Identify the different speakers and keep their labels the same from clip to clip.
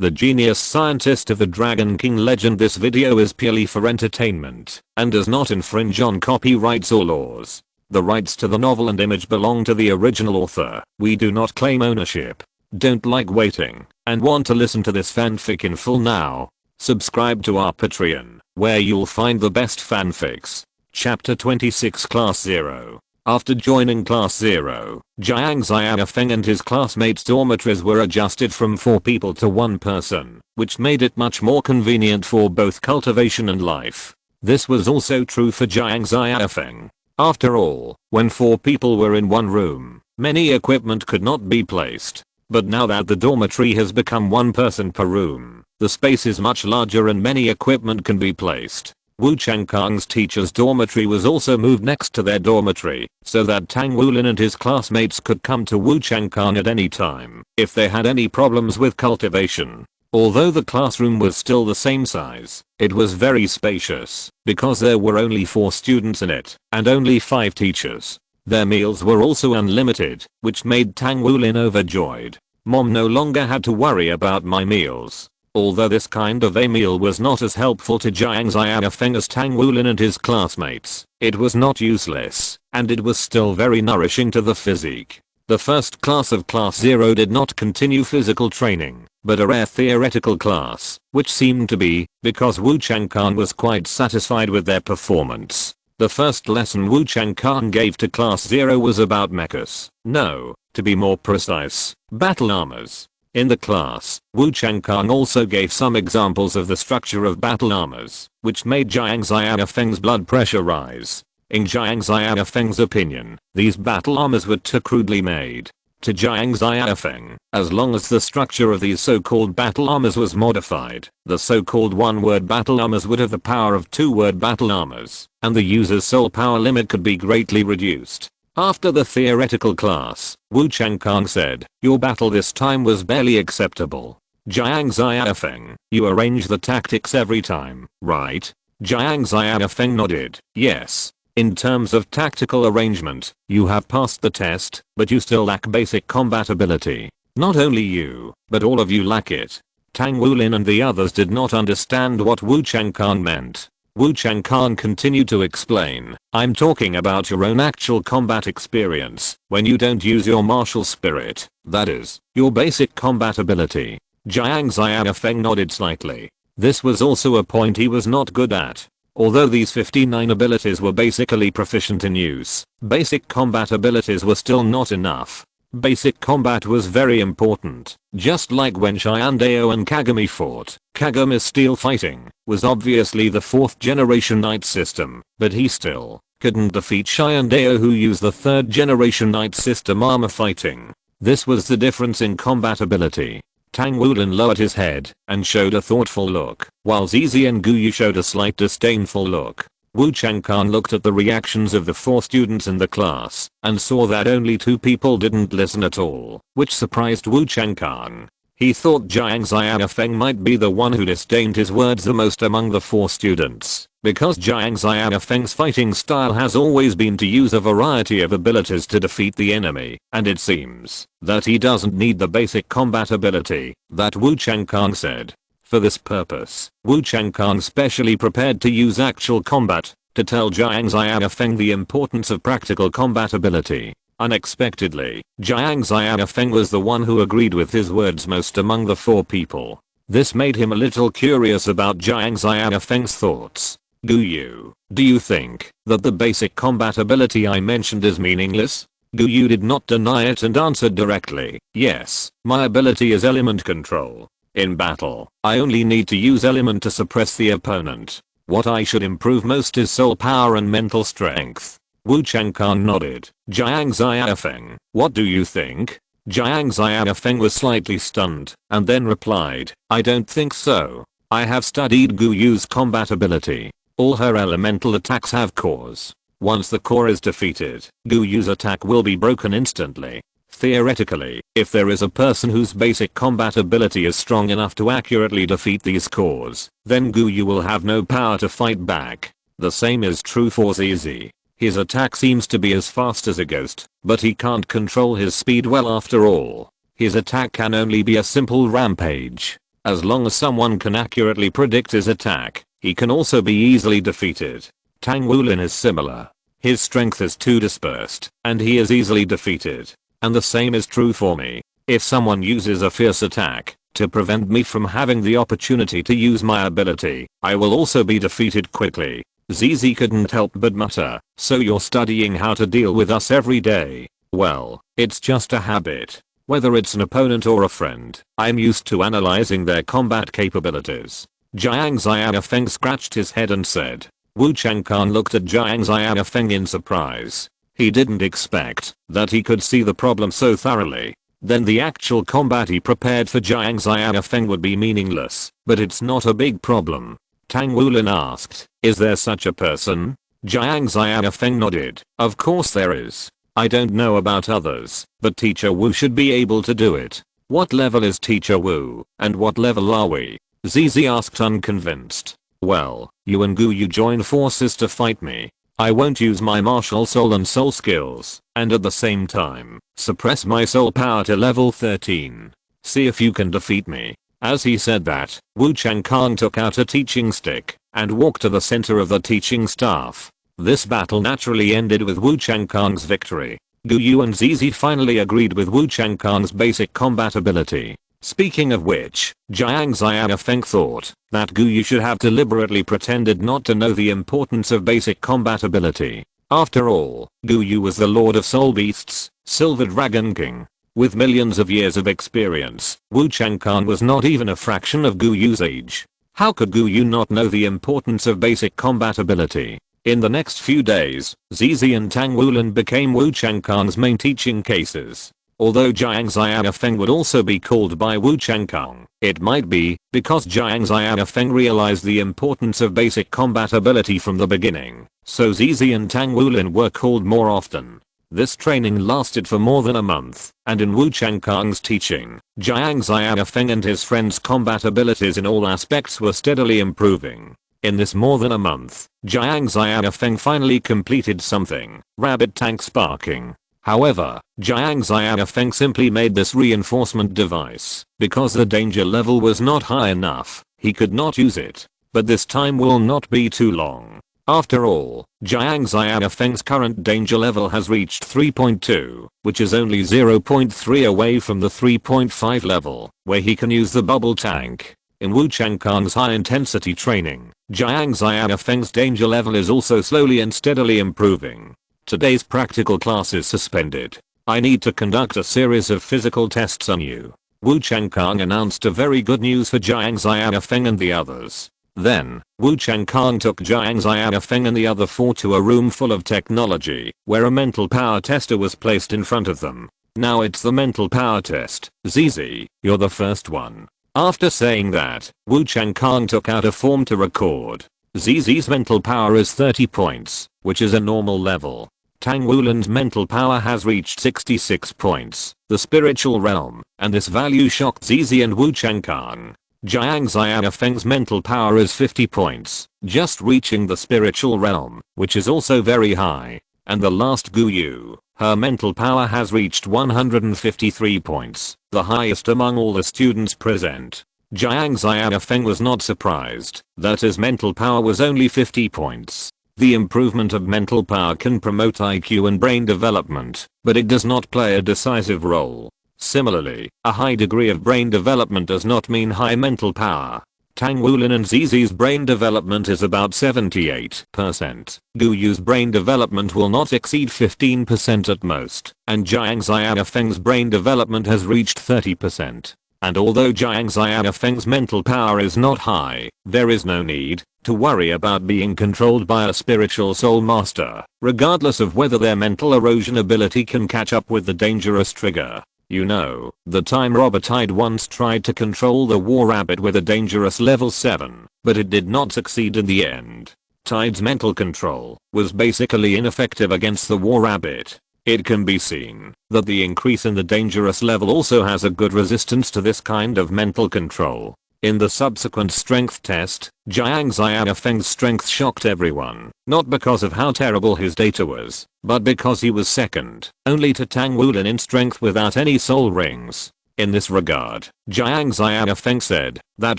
Speaker 1: the genius scientist of the Dragon King legend. This video is purely for entertainment and does not infringe on copyrights or laws. The rights to the novel and image belong to the original author. We do not claim ownership. Don't like waiting and want to listen to this fanfic in full now? Subscribe to our Patreon, where you'll find the best fanfics. Chapter 26 Class 0. After joining Class 0, Jiang Xiaofeng and his classmates' dormitories were adjusted from 4 people to 1 person, which made it much more convenient for both cultivation and life. This was also true for Jiang Xiaofeng. After all, when 4 people were in one room, many equipment could not be placed. But now that the dormitory has become 1 person per room, the space is much larger and many equipment can be placed. Wu Changkang's teacher's dormitory was also moved next to their dormitory, so that Tang Wulin and his classmates could come to Wu Changkang at any time if they had any problems with cultivation. Although the classroom was still the same size, it was very spacious because there were only 4 students in it and only 5 teachers. Their meals were also unlimited, which made Tang Wulin overjoyed. Mom no longer had to worry about my meals. Although this kind of a meal was not as helpful to Jiang Xiaofeng as Tang Wulin and his classmates, it was not useless, and it was still very nourishing to the physique. The first class of Class 0 did not continue physical training, but a rare theoretical class, which seemed to be, because Wu Changkang was quite satisfied with their performance. The first lesson Wu Changkang gave to Class 0 was about mechas. No, to be more precise, battle armors. In the class, Wu Changkang also gave some examples of the structure of battle armors, which made Jiang Xiaofeng's blood pressure rise. In Jiang Xiaofeng's opinion, these battle armors were too crudely made. To Jiang Xiaofeng, as long as the structure of these so-called battle armors was modified, the so-called one-word battle armors would have the power of 2-word battle armors, and the user's soul power limit could be greatly reduced. After the theoretical class, Wu Changkang said, "Your battle this time was barely acceptable. Jiang Xiaofeng, you arrange the tactics every time, right?" Jiang Xiaofeng nodded, "Yes. In terms of tactical arrangement, you have passed the test, but you still lack basic combat ability. Not only you, but all of you lack it." Tang Wulin and the others did not understand what Wu Changkang meant. Wu Changkang continued to explain, "I'm talking about your own actual combat experience, when you don't use your martial spirit, that is, your basic combat ability." Jiang Xiaofeng nodded slightly. This was also a point he was not good at. Although these 59 abilities were basically proficient in use, basic combat abilities were still not enough. Basic combat was very important. Just like when Xiandao and Kagami fought, Kagami's steel fighting was obviously the 4th generation knight system, but he still couldn't defeat Xiandao, who used the 3rd generation knight system armor fighting. This was the difference in combat ability. Tang Wulin lowered his head and showed a thoughtful look, while Zizi and Guyu showed a slight disdainful look. Wu Changkang looked at the reactions of the 4 students in the class and saw that only 2 people didn't listen at all, which surprised Wu Changkang. He thought Jiang Xiaofeng might be the one who disdained his words the most among the 4 students, because Jiang Xiaofeng's fighting style has always been to use a variety of abilities to defeat the enemy, and it seems that he doesn't need the basic combat ability that Wu Changkang said. For this purpose, Wu Changkang specially prepared to use actual combat to tell Jiang Xiaofeng the importance of practical combat ability. Unexpectedly, Jiang Xiaofeng was the one who agreed with his words most among the 4 people. This made him a little curious about Jiang Xiaofeng's thoughts. "Guyu, do you think that the basic combat ability I mentioned is meaningless?" Guyu did not deny it and answered directly, "Yes, my ability is element control. In battle, I only need to use element to suppress the opponent. What I should improve most is soul power and mental strength." Wu Changkang nodded. "Jiang Xiaofeng, what do you think?" Jiang Xiaofeng was slightly stunned, and then replied, "I don't think so. I have studied Guyu's combat ability. All her elemental attacks have cores. Once the core is defeated, Guyu's attack will be broken instantly. Theoretically, if there is a person whose basic combat ability is strong enough to accurately defeat these cores, then Guyu will have no power to fight back. The same is true for Zizi. His attack seems to be as fast as a ghost, but he can't control his speed well after all. His attack can only be a simple rampage. As long as someone can accurately predict his attack, he can also be easily defeated. Tang Wulin is similar. His strength is too dispersed, and he is easily defeated. And the same is true for me. If someone uses a fierce attack to prevent me from having the opportunity to use my ability, I will also be defeated quickly. ZZ couldn't help but mutter, "So you're studying how to deal with us every day?" Well, it's just a habit. Whether it's an opponent or a friend, I'm used to analyzing their combat capabilities. Jiang Xiaofeng scratched his head and said. Wu Changkan looked at Jiang Xiaofeng in surprise. He didn't expect that he could see the problem so thoroughly. Then the actual combat he prepared for Jiang Xiaofeng would be meaningless, but it's not a big problem. Tang Wulin asked, "Is there such a person?" Jiang Xiaofeng nodded. "Of course there is. I don't know about others, but Teacher Wu should be able to do it." "What level is Teacher Wu, and what level are we?" ZZ asked unconvinced. "Well, you and Gu Yu join forces to fight me. I won't use my martial soul and soul skills, and at the same time, suppress my soul power to level 13. See if you can defeat me." As he said that, Wu Changkan took out a teaching stick and walked to the center of the teaching staff. This battle naturally ended with Wu Changkan's victory. Gu Yu and ZZ finally agreed with Wu Changkan's basic combat ability. Speaking of which, Jiang Xiaofeng thought that Gu Yu should have deliberately pretended not to know the importance of basic combat ability. After all, Gu Yu was the Lord of Soul Beasts, Silver Dragon King. With millions of years of experience, Wu Changkan was not even a fraction of Gu Yu's age. How could Gu Yu not know the importance of basic combat ability? In the next few days, ZZ and Tang Wulin became Wu Changkan's main teaching cases. Although Jiang Xiaofeng would also be called by Wu Changkan, it might be because Jiang Xiaofeng realized the importance of basic combat ability from the beginning, so ZZ and Tang Wulin were called more often. This training lasted for more than a month, and in Wu Changkan's teaching, Jiang Xiaofeng and his friends' combat abilities in all aspects were steadily improving. In this more than a month, Jiang Xiaofeng finally completed something, rabbit tank sparking. However, Jiang Xiaofeng simply made this reinforcement device because the danger level was not high enough. He could not use it. But this time will not be too long. After all, Jiang Xiaofeng's current danger level has reached 3.2, which is only 0.3 away from the 3.5 level, where he can use the bubble tank. In Wu Changkan's high-intensity training, Jiang Xiaofeng's danger level is also slowly and steadily improving. Today's practical class is suspended. I need to conduct a series of physical tests on you. Wu Changkan announced a very good news for Jiang Xiaofeng and the others. Then, Wu Changkan took Jiang Xiaofeng and the other four to a room full of technology, where a mental power tester was placed in front of them. "Now it's the mental power test. ZZ, you're the first one." After saying that, Wu Changkan took out a form to record. ZZ's mental power is 30 points, which is a normal level. Tang Wulin's mental power has reached 66 points, the spiritual realm, and this value shocked ZZ and Wu Changkan. Jiang Xiaofeng's mental power is 50 points, just reaching the spiritual realm, which is also very high. And the last Gu Yu, her mental power has reached 153 points, the highest among all the students present. Jiang Xiaofeng was not surprised that his mental power was only 50 points. The improvement of mental power can promote IQ and brain development, but it does not play a decisive role. Similarly, a high degree of brain development does not mean high mental power. Tang Wulin and ZZ's brain development is about 78%. Gu Yu's brain development will not exceed 15% at most, and Jiang Xiaofeng's brain development has reached 30%. And although Jiang Xiaofeng's mental power is not high, there is no need to worry about being controlled by a spiritual soul master, regardless of whether their mental erosion ability can catch up with the dangerous trigger. You know, the time Robert Hyde once tried to control the war rabbit with a dangerous level 7, but it did not succeed in the end. Tide's mental control was basically ineffective against the war rabbit. It can be seen that the increase in the dangerous level also has a good resistance to this kind of mental control. In the subsequent strength test, Jiang Xiaofeng's strength shocked everyone, not because of how terrible his data was, but because he was second only to Tang Wulin in strength without any soul rings. In this regard, Jiang Xiaofeng said that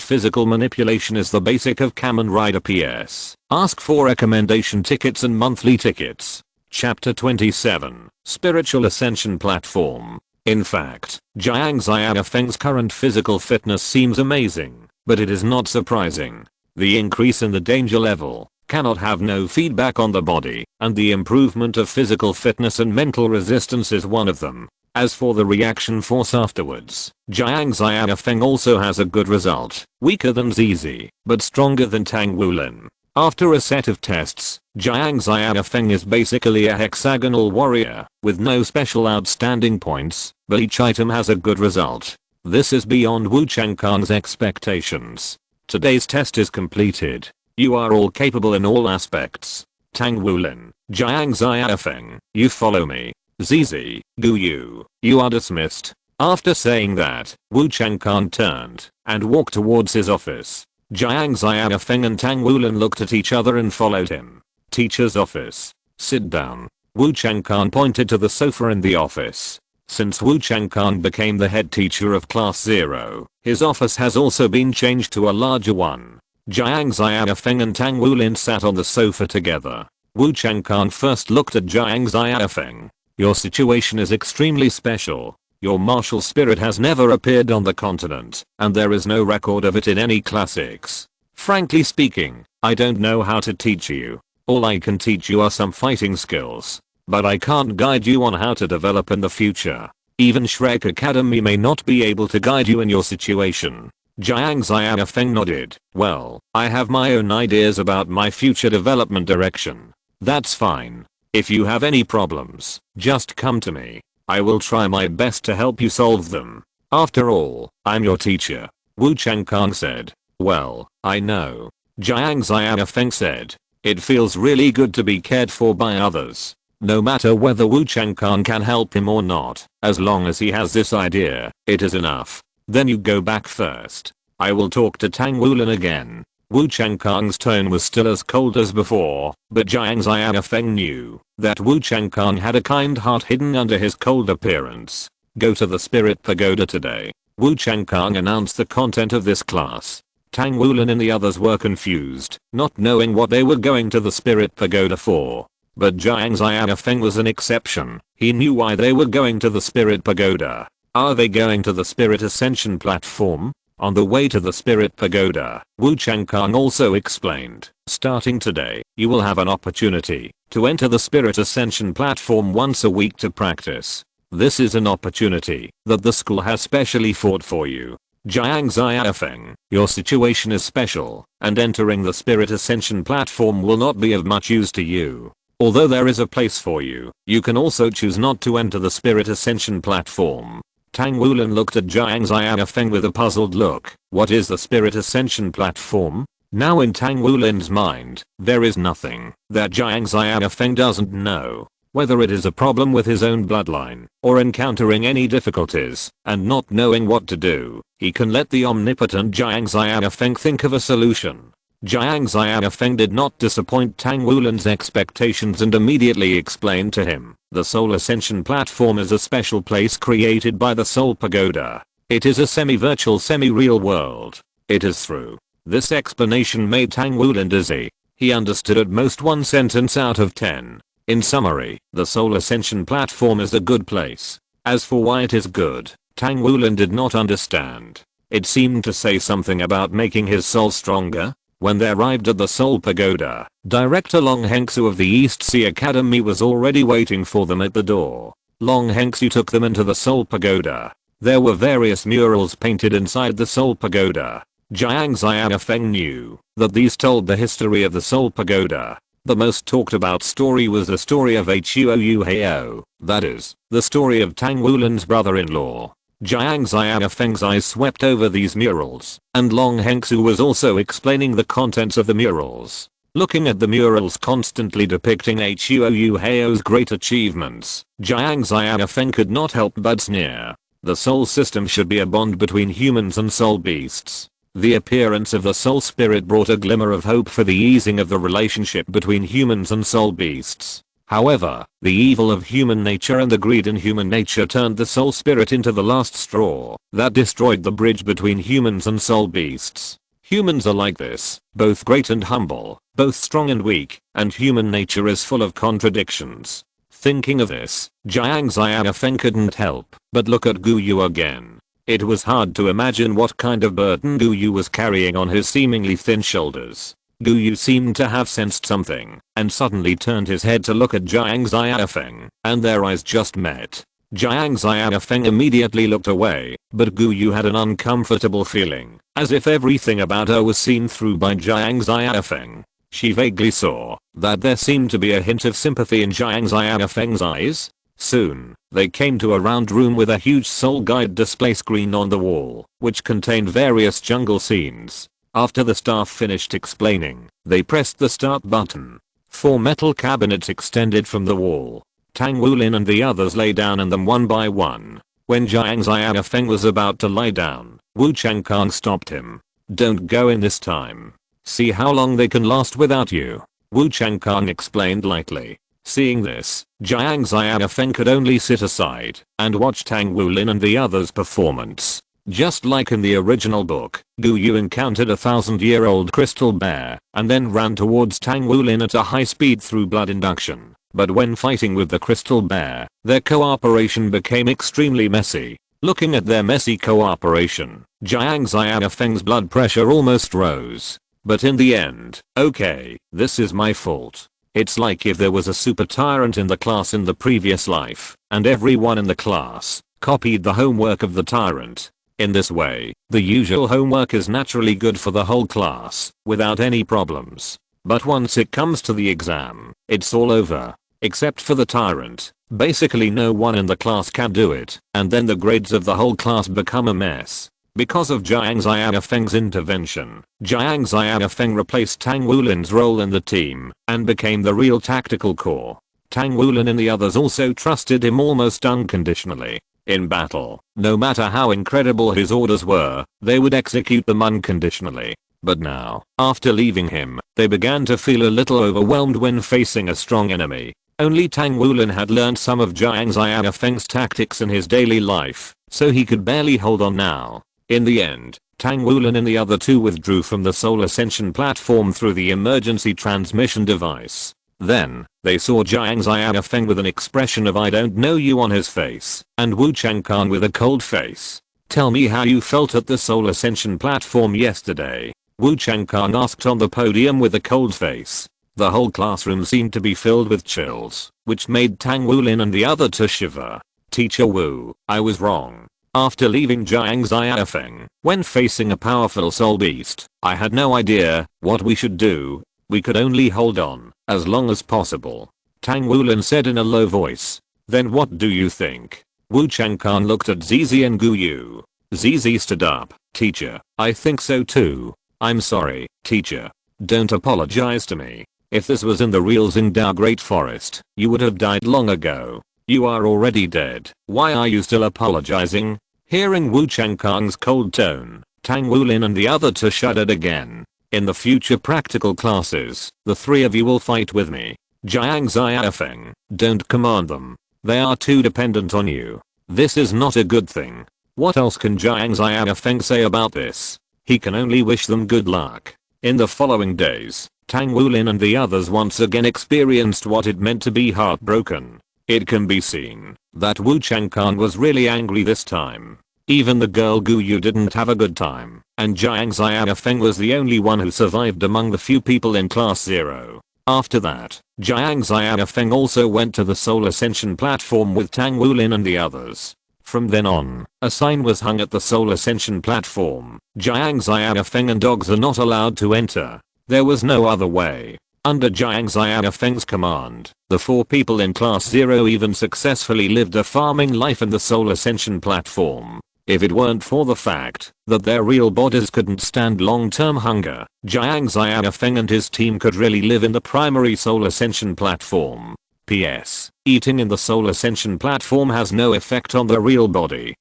Speaker 1: physical manipulation is the basic of Kamen Rider PS. Ask for recommendation tickets and monthly tickets. Chapter 27, Spiritual Ascension Platform. In fact, Jiang Xiaofeng's current physical fitness seems amazing, but it is not surprising. The increase in the danger level cannot have no feedback on the body, and the improvement of physical fitness and mental resistance is one of them. As for the reaction force afterwards, Jiang Xiaofeng also has a good result, weaker than ZZ, but stronger than Tang Wulin. After a set of tests, Jiang Xiaofeng is basically a hexagonal warrior, with no special outstanding points, but each item has a good result. This is beyond Wu Changkan's expectations. Today's test is completed. You are all capable in all aspects. Tang Wulin, Jiang Xiaofeng, you follow me. ZZ, do you? You are dismissed. After saying that, Wu Changkan turned and walked towards his office. Jiang Xiaofeng and Tang Wulin looked at each other and followed him. Teacher's office. Sit down. Wu Changkan pointed to the sofa in the office. Since Wu Changkan became the head teacher of Class 0, his office has also been changed to a larger one. Jiang Xiaofeng and Tang Wulin sat on the sofa together. Wu Changkan first looked at Jiang Xiaofeng. Your situation is extremely special. Your martial spirit has never appeared on the continent, and there is no record of it in any classics. Frankly speaking, I don't know how to teach you. All I can teach you are some fighting skills. But I can't guide you on how to develop in the future. Even Shrek Academy may not be able to guide you in your situation. Jiang Xiaofeng nodded. Well, I have my own ideas about my future development direction. That's fine. If you have any problems, just come to me. I will try my best to help you solve them. After all, I'm your teacher. Wu Changkan said. Well, I know. Jiang Xiaofeng said. It feels really good to be cared for by others. No matter whether Wu Changkan can help him or not, as long as he has this idea, it is enough. Then you go back first. I will talk to Tang Wulin again. Wu Changkan's tone was still as cold as before, but Jiang Xiaofeng knew that Wu Changkan had a kind heart hidden under his cold appearance. Go to the Spirit Pagoda today. Wu Changkan announced the content of this class. Tang Wulin and the others were confused, not knowing what they were going to the Spirit Pagoda for. But Jiang Xiaofeng was an exception. He knew why they were going to the Spirit Pagoda. Are they going to the Spirit Ascension platform? On the way to the Spirit Pagoda, Wu Changkan also explained, starting today, you will have an opportunity to enter the Spirit Ascension platform once a week to practice. This is an opportunity that the school has specially fought for you. Jiang Xiaofeng, your situation is special, and entering the Spirit Ascension platform will not be of much use to you. Although there is a place for you, you can also choose not to enter the Spirit Ascension platform. Tang Wulin looked at Jiang Xiaofeng with a puzzled look. What is the Spirit Ascension platform? Now in Tang Wulin's mind, there is nothing that Jiang Xiaofeng doesn't know. Whether it is a problem with his own bloodline, or encountering any difficulties, and not knowing what to do, he can let the omnipotent Jiang Xiaofeng think of a solution. Jiang Xiaofeng did not disappoint Tang Wulin's expectations and immediately explained to him, the Soul Ascension platform is a special place created by the Soul Pagoda. It is a semi-virtual semi-real world. It is through. This explanation made Tang Wulin dizzy. He understood at most one sentence out of 10. In summary, the Soul Ascension platform is a good place. As for why it is good, Tang Wulin did not understand. It seemed to say something about making his soul stronger. When they arrived at the Soul Pagoda, Director Long Hengsu of the East Sea Academy was already waiting for them at the door. Long Hengsu took them into the Soul Pagoda. There were various murals painted inside the Soul Pagoda. Jiang Xiaofeng knew that these told the history of the Soul Pagoda. The most talked about story was the story of Huoyu Heo, that is, the story of Tang Wulin's brother-in-law. Jiang Xiaofeng's eyes swept over these murals, and Long Hengsu was also explaining the contents of the murals. Looking at the murals constantly depicting Huoyu Heo's great achievements, Jiang Xiaofeng could not help but sneer. The soul system should be a bond between humans and soul beasts. The appearance of the soul spirit brought a glimmer of hope for the easing of the relationship between humans and soul beasts. However, the evil of human nature and the greed in human nature turned the soul spirit into the last straw that destroyed the bridge between humans and soul beasts. Humans are like this, both great and humble, both strong and weak, and human nature is full of contradictions. Thinking of this, Jiang Xiaofeng couldn't help but look at Gu Yu again. It was hard to imagine what kind of burden Gu Yu was carrying on his seemingly thin shoulders. Gu Yu seemed to have sensed something and suddenly turned his head to look at Jiang Xiaofeng, and their eyes just met. Jiang Xiaofeng immediately looked away, but Gu Yu had an uncomfortable feeling, as if everything about her was seen through by Jiang Xiaofeng. She vaguely saw that there seemed to be a hint of sympathy in Jiang Xiaofeng's eyes. Soon, they came to a round room with a huge soul guide display screen on the wall, which contained various jungle scenes. After the staff finished explaining, they pressed the start button. 4 metal cabinets extended from the wall. Tang Wulin and the others lay down in them one by one. When Jiang Xiaofeng was about to lie down, Wu Changkang stopped him. "Don't go in this time. See how long they can last without you," Wu Changkang explained lightly. Seeing this, Jiang Xiaofeng could only sit aside and watch Tang Wulin and the others' performance. Just like in the original book, Gu Yu encountered a 1,000-year-old crystal bear and then ran towards Tang Wulin at a high speed through blood induction. But when fighting with the crystal bear, their cooperation became extremely messy. Looking at their messy cooperation, Jiang Xiaofeng's blood pressure almost rose. But in the end, okay, this is my fault. It's like if there was a super tyrant in the class in the previous life, and everyone in the class copied the homework of the tyrant. In this way, the usual homework is naturally good for the whole class, without any problems. But once it comes to the exam, it's all over. Except for the tyrant. Basically no one in the class can do it, and then the grades of the whole class become a mess. Because of Jiang Xiaofeng's intervention, Jiang Xiaofeng replaced Tang Wulin's role in the team and became the real tactical core. Tang Wulin and the others also trusted him almost unconditionally. In battle, no matter how incredible his orders were, they would execute them unconditionally. But now, after leaving him, they began to feel a little overwhelmed when facing a strong enemy. Only Tang Wulin had learned some of Jiang Xiaofeng's tactics in his daily life, so he could barely hold on now. In the end, Tang Wulin and the other two withdrew from the Soul Ascension platform through the emergency transmission device. Then, they saw Jiang Xiaofeng with an expression of "I don't know you" on his face, and Wu Changkang with a cold face. "Tell me how you felt at the Soul Ascension platform yesterday," Wu Changkang asked on the podium with a cold face. The whole classroom seemed to be filled with chills, which made Tang Wulin and the other two shiver. "Teacher Wu, I was wrong. After leaving Jiang Xiaofeng, when facing a powerful soul beast, I had no idea what we should do. We could only hold on as long as possible," Tang Wulin said in a low voice. "Then what do you think?" Wu Changkang looked at Zizi and Gu Yu. Zizi stood up. "Teacher, I think so too. I'm sorry, teacher. Don't apologize to me. If this was in the real Xingdao Great Forest, you would have died long ago. You are already dead. Why are you still apologizing?" Hearing Wu Changkang's cold tone, Tang Wulin and the other two shuddered again. "In the future practical classes, the three of you will fight with me. Jiang Xiaofeng, don't command them. They are too dependent on you. This is not a good thing." What else can Jiang Xiaofeng say about this? He can only wish them good luck. In the following days, Tang Wulin and the others once again experienced what it meant to be heartbroken. It can be seen that Wu Changkang was really angry this time. Even the girl Gu Yu didn't have a good time, and Jiang Xiaofeng was the only one who survived among the few people in Class 0. After that, Jiang Xiaofeng also went to the Soul Ascension platform with Tang Wulin and the others. From then on, a sign was hung at the Soul Ascension platform. Jiang Xiaofeng and dogs are not allowed to enter. There was no other way. Under Jiang Xiaofeng's command, the 4 people in Class 0 even successfully lived a farming life in the Soul Ascension platform. If it weren't for the fact that their real bodies couldn't stand long-term hunger, Jiang Xiaofeng and his team could really live in the primary Soul Ascension platform. P.S. Eating in the Soul Ascension platform has no effect on the real body.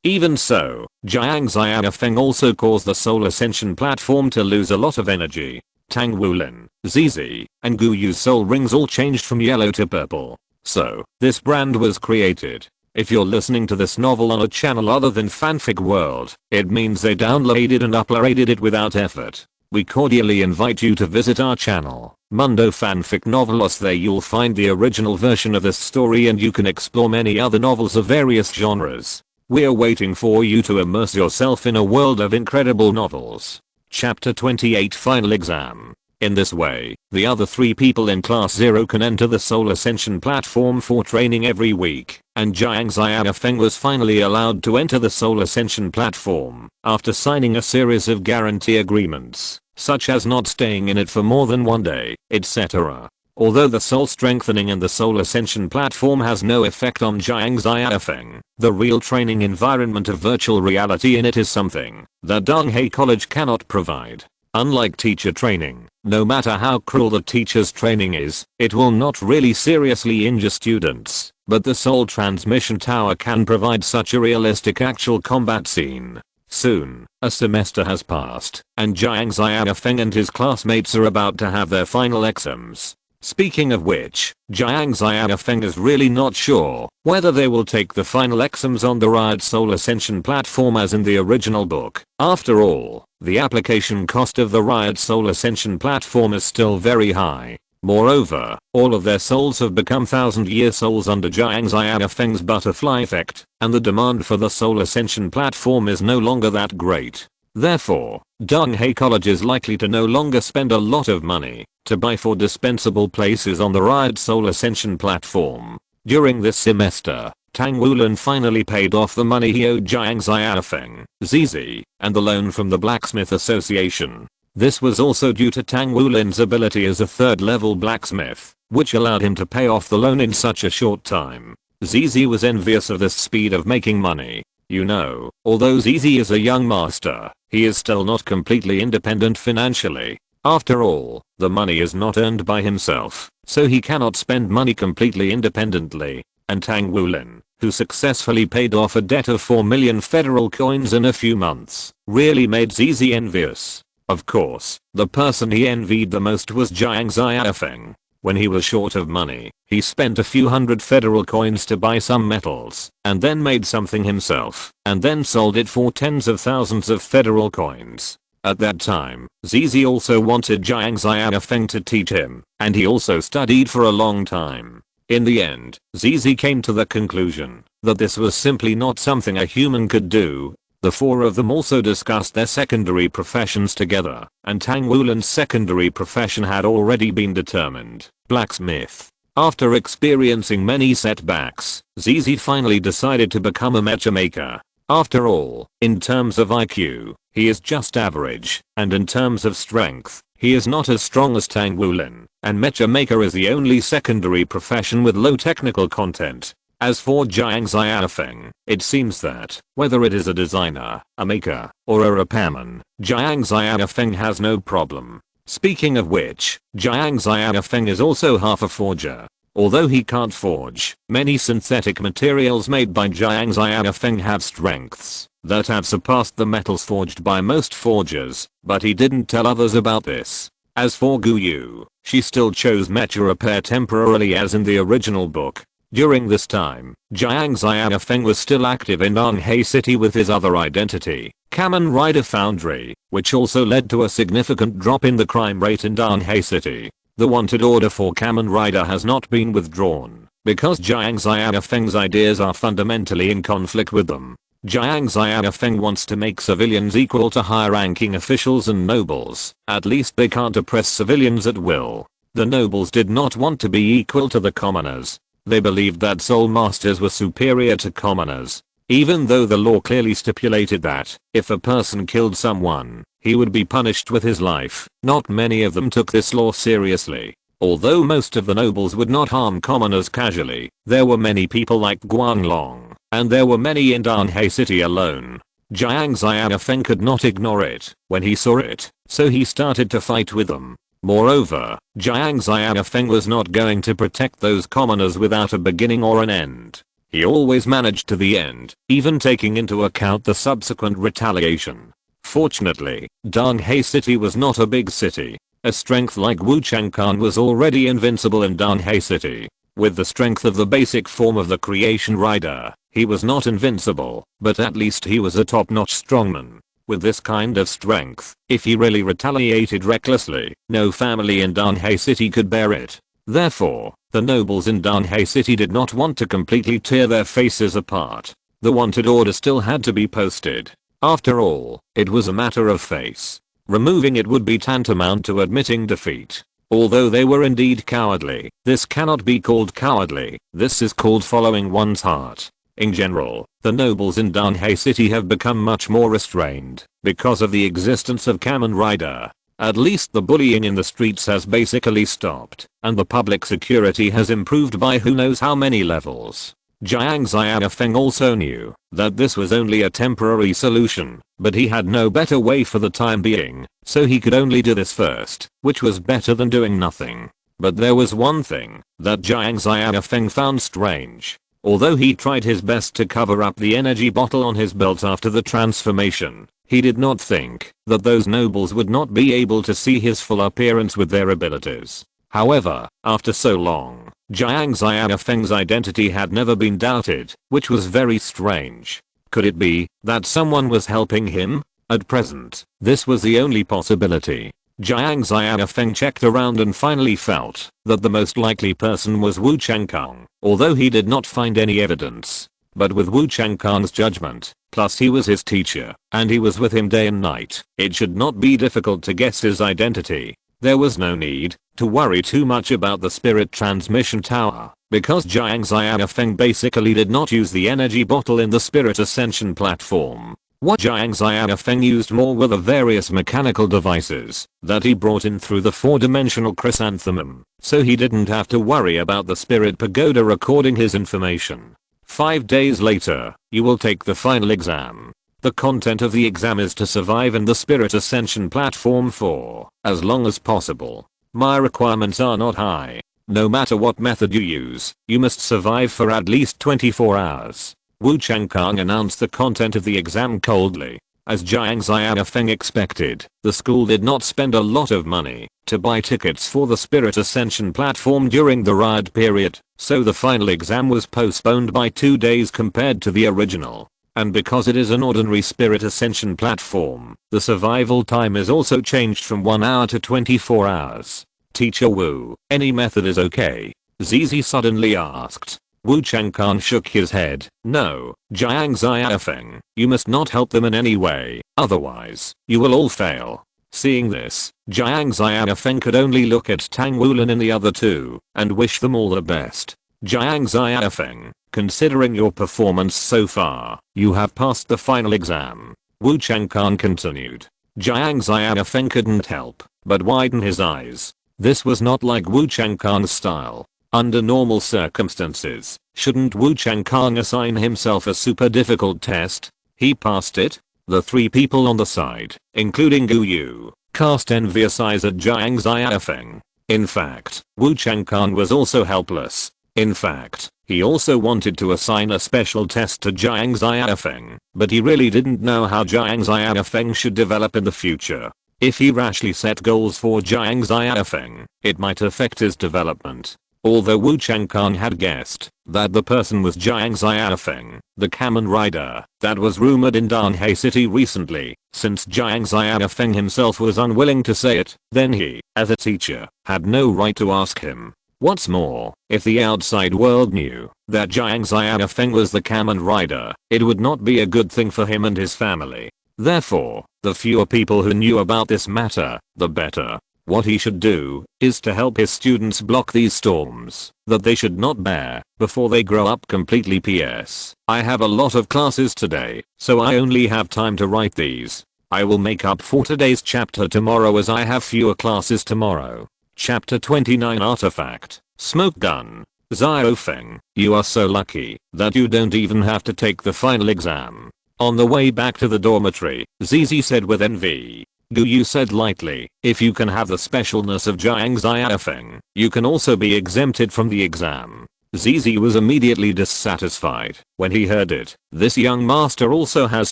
Speaker 1: Even so, Jiang Xiaofeng also caused the Soul Ascension platform to lose a lot of energy. Tang Wulin, Zizi, and Gu Yu's soul rings all changed from yellow to purple. So, this brand was created. If you're listening to this novel on a channel other than Fanfic World, it means they downloaded and uploaded it without effort. We cordially invite you to visit our channel, Mundo Fanfic Novelos. There you'll find the original version of this story and you can explore many other novels of various genres. We're waiting for you to immerse yourself in a world of incredible novels. Chapter 28 Final Exam. In this way, the other 3 people in Class 0 can enter the Soul Ascension platform for training every week, and Jiang Xiaofeng was finally allowed to enter the Soul Ascension platform after signing a series of guarantee agreements, such as not staying in it for more than 1 day, etc. Although the soul strengthening in the Soul Ascension platform has no effect on Jiang Xiaofeng, the real training environment of virtual reality in it is something that Donghae College cannot provide. Unlike teacher training, no matter how cruel the teacher's training is, it will not really seriously injure students, but the Soul Transmission Tower can provide such a realistic actual combat scene. Soon, a semester has passed, and Jiang Xiaofeng and his classmates are about to have their final exams. Speaking of which, Jiang Xiaofeng is really not sure whether they will take the final exams on the Riot Soul Ascension platform as in the original book. After all, the application cost of the Riot Soul Ascension platform is still very high. Moreover, all of their souls have become 1000-year souls under Jiang Xiaofeng's butterfly effect, and the demand for the Soul Ascension platform is no longer that great. Therefore, Donghae College is likely to no longer spend a lot of money to buy for dispensable places on the Riot Soul Ascension platform. During this semester, Tang Wulin finally paid off the money he owed Jiang Xiaofeng, Zizi, and the loan from the Blacksmith Association. This was also due to Tang Wulin's ability as a 3rd level blacksmith, which allowed him to pay off the loan in such a short time. Zizi was envious of this speed of making money. You know, although Zizi is a young master, he is still not completely independent financially. After all, the money is not earned by himself, so he cannot spend money completely independently. And Tang Wulin, who successfully paid off a debt of 4 million federal coins in a few months, really made Zizi envious. Of course, the person he envied the most was Jiang Xiaofeng. When he was short of money, he spent a few hundred federal coins to buy some metals, and then made something himself, and then sold it for tens of thousands of federal coins. At that time, Zizi also wanted Jiang Xiaofeng to teach him, and he also studied for a long time. In the end, Zizi came to the conclusion that this was simply not something a human could do. The 4 of them also discussed their secondary professions together, and Tang Wulin's secondary profession had already been determined, blacksmith. After experiencing many setbacks, Zizi finally decided to become a mecha maker. After all, in terms of IQ, he is just average, and in terms of strength, he is not as strong as Tang Wulin, and mecha maker is the only secondary profession with low technical content. As for Jiang Xiaofeng, it seems that, whether it is a designer, a maker, or a repairman, Jiang Xiaofeng has no problem. Speaking of which, Jiang Xiaofeng is also half a forger. Although he can't forge, many synthetic materials made by Jiang Xiaofeng have strengths that have surpassed the metals forged by most forgers, but he didn't tell others about this. As for Gu Yu, she still chose mecha repair temporarily as in the original book. During this time, Jiang Xiaofeng was still active in Donghae City with his other identity, Kamen Rider Foundry, which also led to a significant drop in the crime rate in Donghae City. The wanted order for Kamen Rider has not been withdrawn, because Jiang Xiaofeng's ideas are fundamentally in conflict with them. Jiang Xiaofeng wants to make civilians equal to high-ranking officials and nobles. At least they can't oppress civilians at will. The nobles did not want to be equal to the commoners. They believed that soul masters were superior to commoners. Even though the law clearly stipulated that, if a person killed someone, he would be punished with his life, not many of them took this law seriously. Although most of the nobles would not harm commoners casually, there were many people like Guanglong, and there were many in Donghae City alone. Jiang Xiaofeng could not ignore it when he saw it, so he started to fight with them. Moreover, Jiang Xiaofeng was not going to protect those commoners without a beginning or an end. He always managed to the end, even taking into account the subsequent retaliation. Fortunately, Donghae City was not a big city. A strength like Wu Changkan was already invincible in Danhe City. With the strength of the basic form of the creation rider, he was not invincible, but at least he was a top-notch strongman. With this kind of strength, if he really retaliated recklessly, no family in Danhe City could bear it. Therefore, the nobles in Danhe City did not want to completely tear their faces apart. The wanted order still had to be posted. After all, it was a matter of face. Removing it would be tantamount to admitting defeat. Although they were indeed cowardly, this cannot be called cowardly, this is called following one's heart. In general, the nobles in Danhe City have become much more restrained because of the existence of Kamen Rider. At least the bullying in the streets has basically stopped, and the public security has improved by who knows how many levels. Jiang Xiaofeng also knew that this was only a temporary solution, but he had no better way for the time being, so he could only do this first, which was better than doing nothing. But there was one thing that Jiang Xiaofeng found strange. Although he tried his best to cover up the energy bottle on his belt after the transformation, he did not think that those nobles would not be able to see his full appearance with their abilities. However, after so long, Jiang Xiaofeng's identity had never been doubted, which was very strange. Could it be that someone was helping him? At present, this was the only possibility. Jiang Xiaofeng checked around and finally felt that the most likely person was Wu Changkan, although he did not find any evidence. But with Wu Changkan's judgment, plus he was his teacher, and he was with him day and night, it should not be difficult to guess his identity. There was no need to worry too much about the spirit transmission tower, because Jiang Xiaofeng basically did not use the energy bottle in the spirit ascension platform. What Jiang Xiaofeng used more were the various mechanical devices that he brought in through the four-dimensional chrysanthemum, so he didn't have to worry about the spirit pagoda recording his information. 5 days later, you will take the final exam. The content of the exam is to survive in the spirit ascension platform for as long as possible. My requirements are not high. No matter what method you use, you must survive for at least 24 hours. Wu Changkan announced the content of the exam coldly. As Jiang Xiaofeng expected, the school did not spend a lot of money to buy tickets for the Spirit Ascension platform during the riot period, so the final exam was postponed by 2 days compared to the original. And because it is an ordinary Spirit Ascension platform, the survival time is also changed from 1 hour to 24 hours. Teacher Wu, any method is okay? Zizi suddenly asked. Wu Changkan shook his head. No, Jiang Xiaofeng, you must not help them in any way, otherwise, you will all fail. Seeing this, Jiang Xiaofeng could only look at Tang Wulin and the other two, and wish them all the best. Jiang Xiaofeng, considering your performance so far, you have passed the final exam. Wu Changkan continued. Jiang Xiaofeng couldn't help but widen his eyes. This was not like Wu Changkan's style. Under normal circumstances, shouldn't Wu Changkan assign himself a super difficult test? He passed it. The 3 people on the side, including Gu Yu, cast envious eyes at Jiang Xiaofeng. In fact, Wu Changkan was also helpless. In fact, he also wanted to assign a special test to Jiang Xiaofeng, but he really didn't know how Jiang Xiaofeng should develop in the future. If he rashly set goals for Jiang Xiaofeng, it might affect his development. Although Wu Changkan had guessed that the person was Jiang Xiaofeng, the Kamen Rider that was rumored in Danhe City recently, since Jiang Xiaofeng himself was unwilling to say it, then he, as a teacher, had no right to ask him. What's more, if the outside world knew that Jiang Xiaofeng was the Kamen Rider, it would not be a good thing for him and his family. Therefore, the fewer people who knew about this matter, the better. What he should do is to help his students block these storms that they should not bear before they grow up completely. PS. I have a lot of classes today, so I only have time to write these. I will make up for today's chapter tomorrow as I have fewer classes tomorrow. Chapter 29 Artifact, Smoke Gun. Xiaofeng, you are so lucky that you don't even have to take the final exam. On the way back to the dormitory, Zizi said with envy. Gu Yu said lightly, if you can have the specialness of Jiang Xiaofeng, you can also be exempted from the exam. Zizi was immediately dissatisfied when he heard it. This young master also has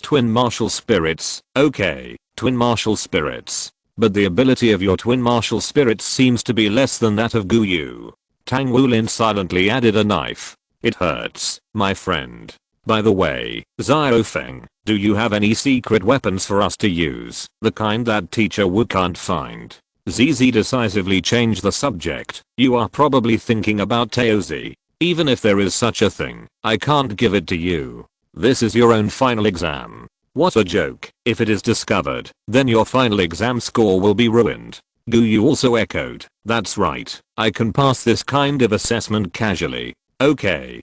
Speaker 1: twin martial spirits. Okay, twin martial spirits. but the ability of your twin martial spirits seems to be less than that of Gu Yu. Tang Wulin silently added a knife. It hurts, my friend. By the way, Xiaofeng, do you have any secret weapons for us to use? The kind that teacher Wu can't find. ZZ decisively changed the subject. You are probably thinking about Taozi. Even if there is such a thing, I can't give it to you. This is your own final exam. What a joke. If it is discovered, then your final exam score will be ruined. Gu Yu also echoed. That's right. I can pass this kind of assessment casually. Okay,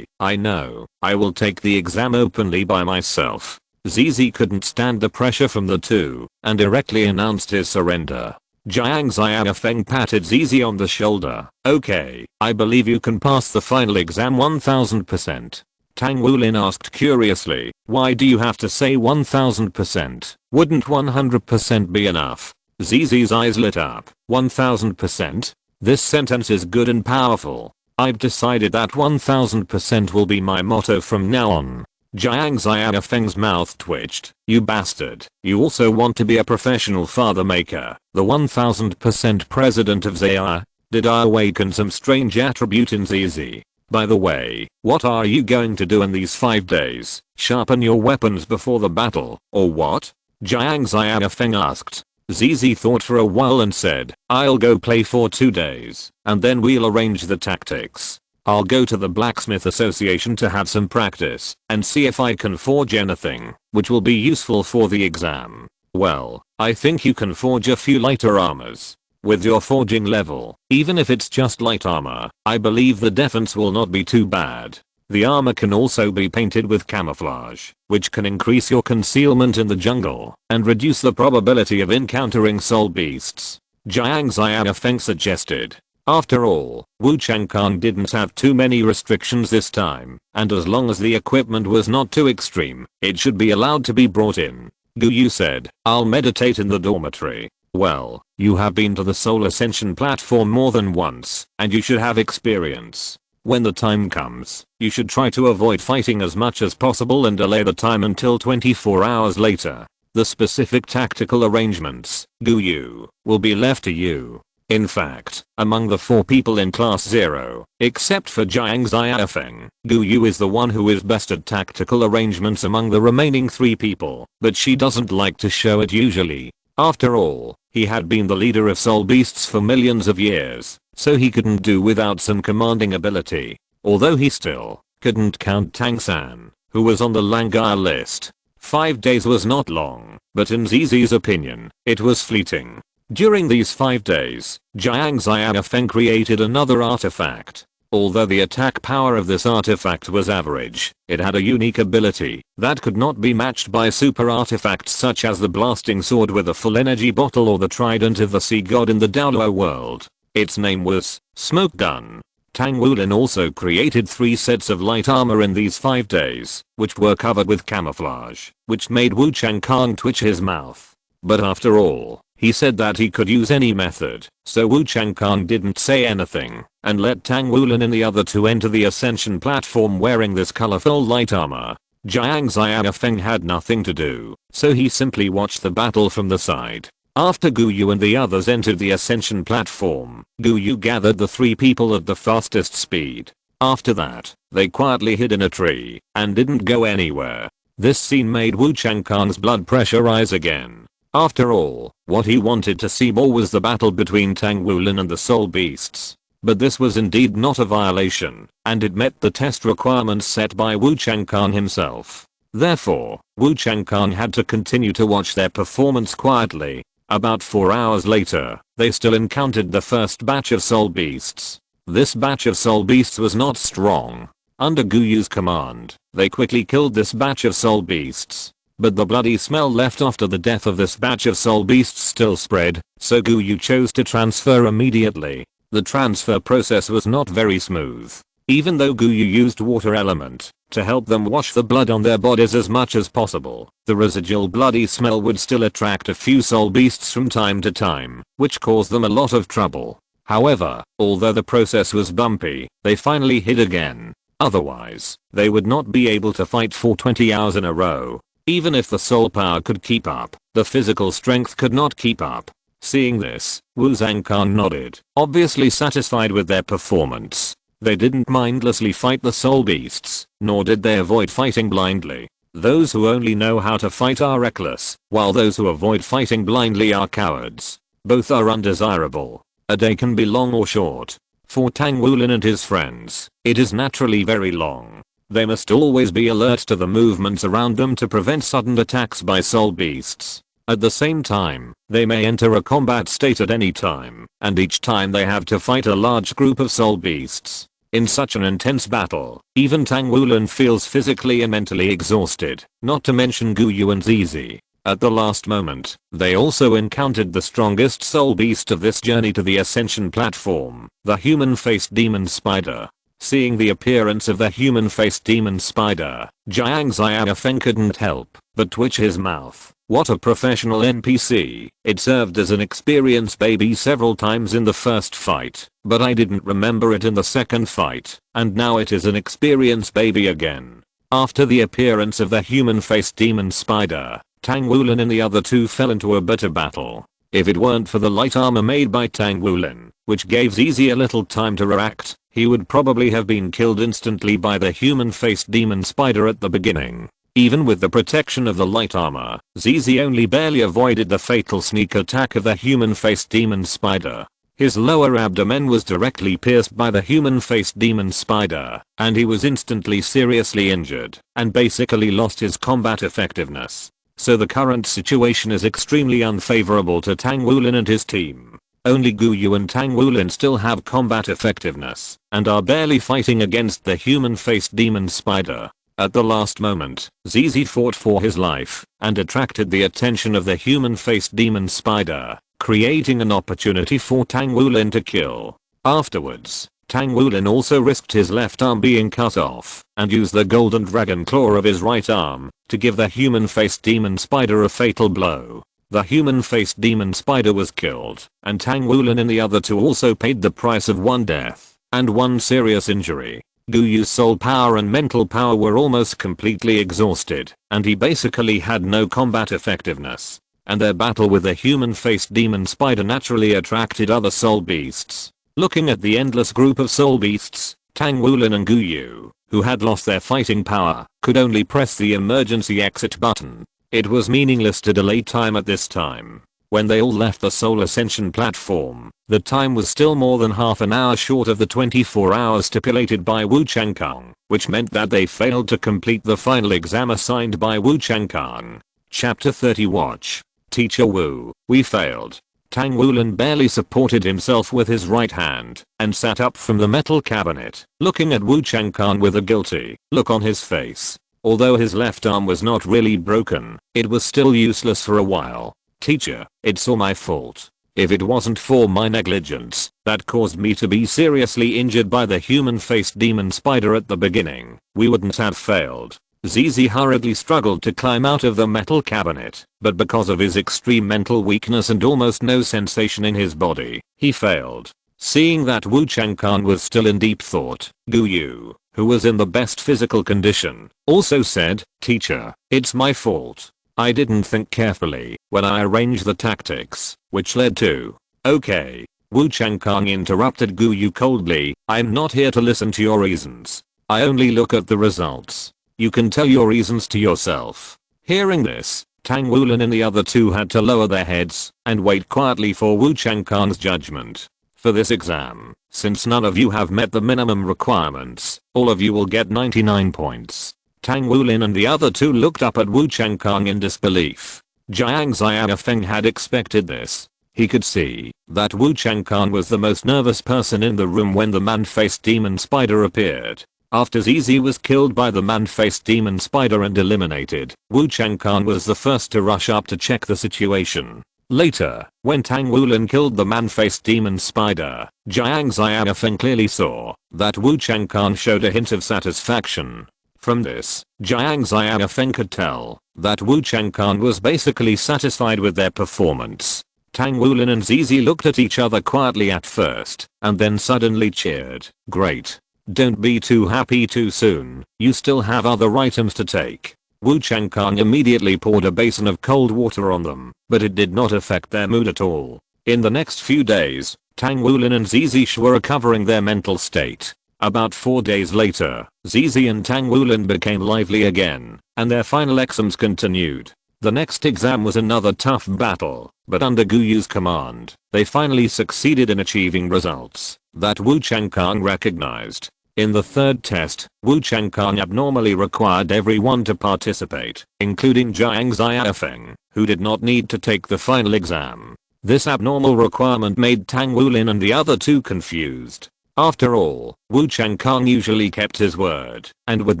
Speaker 1: I know. I will take the exam openly by myself. ZZ couldn't stand the pressure from the two and directly announced his surrender. Jiang Xiaofeng patted ZZ on the shoulder. Okay, I believe you can pass the final exam 1000%. Tang Wulin asked curiously, why do you have to say 1000%? Wouldn't 100% be enough? ZZ's eyes lit up. 1000%? This sentence is good and powerful. I've decided that 1000% will be my motto from now on. Jiang Xiaofeng's mouth twitched. You bastard. You also want to be a professional father maker. The 1000% president of Zaya? Did I awaken some strange attribute in ZZ? By the way, what are you going to do in these 5 days? Sharpen your weapons before the battle, or what? Jiang Xiaofeng asked. ZZ thought for a while and said, I'll go play for 2 days, and then we'll arrange the tactics. I'll go to the blacksmith association to have some practice, and see if I can forge anything, which will be useful for the exam. Well, I think you can forge a few lighter armors. With your forging level, even if it's just light armor, I believe the defense will not be too bad. The armor can also be painted with camouflage, which can increase your concealment in the jungle and reduce the probability of encountering soul beasts. Jiang Xiaofeng suggested. After all, Wu Changkang didn't have too many restrictions this time, and as long as the equipment was not too extreme, it should be allowed to be brought in. Gu Yu said, I'll meditate in the dormitory. Well, you have been to the Soul Ascension platform more than once, and you should have experience. When the time comes, you should try to avoid fighting as much as possible and delay the time until 24 hours later. The specific tactical arrangements, Gu Yu, will be left to you. In fact, among the 4 people in Class 0, except for Jiang Xiaofeng, Gu Yu is the one who is best at tactical arrangements among the remaining 3 people, but she doesn't like to show it usually. After all, he had been the leader of soul beasts for millions of years, so he couldn't do without some commanding ability. Although he still couldn't count Tang San, who was on the Langar list. 5 days was not long, but in ZZ's opinion, it was fleeting. During these 5 days, Jiang Xiaofeng created another artifact. Although the attack power of this artifact was average, it had a unique ability that could not be matched by super artifacts such as the blasting sword with a full energy bottle or the trident of the sea god in the Daoluo world. Its name was Smoke Gun. Tang Wulin also created 3 sets of light armor in these 5 days, which were covered with camouflage, which made Wu Changkang twitch his mouth. But after all, he said that he could use any method, so Wu Changkang didn't say anything, and let Tang Wulin and the other 2 enter the ascension platform wearing this colorful light armor. Jiang Xiaofeng had nothing to do, so he simply watched the battle from the side. After Gu Yu and the others entered the ascension platform, Gu Yu gathered the 3 people at the fastest speed. After that, they quietly hid in a tree and didn't go anywhere. This scene made Wu Changkang's blood pressure rise again. After all, what he wanted to see more was the battle between Tang Wulin and the soul beasts. But this was indeed not a violation, and it met the test requirements set by Wu Changkang himself. Therefore, Wu Changkang had to continue to watch their performance quietly. About 4 hours later, they still encountered the first batch of soul beasts. This batch of soul beasts was not strong. Under Gu Yu's command, they quickly killed this batch of soul beasts. But the bloody smell left after the death of this batch of soul beasts still spread, so Gu Yu chose to transfer immediately. The transfer process was not very smooth. Even though Gu Yu used water element to help them wash the blood on their bodies as much as possible, the residual bloody smell would still attract a few soul beasts from time to time, which caused them a lot of trouble. However, although the process was bumpy, they finally hid again. Otherwise, they would not be able to fight for 20 hours in a row. Even if the soul power could keep up, The physical strength could not keep up. Seeing this, Wu Zhangkan nodded, obviously satisfied with their performance. They didn't mindlessly fight the soul beasts, nor did they avoid fighting blindly. Those who only know how to fight are reckless, while those who avoid fighting blindly are cowards. Both are undesirable. A day can be long or short. For Tang Wulin and his friends, it is naturally very long. They must always be alert to the movements around them to prevent sudden attacks by soul beasts. At the same time, they may enter a combat state at any time, and each time they have to fight a large group of soul beasts. In such an intense battle, even Tang Wulin feels physically and mentally exhausted, not to mention Gu Yu and Zizi. At the last moment, they also encountered the strongest soul beast of this journey to the ascension platform, the human-faced demon spider. Seeing the appearance of the human-faced demon spider, Jiang Xiaofeng couldn't help but twitch his mouth. What a professional NPC. It served as an experience baby several times in the first fight, but I didn't remember it in the second fight, and now it is an experience baby again. After the appearance of the human-faced demon spider, Tang Wulin and the other two fell into a bitter battle. If it weren't for the light armor made by Tang Wulin, which gave Zizi a little time to react, he would probably have been killed instantly by the human-faced demon spider at the beginning. Even with the protection of the light armor, Zizi only barely avoided the fatal sneak attack of the human-faced demon spider. His lower abdomen was directly pierced by the human-faced demon spider, and he was instantly seriously injured, and basically lost his combat effectiveness. So the current situation is extremely unfavorable to Tang Wulin and his team. Only Gu Yu and Tang Wulin still have combat effectiveness, and are barely fighting against the human-faced demon spider. At the last moment, Zizi fought for his life, and attracted the attention of the human-faced demon spider, creating an opportunity for Tang Wulin to kill. Afterwards, Tang Wulin also risked his left arm being cut off, and used the golden dragon claw of his right arm, to give the human-faced demon spider a fatal blow. The human-faced demon spider was killed, and Tang Wulin and the other two also paid the price of one death, and one serious injury. Gu Yu's soul power and mental power were almost completely exhausted, and he basically had no combat effectiveness. And their battle with the human-faced demon spider naturally attracted other soul beasts. Looking at the endless group of soul beasts, Tang Wulin and Gu Yu, who had lost their fighting power, could only press the emergency exit button. It was meaningless to delay time at this time. When they all left the Soul Ascension platform, the time was still more than half an hour short of the 24 hours stipulated by Wu Changkang, which meant that they failed to complete the final exam assigned by Wu Changkang. Chapter 30 Watch. Teacher Wu, we failed. Tang Wulin barely supported himself with his right hand, and sat up from the metal cabinet, looking at Wu Changkang with a guilty look on his face. Although his left arm was not really broken, it was still useless for a while. Teacher, it's all my fault. If it wasn't for my negligence, that caused me to be seriously injured by the human-faced demon spider at the beginning, we wouldn't have failed. Zizi hurriedly struggled to climb out of the metal cabinet, but because of his extreme mental weakness and almost no sensation in his body, he failed. Seeing that Wu Changkang was still in deep thought, Gu Yu, who was in the best physical condition, also said, Teacher, it's my fault. I didn't think carefully when I arranged the tactics, which led to... Okay. Wu Changkang interrupted Gu Yu coldly, I'm not here to listen to your reasons. I only look at the results. You can tell your reasons to yourself. Hearing this, Tang Wulin and the other two had to lower their heads and wait quietly for Wu Changkang's judgment. For this exam, since none of you have met the minimum requirements, all of you will get 99 points. Tang Wulin and the other two looked up at Wu Changkang in disbelief. Jiang Xiaofeng had expected this. He could see that Wu Changkang was the most nervous person in the room when the man-faced demon spider appeared. After Zizi was killed by the man-faced demon spider and eliminated, Wu Changkang was the first to rush up to check the situation. Later, when Tang Wulin killed the man-faced demon spider, Jiang Xiaofeng clearly saw that Wu Changkang showed a hint of satisfaction. From this, Jiang Xiaofeng could tell that Wu Changkang was basically satisfied with their performance. Tang Wulin and Zizi looked at each other quietly at first, and then suddenly cheered. Great. Don't be too happy too soon, you still have other items to take. Wu Changkang immediately poured a basin of cold water on them, but it did not affect their mood at all. In the next few days, Tang Wulin and Zizi were recovering their mental state. About 4 days later, Zizi and Tang Wulin became lively again, and their final exams continued. The next exam was another tough battle, but under Guyu's command, they finally succeeded in achieving results that Wu Changkang recognized. In the third test, Wu Changkang abnormally required everyone to participate, including Jiang Xiaofeng, who did not need to take the final exam. This abnormal requirement made Tang Wulin and the other two confused. After all, Wu Changkang usually kept his word, and would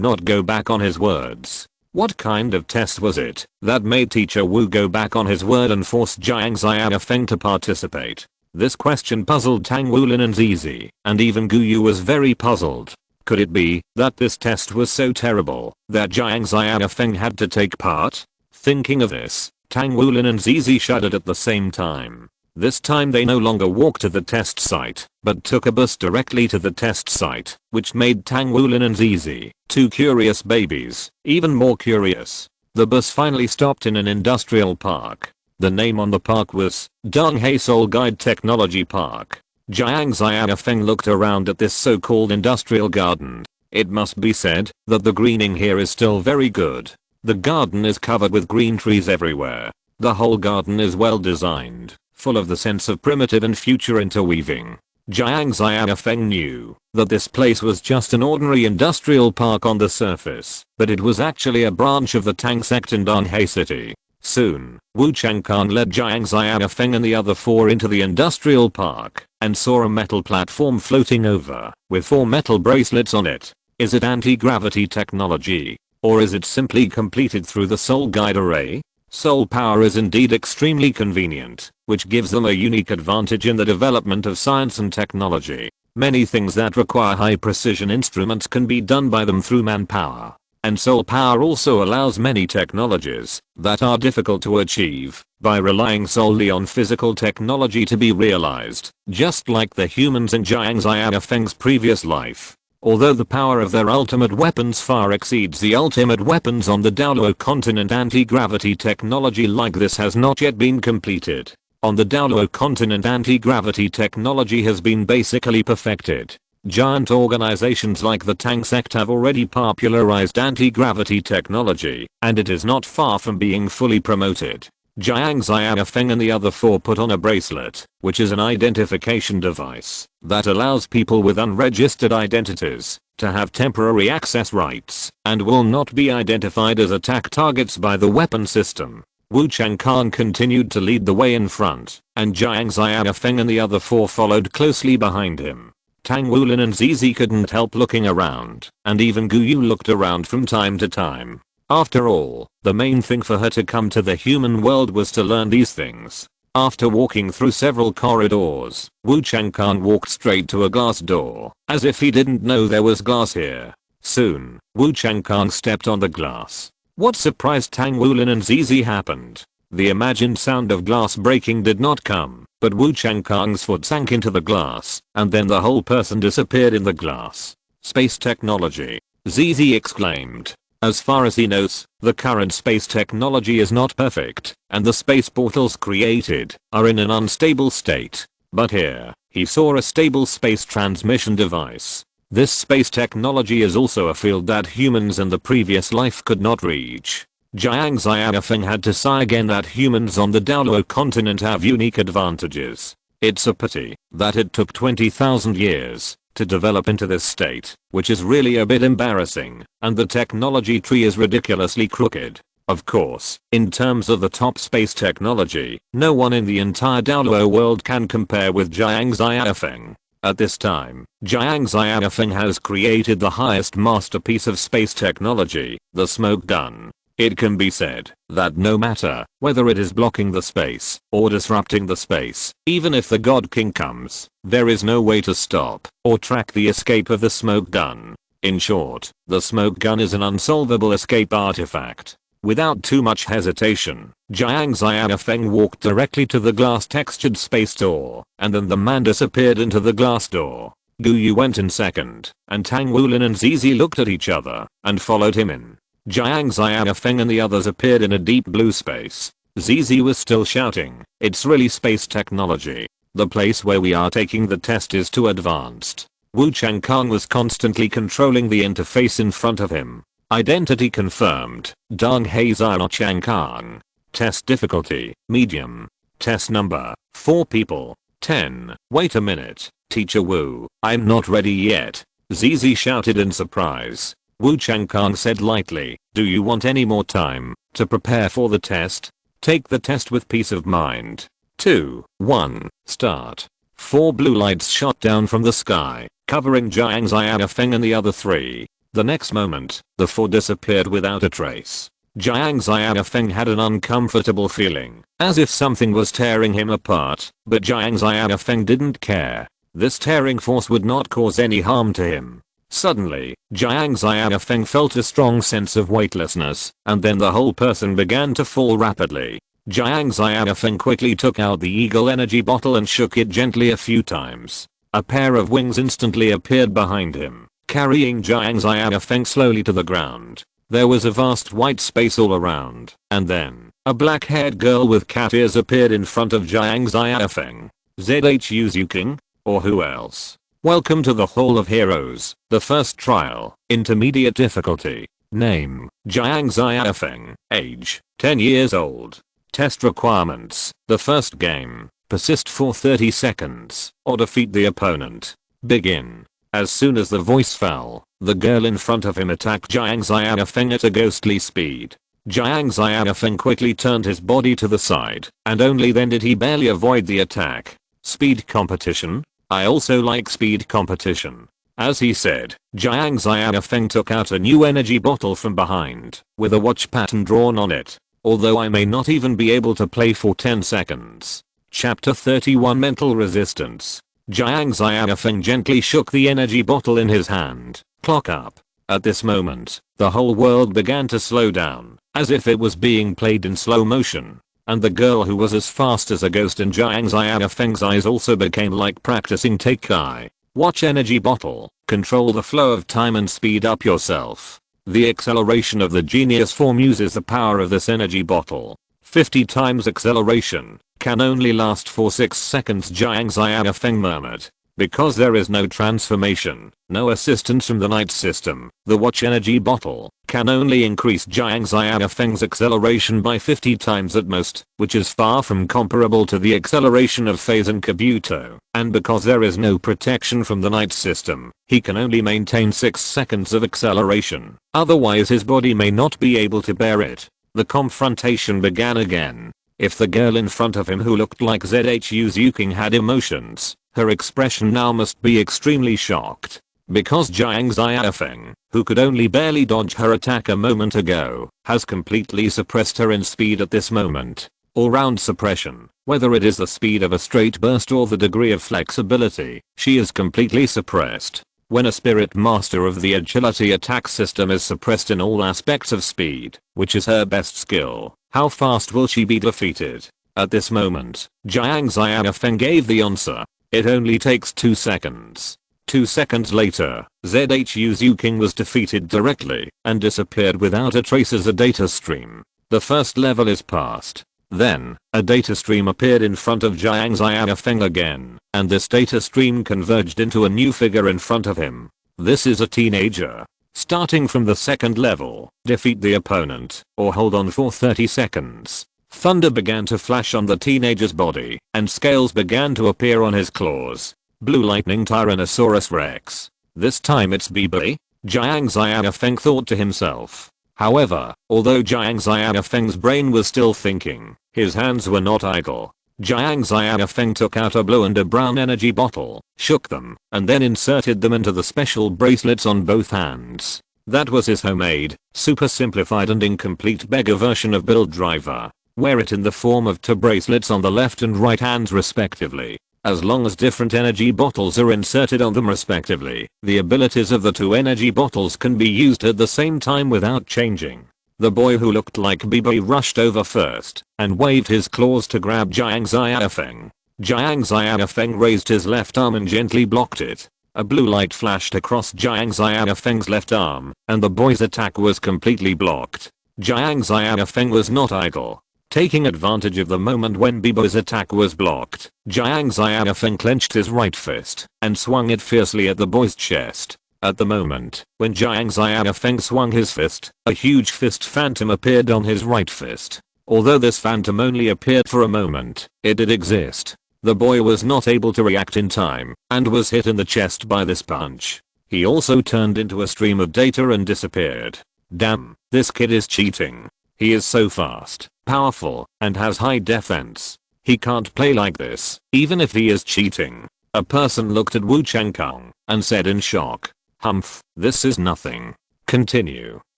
Speaker 1: not go back on his words. What kind of test was it that made teacher Wu go back on his word and force Jiang Xiaofeng to participate? This question puzzled Tang Wulin and Zizi, and even Guyu was very puzzled. Could it be that this test was so terrible that Jiang Xiaofeng had to take part? Thinking of this, Tang Wulin and Zizi shuddered at the same time. This time they no longer walked to the test site, but took a bus directly to the test site, which made Tang Wulin and Zizi, two curious babies, even more curious. The bus finally stopped in an industrial park. The name on the park was Donghae Seoul Guide Technology Park. Jiang Xiaofeng looked around at this so-called industrial garden. It must be said that the greening here is still very good. The garden is covered with green trees everywhere. The whole garden is well designed, full of the sense of primitive and future interweaving. Jiang Xiaofeng knew that this place was just an ordinary industrial park on the surface, but it was actually a branch of the Tang sect in Donghae City. Soon, Wu Changkang led Jiang Xiaofeng and the other four into the industrial park, and saw a metal platform floating over, with 4 metal bracelets on it. Is it anti-gravity technology? Or is it simply completed through the Soul Guide array? Soul power is indeed extremely convenient, which gives them a unique advantage in the development of science and technology. Many things that require high precision instruments can be done by them through manpower. And soul power also allows many technologies that are difficult to achieve by relying solely on physical technology to be realized, just like the humans in Jiang Xiaofeng's previous life. Although the power of their ultimate weapons far exceeds the ultimate weapons on the Daoluo continent, anti-gravity technology like this has not yet been completed. On the Daoluo continent, anti-gravity technology has been basically perfected. Giant organizations like the Tang sect have already popularized anti-gravity technology, and it is not far from being fully promoted. Jiang Xiaofeng and the other four put on a bracelet, which is an identification device that allows people with unregistered identities to have temporary access rights and will not be identified as attack targets by the weapon system. Wu Changkang continued to lead the way in front, and Jiang Xiaofeng and the other four followed closely behind him. Tang Wulin and Zizi couldn't help looking around, and even Guyu looked around from time to time. After all, the main thing for her to come to the human world was to learn these things. After walking through several corridors, Wu Changkang walked straight to a glass door, as if he didn't know there was glass here. Soon, Wu Changkang stepped on the glass. What surprised Tang Wulin and Zizi happened. The imagined sound of glass breaking did not come, but Wu Changkang's foot sank into the glass, and then the whole person disappeared in the glass. Space technology, Zizi exclaimed. As far as he knows, the current space technology is not perfect, and the space portals created are in an unstable state. But here, he saw a stable space transmission device. This space technology is also a field that humans in the previous life could not reach. Jiang Xiaofeng had to sigh again that humans on the Daoluo continent have unique advantages. It's a pity that it took 20,000 years to develop into this state, which is really a bit embarrassing, and the technology tree is ridiculously crooked. Of course, in terms of the top space technology, no one in the entire Daoluo world can compare with Jiang Xiaofeng. At this time, Jiang Xiaofeng has created the highest masterpiece of space technology, the smoke gun. It can be said that no matter whether it is blocking the space or disrupting the space, even if the God King comes, there is no way to stop or track the escape of the smoke gun. In short, the smoke gun is an unsolvable escape artifact. Without too much hesitation, Jiang Xiaofeng walked directly to the glass-textured space door, and then the man disappeared into the glass door. Guyu went in second, and Tang Wulin and Zizi looked at each other and followed him in. Jiang Xiaofeng and the others appeared in a deep blue space. ZZ was still shouting, "It's really space technology. The place where we are taking the test is too advanced." Wu Changkang was constantly controlling the interface in front of him. Identity confirmed. Dong Hei Zia Changkang. Test difficulty, medium. Test number, 4 people. 10. Wait a minute, Teacher Wu, I'm not ready yet. ZZ shouted in surprise. Wu Changkang said lightly, "Do you want any more time to prepare for the test? Take the test with peace of mind." 2, 1, start. 4 blue lights shot down from the sky, covering Jiang Xiaofeng and the other 3. The next moment, the 4 disappeared without a trace. Jiang Xiaofeng had an uncomfortable feeling, as if something was tearing him apart, but Jiang Xiaofeng didn't care. This tearing force would not cause any harm to him. Suddenly, Jiang Xiaofeng felt a strong sense of weightlessness, and then the whole person began to fall rapidly. Jiang Xiaofeng quickly took out the eagle energy bottle and shook it gently a few times. A pair of wings instantly appeared behind him, carrying Jiang Xiaofeng slowly to the ground. There was a vast white space all around, and then, a black-haired girl with cat ears appeared in front of Jiang Xiaofeng. ZHU Zuking? Or who else? Welcome to the Hall of Heroes, the first trial, intermediate difficulty. Name, Jiang Xiaofeng. Age, 10 years old. Test requirements, the first game, persist for 30 seconds, or defeat the opponent. Begin. As soon as the voice fell, the girl in front of him attacked Jiang Xiaofeng at a ghostly speed. Jiang Xiaofeng quickly turned his body to the side, and only then did he barely avoid the attack. Speed competition? I also like speed competition. As he said, Jiang Xiaofeng took out a new energy bottle from behind, with a watch pattern drawn on it. Although I may not even be able to play for 10 seconds. Chapter 31 Mental Resistance. Jiang Xiaofeng gently shook the energy bottle in his hand. Clock up. At this moment, the whole world began to slow down, as if it was being played in slow motion. And the girl who was as fast as a ghost in Jiang Xiaofeng's eyes also became like practicing Take-Kai. Watch energy bottle, control the flow of time and speed up yourself. The acceleration of the genius form uses the power of this energy bottle. 50 times acceleration, can only last for 6 seconds, Jiang Xiaofeng murmured. Because there is no transformation, no assistance from the night system, the watch energy bottle can only increase Jiang Xiaofeng's acceleration by 50 times at most, which is far from comparable to the acceleration of Phase and Kabuto. And because there is no protection from the night system, he can only maintain 6 seconds of acceleration. Otherwise his body may not be able to bear it. The confrontation began again. If the girl in front of him who looked like ZHU Zuking had emotions, her expression now must be extremely shocked. Because Jiang Xiaofeng, who could only barely dodge her attack a moment ago, has completely suppressed her in speed at this moment. All-round suppression, whether it is the speed of a straight burst or the degree of flexibility, she is completely suppressed. When a spirit master of the agility attack system is suppressed in all aspects of speed, which is her best skill, how fast will she be defeated? At this moment, Jiang Xiaofeng gave the answer. It only takes 2 seconds. 2 seconds later, ZHU Zuking was defeated directly and disappeared without a trace as a data stream. The first level is passed. Then, a data stream appeared in front of Jiang Xiaofeng again, and this data stream converged into a new figure in front of him. This is a teenager. Starting from the second level, defeat the opponent, or hold on for 30 seconds. Thunder began to flash on the teenager's body, and scales began to appear on his claws. Blue lightning Tyrannosaurus Rex. This time it's BB? Jiang Xiaofeng thought to himself. However, although Jiang Xiaofeng's brain was still thinking, his hands were not idle. Jiang Xiaofeng took out a blue and a brown energy bottle, shook them, and then inserted them into the special bracelets on both hands. That was his homemade, super simplified and incomplete beggar version of Build Driver. Wear it in the form of 2 bracelets on the left and right hands respectively. As long as different energy bottles are inserted on them respectively, the abilities of the 2 energy bottles can be used at the same time without changing. The boy who looked like BB rushed over first and waved his claws to grab Jiang Xiaofeng. Jiang Xiaofeng raised his left arm and gently blocked it. A blue light flashed across Jiang Xiaofeng's left arm, and the boy's attack was completely blocked. Jiang Xiaofeng was not idle. Taking advantage of the moment when Bibo's attack was blocked, Jiang Xiaofeng clenched his right fist and swung it fiercely at the boy's chest. At the moment when Jiang Xiaofeng swung his fist, a huge fist phantom appeared on his right fist. Although this phantom only appeared for a moment, it did exist. The boy was not able to react in time and was hit in the chest by this punch. He also turned into a stream of data and disappeared. Damn, this kid is cheating. He is so fast, powerful, and has high defense. He can't play like this, even if he is cheating. A person looked at Wu Changkang and said in shock, "Humph, this is nothing. Continue."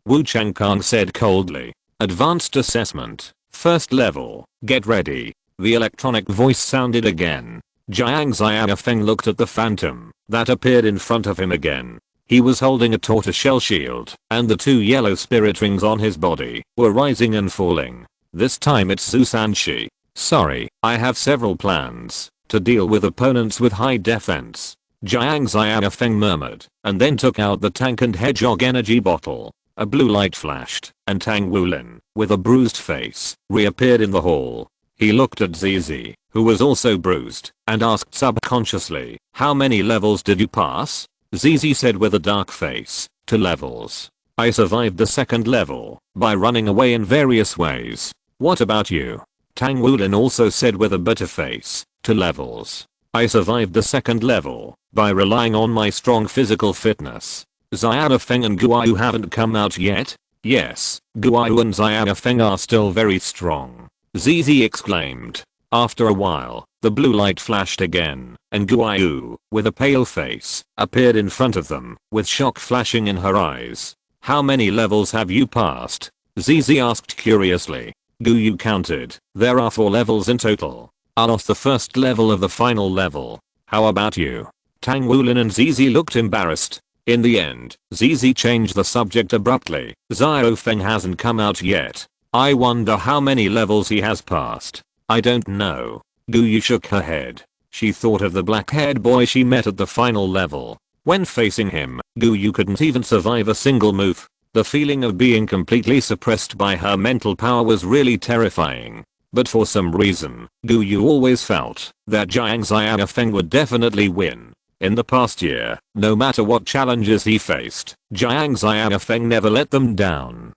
Speaker 1: Wu Changkang said coldly, "Advanced assessment, first level, get ready." The electronic voice sounded again. Jiang Xiaofeng looked at the phantom that appeared in front of him again. He was holding a tortoiseshell shield, and the 2 yellow spirit rings on his body were rising and falling. This time it's Su Sanshi. "Sorry, I have several plans to deal with opponents with high defense," Jiang Xiaofeng murmured, and then took out the tank and hedgehog energy bottle. A blue light flashed, and Tang Wulin, with a bruised face, reappeared in the hall. He looked at Zizi, who was also bruised, and asked subconsciously, "How many levels did you pass?" Zizi said with a dark face, "2 levels. I survived the 2nd level by running away in various ways. What about you?" Tang Wulin also said with a bitter face, "2 levels. I survived the 2nd level by relying on my strong physical fitness." "Xiaofeng and Guayu haven't come out yet?" "Yes, Guayu and Xiaofeng are still very strong," Zizi exclaimed. After a while, the blue light flashed again, and Guayu, with a pale face, appeared in front of them, with shock flashing in her eyes. "How many levels have you passed?" Zizi asked curiously. Guayu counted. "There are 4 levels in total. I lost the 1st level of the final level. How about you?" Tang Wulin and Zizi looked embarrassed. In the end, Zizi changed the subject abruptly. "Xiaofeng hasn't come out yet. I wonder how many levels he has passed." "I don't know." Guayu shook her head. She thought of the black-haired boy she met at the final level. When facing him, Guayu couldn't even survive a single move. The feeling of being completely suppressed by her mental power was really terrifying. But for some reason, Guayu always felt that Jiang Xiaofeng would definitely win. In the past year, no matter what challenges he faced, Jiang Xiaofeng never let them down.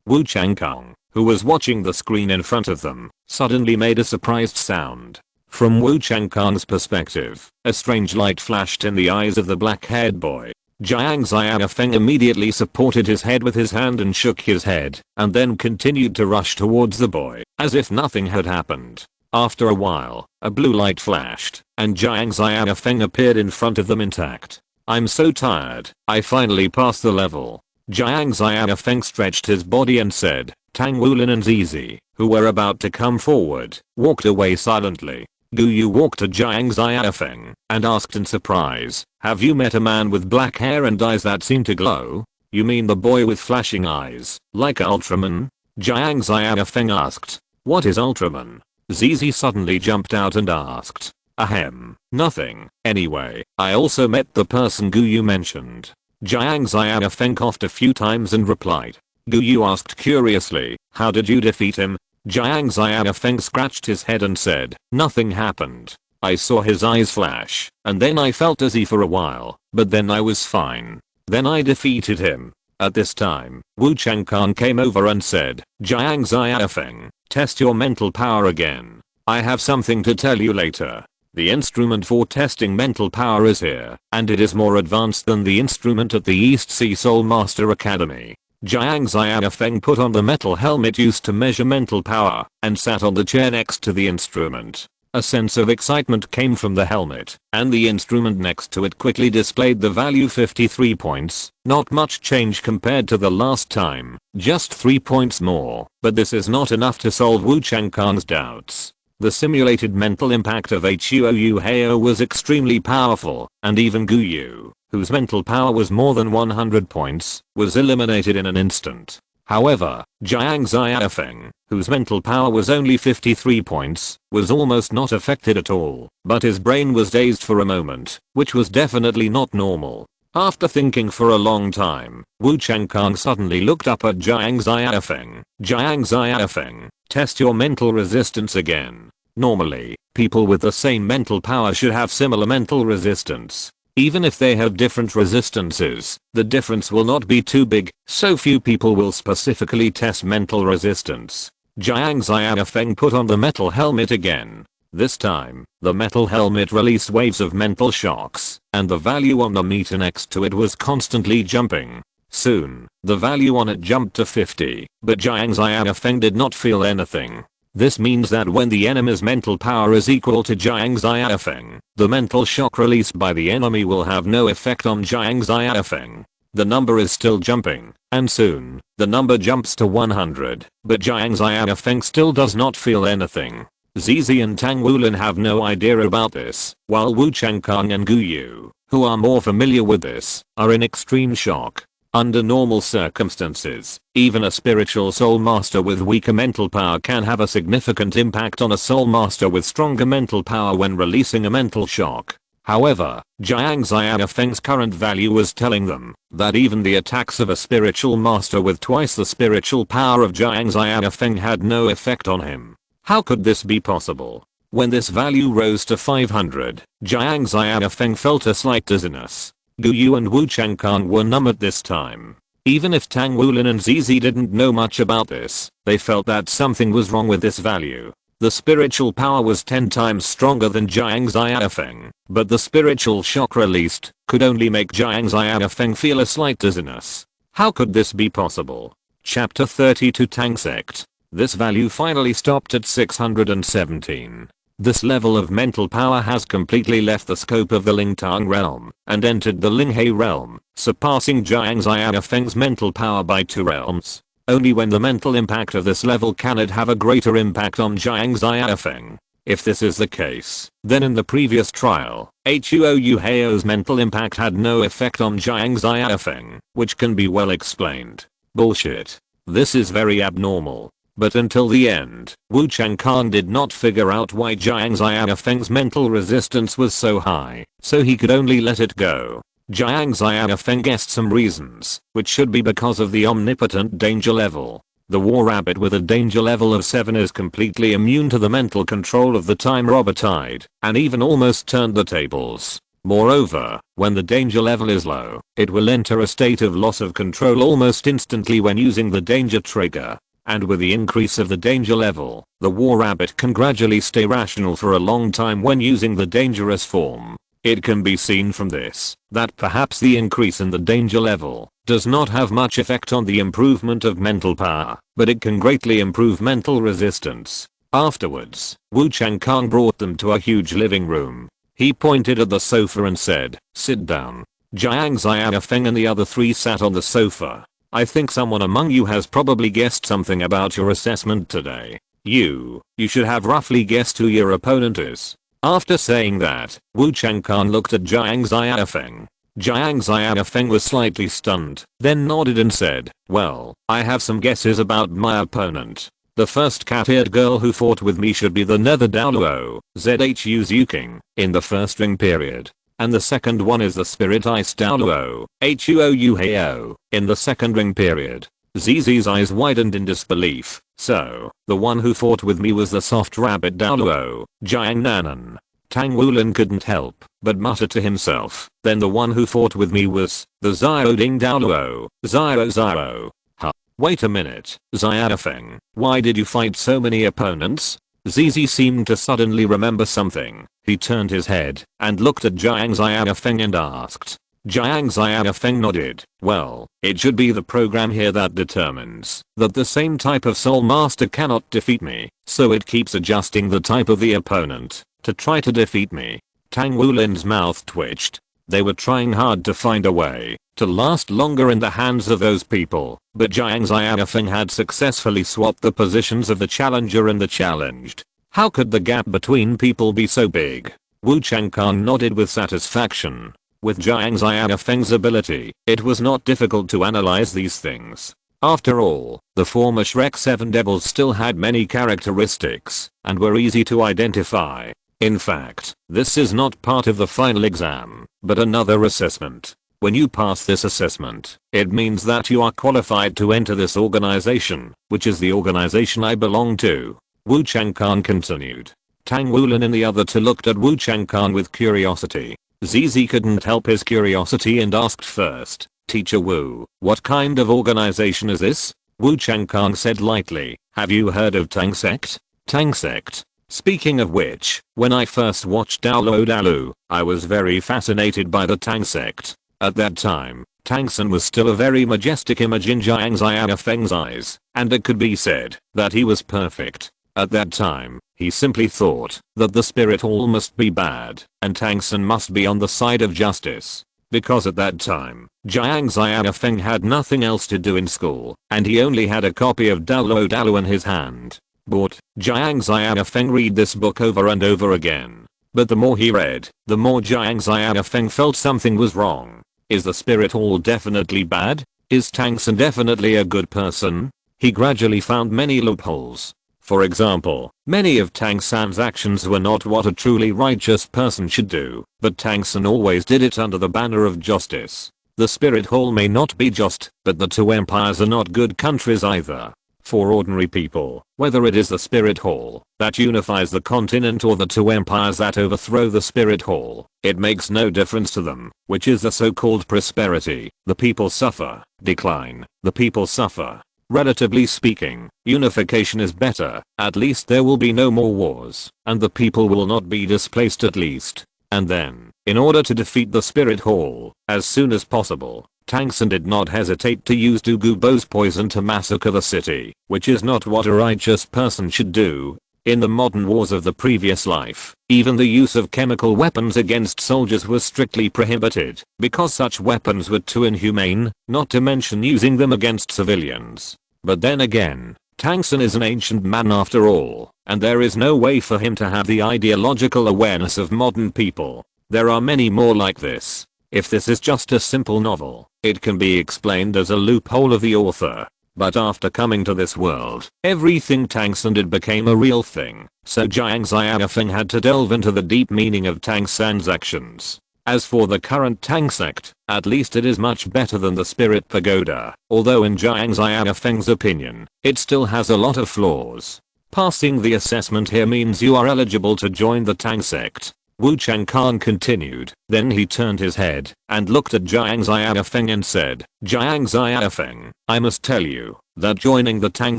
Speaker 1: Wu Changkang, who was watching the screen in front of them, suddenly made a surprised sound. From Wu Changkang's perspective, a strange light flashed in the eyes of the black-haired boy. Jiang Xiaofeng immediately supported his head with his hand and shook his head, and then continued to rush towards the boy, as if nothing had happened. After a while, a blue light flashed, and Jiang Xiaofeng appeared in front of them intact. "I'm so tired, I finally passed the level." Jiang Xiaofeng stretched his body and said. Tang Wulin and Zizi, who were about to come forward, walked away silently. Guayu walked to Jiang Xiaofeng and asked in surprise, "Have you met a man with black hair and eyes that seem to glow?" "You mean the boy with flashing eyes, like Ultraman?" Jiang Xiaofeng asked. "What is Ultraman?" Zizi suddenly jumped out and asked. "Ahem, nothing. Anyway, I also met the person Guayu mentioned." Jiang Xiaofeng coughed a few times and replied. Guayu asked curiously, "How did you defeat him?" Jiang Xiaofeng scratched his head and said, "Nothing happened. I saw his eyes flash, and then I felt dizzy for a while, but then I was fine. Then I defeated him." At this time, Wu Changkang came over and said, "Jiang Xiaofeng, test your mental power again. I have something to tell you later. The instrument for testing mental power is here, and it is more advanced than the instrument at the East Sea Soul Master Academy." Jiang Xiaofeng put on the metal helmet used to measure mental power and sat on the chair next to the instrument. A sense of excitement came from the helmet, and the instrument next to it quickly displayed the value 53 points. Not much change compared to the last time, just 3 points more, but this is not enough to solve Wu Changkang's doubts. The simulated mental impact of Huou Heo was extremely powerful, and even Guayu, whose mental power was more than 100 points, was eliminated in an instant. However, Jiang Xiaofeng, whose mental power was only 53 points, was almost not affected at all, but his brain was dazed for a moment, which was definitely not normal. After thinking for a long time, Wu Changkang suddenly looked up at Jiang Xiaofeng. Jiang Xiaofeng, test your mental resistance again. Normally, people with the same mental power should have similar mental resistance. Even if they have different resistances, the difference will not be too big, so few people will specifically test mental resistance. Jiang Xiaofeng put on the metal helmet again. This time, the metal helmet released waves of mental shocks, and the value on the meter next to it was constantly jumping. Soon, the value on it jumped to 50, but Jiang Xiaofeng did not feel anything. This means that when the enemy's mental power is equal to Jiang Xiaofeng, the mental shock released by the enemy will have no effect on Jiang Xiaofeng. The number is still jumping, and soon, the number jumps to 100, but Jiang Xiaofeng still does not feel anything. Zizi and Tang Wulin have no idea about this, while Wu Changkang and Gu Yu, who are more familiar with this, are in extreme shock. Under normal circumstances, even a spiritual soul master with weaker mental power can have a significant impact on a soul master with stronger mental power when releasing a mental shock. However, Jiang Xiaofeng's current value was telling them that even the attacks of a spiritual master with twice the spiritual power of Jiang Xiaofeng had no effect on him. How could this be possible? When this value rose to 500, Jiang Xiaofeng felt a slight dizziness. Gu Yu and Wu Changkang were numb at this time. Even if Tang Wulin and Zizi didn't know much about this, they felt that something was wrong with this value. The spiritual power was 10 times stronger than Jiang Xiaofeng, but the spiritual shock released could only make Jiang Xiaofeng feel a slight dizziness. How could this be possible? Chapter 32 Tang Sect. This value finally stopped at 617. This level of mental power has completely left the scope of the Lingtang realm and entered the Linghe realm, surpassing Jiang Xiaofeng's mental power by 2 realms. Only when the mental impact of this level can it have a greater impact on Jiang Xiaofeng. If this is the case, then in the previous trial, Huo Heo's mental impact had no effect on Jiang Xiaofeng, which can be well explained. Bullshit. This is very abnormal. But until the end, Wu Changkang did not figure out why Jiang Xiaofeng's mental resistance was so high, so he could only let it go. Jiang Xiaofeng guessed some reasons, which should be because of the omnipotent danger level. The war rabbit with a danger level of 7 is completely immune to the mental control of the time robber tide, and even almost turned the tables. Moreover, when the danger level is low, it will enter a state of loss of control almost instantly when using the danger trigger. And with the increase of the danger level, the war rabbit can gradually stay rational for a long time when using the dangerous form. It can be seen from this that perhaps the increase in the danger level does not have much effect on the improvement of mental power, but it can greatly improve mental resistance. Afterwards, Wu Changkang brought them to a huge living room. He pointed at the sofa and said, "Sit down." Jiang Xiaofeng and the other 3 sat on the sofa. I think someone among you has probably guessed something about your assessment today. You should have roughly guessed who your opponent is. After saying that, Wu Changkang looked at Jiang Xiaofeng. Jiang Xiaofeng was slightly stunned, then nodded and said, "Well, I have some guesses about my opponent. The first cat-eared girl who fought with me should be the Nether Daoluo, Zhu Zuking, in the first ring period. And the second one is the Spirit Ice Daoluo, Huo Heo, in the second ring period." Zizi's eyes widened in disbelief. So, the one who fought with me was the Soft Rabbit Daoluo, Jiang Nanan. Tang Wulin couldn't help but mutter to himself. Then the one who fought with me was the Xiaoding Daoluo, Zio. Huh. Wait a minute, Xiaofeng, why did you fight so many opponents? Zizi seemed to suddenly remember something. He turned his head and looked at Jiang Xiaofeng and asked. Jiang Xiaofeng nodded. Well, it should be the program here that determines that the same type of soul master cannot defeat me, so it keeps adjusting the type of the opponent to try to defeat me. Tang Wulin's mouth twitched. They were trying hard to find a way to last longer in the hands of those people, but Jiang Xiaofeng had successfully swapped the positions of the challenger and the challenged. How could the gap between people be so big? Wu Changkang nodded with satisfaction. With Jiang Xiaofeng's ability, it was not difficult to analyze these things. After all, the former Shrek 7 devils still had many characteristics and were easy to identify. In fact, this is not part of the final exam, but another assessment. When you pass this assessment, it means that you are qualified to enter this organization, which is the organization I belong to. Wu Changkan continued. Tang Wulin and the other two looked at Wu Changkan with curiosity. Zizi couldn't help his curiosity and asked first, Teacher Wu, what kind of organization is this? Wu Changkan said lightly, have you heard of Tang Sect? Tang Sect? Speaking of which, when I first watched Dao Dalu, I was very fascinated by the Tang Sect. At that time, Tangsen was still a very majestic image in Jiang Xiaofeng's eyes, and it could be said that he was perfect. At that time, he simply thought that the spirit hall must be bad, and Tangsen must be on the side of justice. Because at that time, Jiang Xiaofeng had nothing else to do in school, and he only had a copy of Dao Dalu in his hand. But Jiang Xiaofeng read this book over and over again. But the more he read, the more Jiang Xiaofeng felt something was wrong. Is the spirit hall definitely bad? Is Tangsen definitely a good person? He gradually found many loopholes. For example, many of Tangsen's actions were not what a truly righteous person should do, but Tangsen always did it under the banner of justice. The spirit hall may not be just, but the two empires are not good countries either. For ordinary people, whether it is the spirit hall that unifies the continent or the two empires that overthrow the spirit hall, it makes no difference to them, which is the so-called prosperity. The people suffer, decline, the people suffer. Relatively speaking, unification is better, at least there will be no more wars, and the people will not be displaced at least. And then, in order to defeat the spirit hall, as soon as possible, Tangsen did not hesitate to use Dugubo's poison to massacre the city, which is not what a righteous person should do. In the modern wars of the previous life, even the use of chemical weapons against soldiers was strictly prohibited, because such weapons were too inhumane, not to mention using them against civilians. But then again, Tangsen is an ancient man after all, and there is no way for him to have the ideological awareness of modern people. There are many more like this. If this is just a simple novel, it can be explained as a loophole of the author. But after coming to this world, everything Tangsen did became a real thing, so Jiang Xiaofeng had to delve into the deep meaning of Tangsen's actions. As for the current Tang sect, at least it is much better than the Spirit Pagoda, although in Jiang Xiaofeng's opinion, it still has a lot of flaws. Passing the assessment here means you are eligible to join the Tang sect. Wu Changkan continued, then he turned his head and looked at Jiang Xiaofeng and said, Jiang Xiaofeng, I must tell you that joining the Tang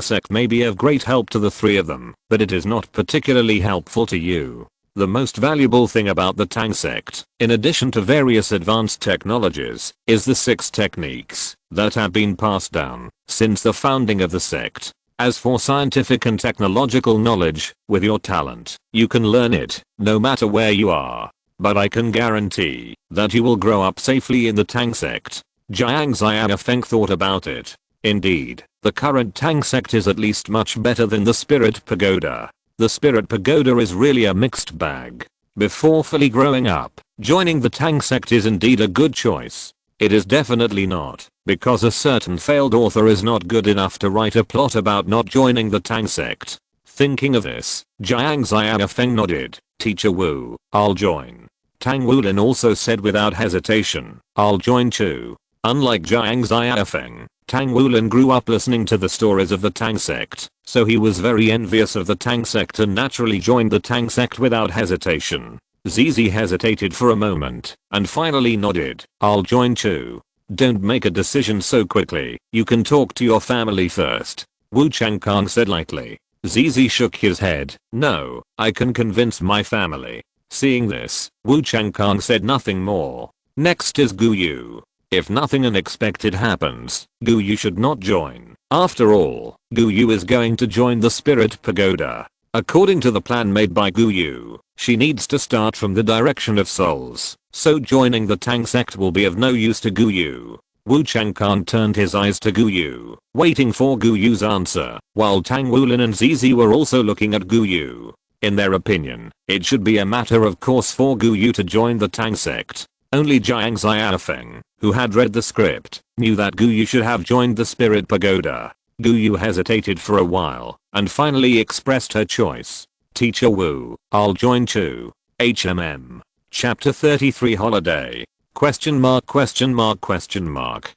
Speaker 1: sect may be of great help to the three of them, but it is not particularly helpful to you. The most valuable thing about the Tang sect, in addition to various advanced technologies, is the 6 techniques that have been passed down since the founding of the sect. As for scientific and technological knowledge, with your talent, you can learn it, no matter where you are. But I can guarantee that you will grow up safely in the Tang sect. Jiang Xiaofeng thought about it. Indeed, the current Tang sect is at least much better than the Spirit Pagoda. The Spirit Pagoda is really a mixed bag. Before fully growing up, joining the Tang sect is indeed a good choice. It is definitely not, because a certain failed author is not good enough to write a plot about not joining the Tang sect. Thinking of this, Jiang Xiaofeng nodded. Teacher Wu, I'll join. Tang Wulin also said without hesitation, I'll join too. Unlike Jiang Xiaofeng, Tang Wulin grew up listening to the stories of the Tang sect, so he was very envious of the Tang sect and naturally joined the Tang sect without hesitation. Zizi hesitated for a moment, and finally nodded. I'll join too. Don't make a decision so quickly, you can talk to your family first. Wu Changkan said lightly. Zizi shook his head. No, I can convince my family. Seeing this, Wu Changkan said nothing more. Next is Gu Yu. If nothing unexpected happens, Gu Yu should not join. After all, Gu Yu is going to join the Spirit Pagoda. According to the plan made by Gu Yu, she needs to start from the direction of souls, so joining the Tang sect will be of no use to Gu Yu. Wu Changkan turned his eyes to Gu Yu, waiting for Gu Yu's answer, while Tang Wulin and Zizi were also looking at Gu Yu. In their opinion, it should be a matter of course for Gu Yu to join the Tang sect. Only Jiang Xiaofeng, who had read the script, knew that Guyu should have joined the spirit pagoda. Guyu hesitated for a while and finally expressed her choice. Teacher Wu, I'll join too. HMM. Chapter 33 Holiday. Question mark question mark question mark.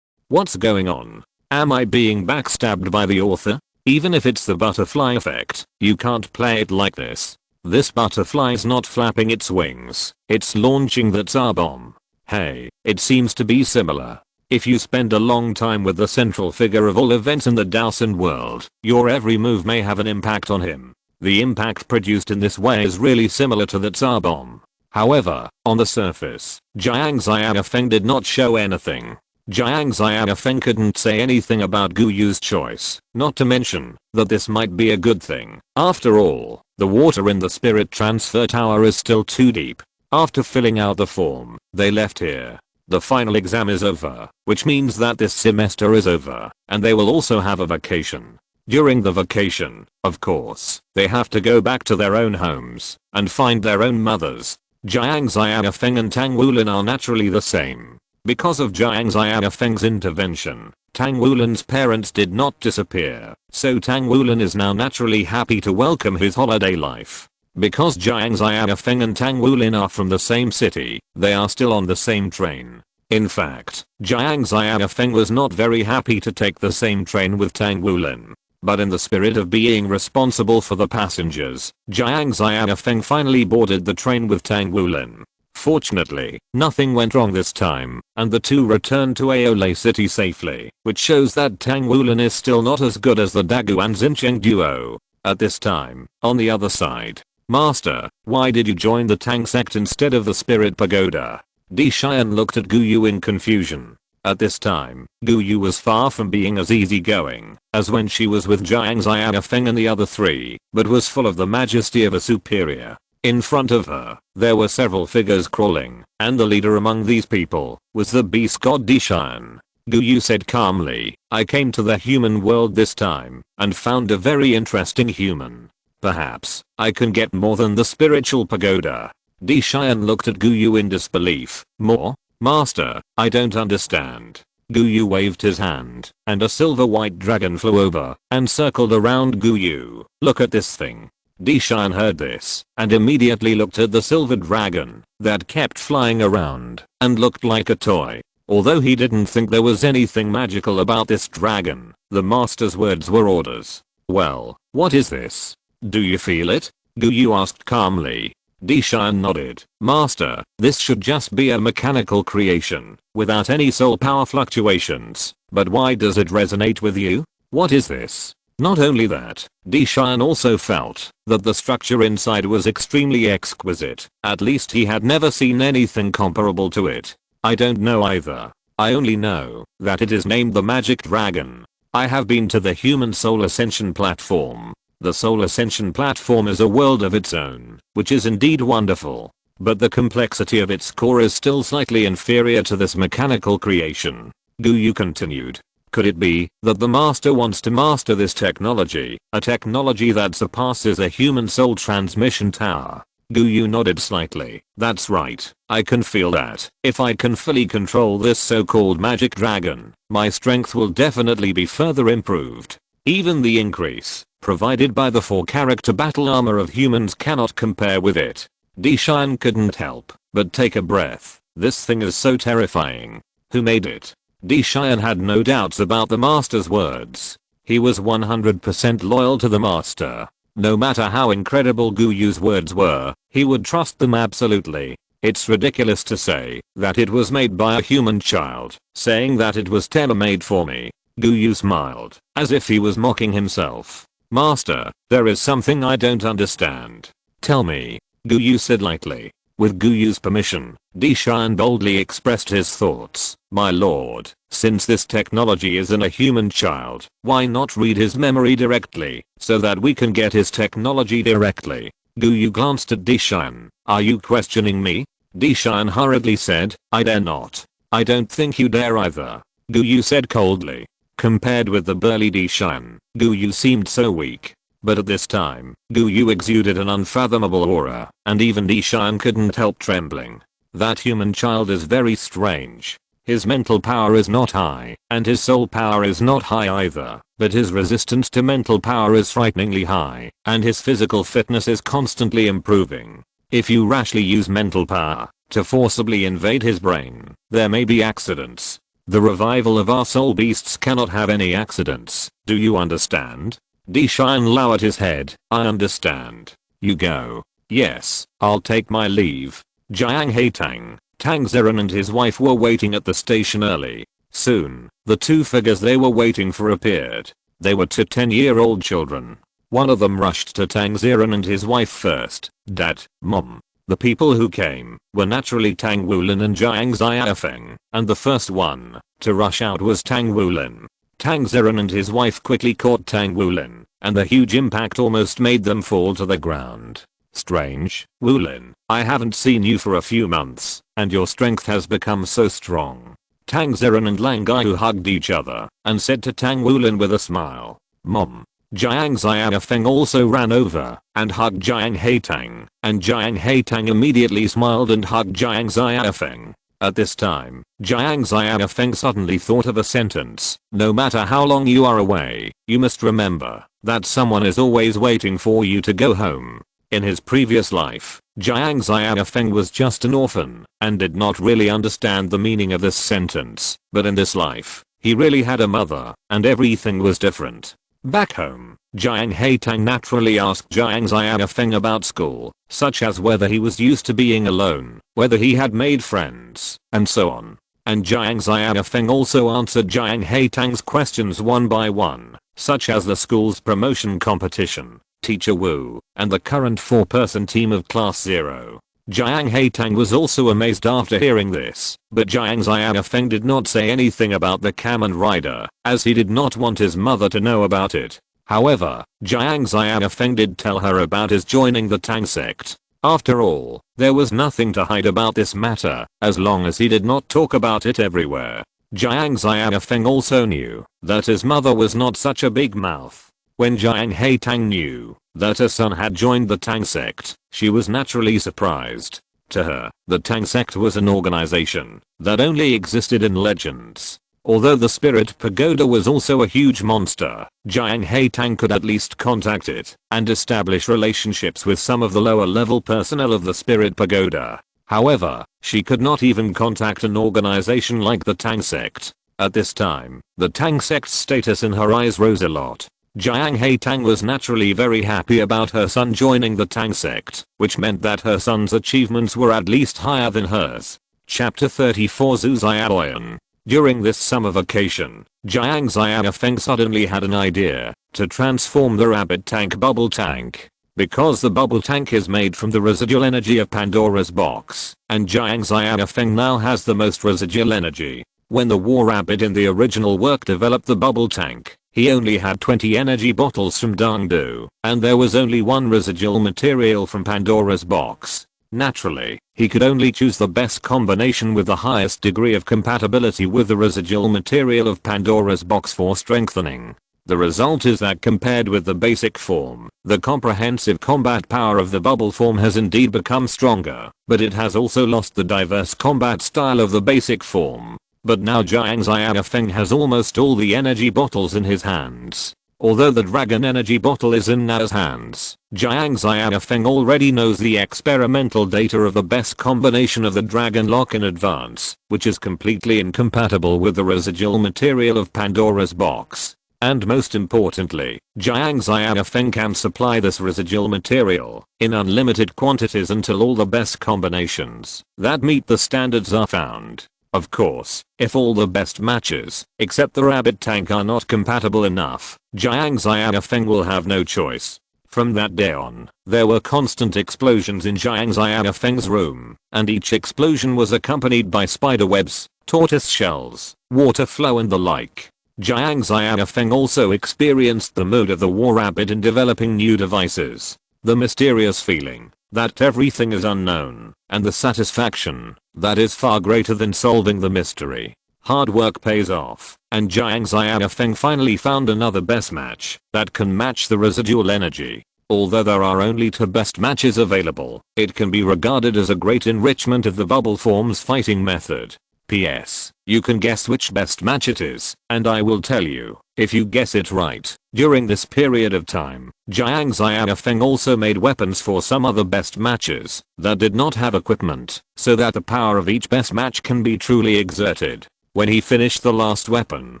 Speaker 1: What's going on? Am I being backstabbed by the author? Even if it's the butterfly effect, you can't play it like this. This butterfly's not flapping its wings, it's launching the Tsar bomb. Hey, it seems to be similar. If you spend a long time with the central figure of all events in the Dowson world, your every move may have an impact on him. The impact produced in this way is really similar to the Tsar bomb. However, on the surface, Jiang Xiaofeng did not show anything. Jiang Xiaofeng couldn't say anything about Guyu's choice, not to mention that this might be a good thing. After all, the water in the spirit transfer tower is still too deep. After filling out the form, they left here. The final exam is over, which means that this semester is over, and they will also have a vacation. During the vacation, of course, they have to go back to their own homes and find their own mothers. Jiang Xiaofeng and Tang Wulin are naturally the same. Because of Jiang Xiaofeng's intervention, Tang Wulin's parents did not disappear, so Tang Wulin is now naturally happy to welcome his holiday life. Because Jiang Xiaofeng and Tang Wulin are from the same city, they are still on the same train. In fact, Jiang Xiaofeng was not very happy to take the same train with Tang Wulin. But in the spirit of being responsible for the passengers, Jiang Xiaofeng finally boarded the train with Tang Wulin. Fortunately, nothing went wrong this time, and the two returned to Aole City safely, which shows that Tang Wulin is still not as good as the Dagu and Xincheng duo. At this time, on the other side, Master, why did you join the Tang sect instead of the Spirit Pagoda? Di Xian looked at Guyu in confusion. At this time, Guyu was far from being as easygoing as when she was with Jiang Xiaofeng and the other three, but was full of the majesty of a superior. In front of her, there were several figures crawling, and the leader among these people was the beast god Di Xian. Guyu said calmly, I came to the human world this time and found a very interesting human. Perhaps I can get more than the spiritual pagoda. Di Xian looked at Guyu in disbelief. More? Master, I don't understand. Guyu waved his hand, and a silver white dragon flew over and circled around Guyu. Look at this thing. Di Xian heard this and immediately looked at the silver dragon that kept flying around and looked like a toy. Although he didn't think there was anything magical about this dragon, the master's words were orders. Well, what is this? Do you feel it? Guyu asked calmly. Di Xian nodded. Master, this should just be a mechanical creation, without any soul power fluctuations. But why does it resonate with you? What is this? Not only that, Di Xian also felt that the structure inside was extremely exquisite. At least he had never seen anything comparable to it. I don't know either. I only know that it is named the Magic Dragon. I have been to the Human Soul Ascension platform. The Soul Ascension platform is a world of its own, which is indeed wonderful. But the complexity of its core is still slightly inferior to this mechanical creation. Guyu continued. Could it be that the master wants to master this technology, a technology that surpasses a human soul transmission tower? Guyu nodded slightly. That's right, I can feel that. If I can fully control this so-called magic dragon, my strength will definitely be further improved. Even the increase provided by the 4-character battle armor of humans cannot compare with it. Di Xian couldn't help but take a breath. This thing is so terrifying. Who made it? Di Xian had no doubts about the master's words. He was 100% loyal to the master. No matter how incredible Guyu's words were, he would trust them absolutely. It's ridiculous to say that it was made by a human child, saying that it was tailor-made for me. Guyu smiled, as if he was mocking himself. Master, there is something I don't understand. Tell me, Guyu said lightly. With Guyu's permission, Di Xian boldly expressed his thoughts. My lord, since this technology is in a human child, why not read his memory directly, so that we can get his technology directly? Guyu glanced at Di Xian. Are you questioning me? Di Xian hurriedly said, I dare not. I don't think you dare either. Guyu said coldly. Compared with the burly Di Xian, Guyu seemed so weak. But at this time, Guyu exuded an unfathomable aura, and even Di Xian couldn't help trembling. That human child is very strange. His mental power is not high, and his soul power is not high either, but his resistance to mental power is frighteningly high, and his physical fitness is constantly improving. If you rashly use mental power to forcibly invade his brain, there may be accidents. The revival of our soul beasts cannot have any accidents. Do you understand? Dishan lowered his head. I understand. You go. Yes, I'll take my leave. Jiang Xiaofeng, Tang Ziren and his wife were waiting at the station early. Soon, the two figures they were waiting for appeared. They were two 10-year-old children. One of them rushed to Tang Ziren and his wife first. Dad, Mom. The people who came were naturally Tang Wulin and Jiang Xiaofeng, and the first one to rush out was Tang Wulin. Tang Ziren and his wife quickly caught Tang Wulin, and the huge impact almost made them fall to the ground. Strange, Wulin, I haven't seen you for a few months, and your strength has become so strong. Tang Ziren and Lang Gaihu hugged each other, and said to Tang Wulin with a smile, Mom. Jiang Xiaofeng also ran over and hugged Jiang Xiaofeng, and Jiang Xiaofeng immediately smiled and hugged Jiang Xiaofeng. At this time, Jiang Xiaofeng suddenly thought of a sentence. No matter how long you are away, you must remember that someone is always waiting for you to go home. In his previous life, Jiang Xiaofeng was just an orphan and did not really understand the meaning of this sentence, but in this life, he really had a mother, and everything was different. Back home, Jiang Xiaofeng naturally asked Jiang Xiaofeng about school, such as whether he was used to being alone, whether he had made friends, and so on. And Jiang Xiaofeng also answered Jiang Xiaofeng's questions one by one, such as the school's promotion competition, Teacher Wu, and the current 4-person team of Class 0. Jiang Xiaofeng was also amazed after hearing this, but Jiang Xiaofeng did not say anything about the Kamen Rider, as he did not want his mother to know about it. However, Jiang Xiaofeng did tell her about his joining the Tang sect. After all, there was nothing to hide about this matter, as long as he did not talk about it everywhere. Jiang Xiaofeng also knew that his mother was not such a big mouth. When Jiang Xiaofeng knew that her son had joined the Tang sect, she was naturally surprised. To her, the Tang sect was an organization that only existed in legends. Although the Spirit Pagoda was also a huge monster, Jiang Xiaofeng could at least contact it and establish relationships with some of the lower level personnel of the Spirit Pagoda. However, she could not even contact an organization like the Tang sect. At this time, the Tang sect's status in her eyes rose a lot. Jiang Xiaofeng was naturally very happy about her son joining the Tang sect, which meant that her son's achievements were at least higher than hers. Chapter 34 Zhu Xiaoyan. During this summer vacation, Jiang Xiaofeng suddenly had an idea to transform the rabbit tank bubble tank. Because the bubble tank is made from the residual energy of Pandora's box, and Jiang Xiaofeng now has the most residual energy. When the war rabbit in the original work developed the bubble tank, he only had 20 energy bottles from Dongdu, and there was only one residual material from Pandora's box. Naturally, he could only choose the best combination with the highest degree of compatibility with the residual material of Pandora's box for strengthening. The result is that compared with the basic form, the comprehensive combat power of the bubble form has indeed become stronger, but it has also lost the diverse combat style of the basic form. But now Jiang Xiaofeng has almost all the energy bottles in his hands. Although the dragon energy bottle is in Na's hands, Jiang Xiaofeng already knows the experimental data of the best combination of the dragon lock in advance, which is completely incompatible with the residual material of Pandora's box. And most importantly, Jiang Xiaofeng can supply this residual material in unlimited quantities until all the best combinations that meet the standards are found. Of course, if all the best matches, except the rabbit tank, are not compatible enough, Jiang Xiaofeng will have no choice. From that day on, there were constant explosions in Jiang Xiaofeng's room, and each explosion was accompanied by spider webs, tortoise shells, water flow and the like. Jiang Xiaofeng also experienced the mood of the war rabbit in developing new devices. The mysterious feeling that everything is unknown, and the satisfaction that is far greater than solving the mystery. Hard work pays off, and Jiang Xiaofeng finally found another best match that can match the residual energy. Although there are only 2 best matches available, it can be regarded as a great enrichment of the bubble form's fighting method. P.S. You can guess which best match it is, and I will tell you, if you guess it right. During this period of time, Jiang Xiaofeng also made weapons for some other best matches that did not have equipment, so that the power of each best match can be truly exerted. When he finished the last weapon,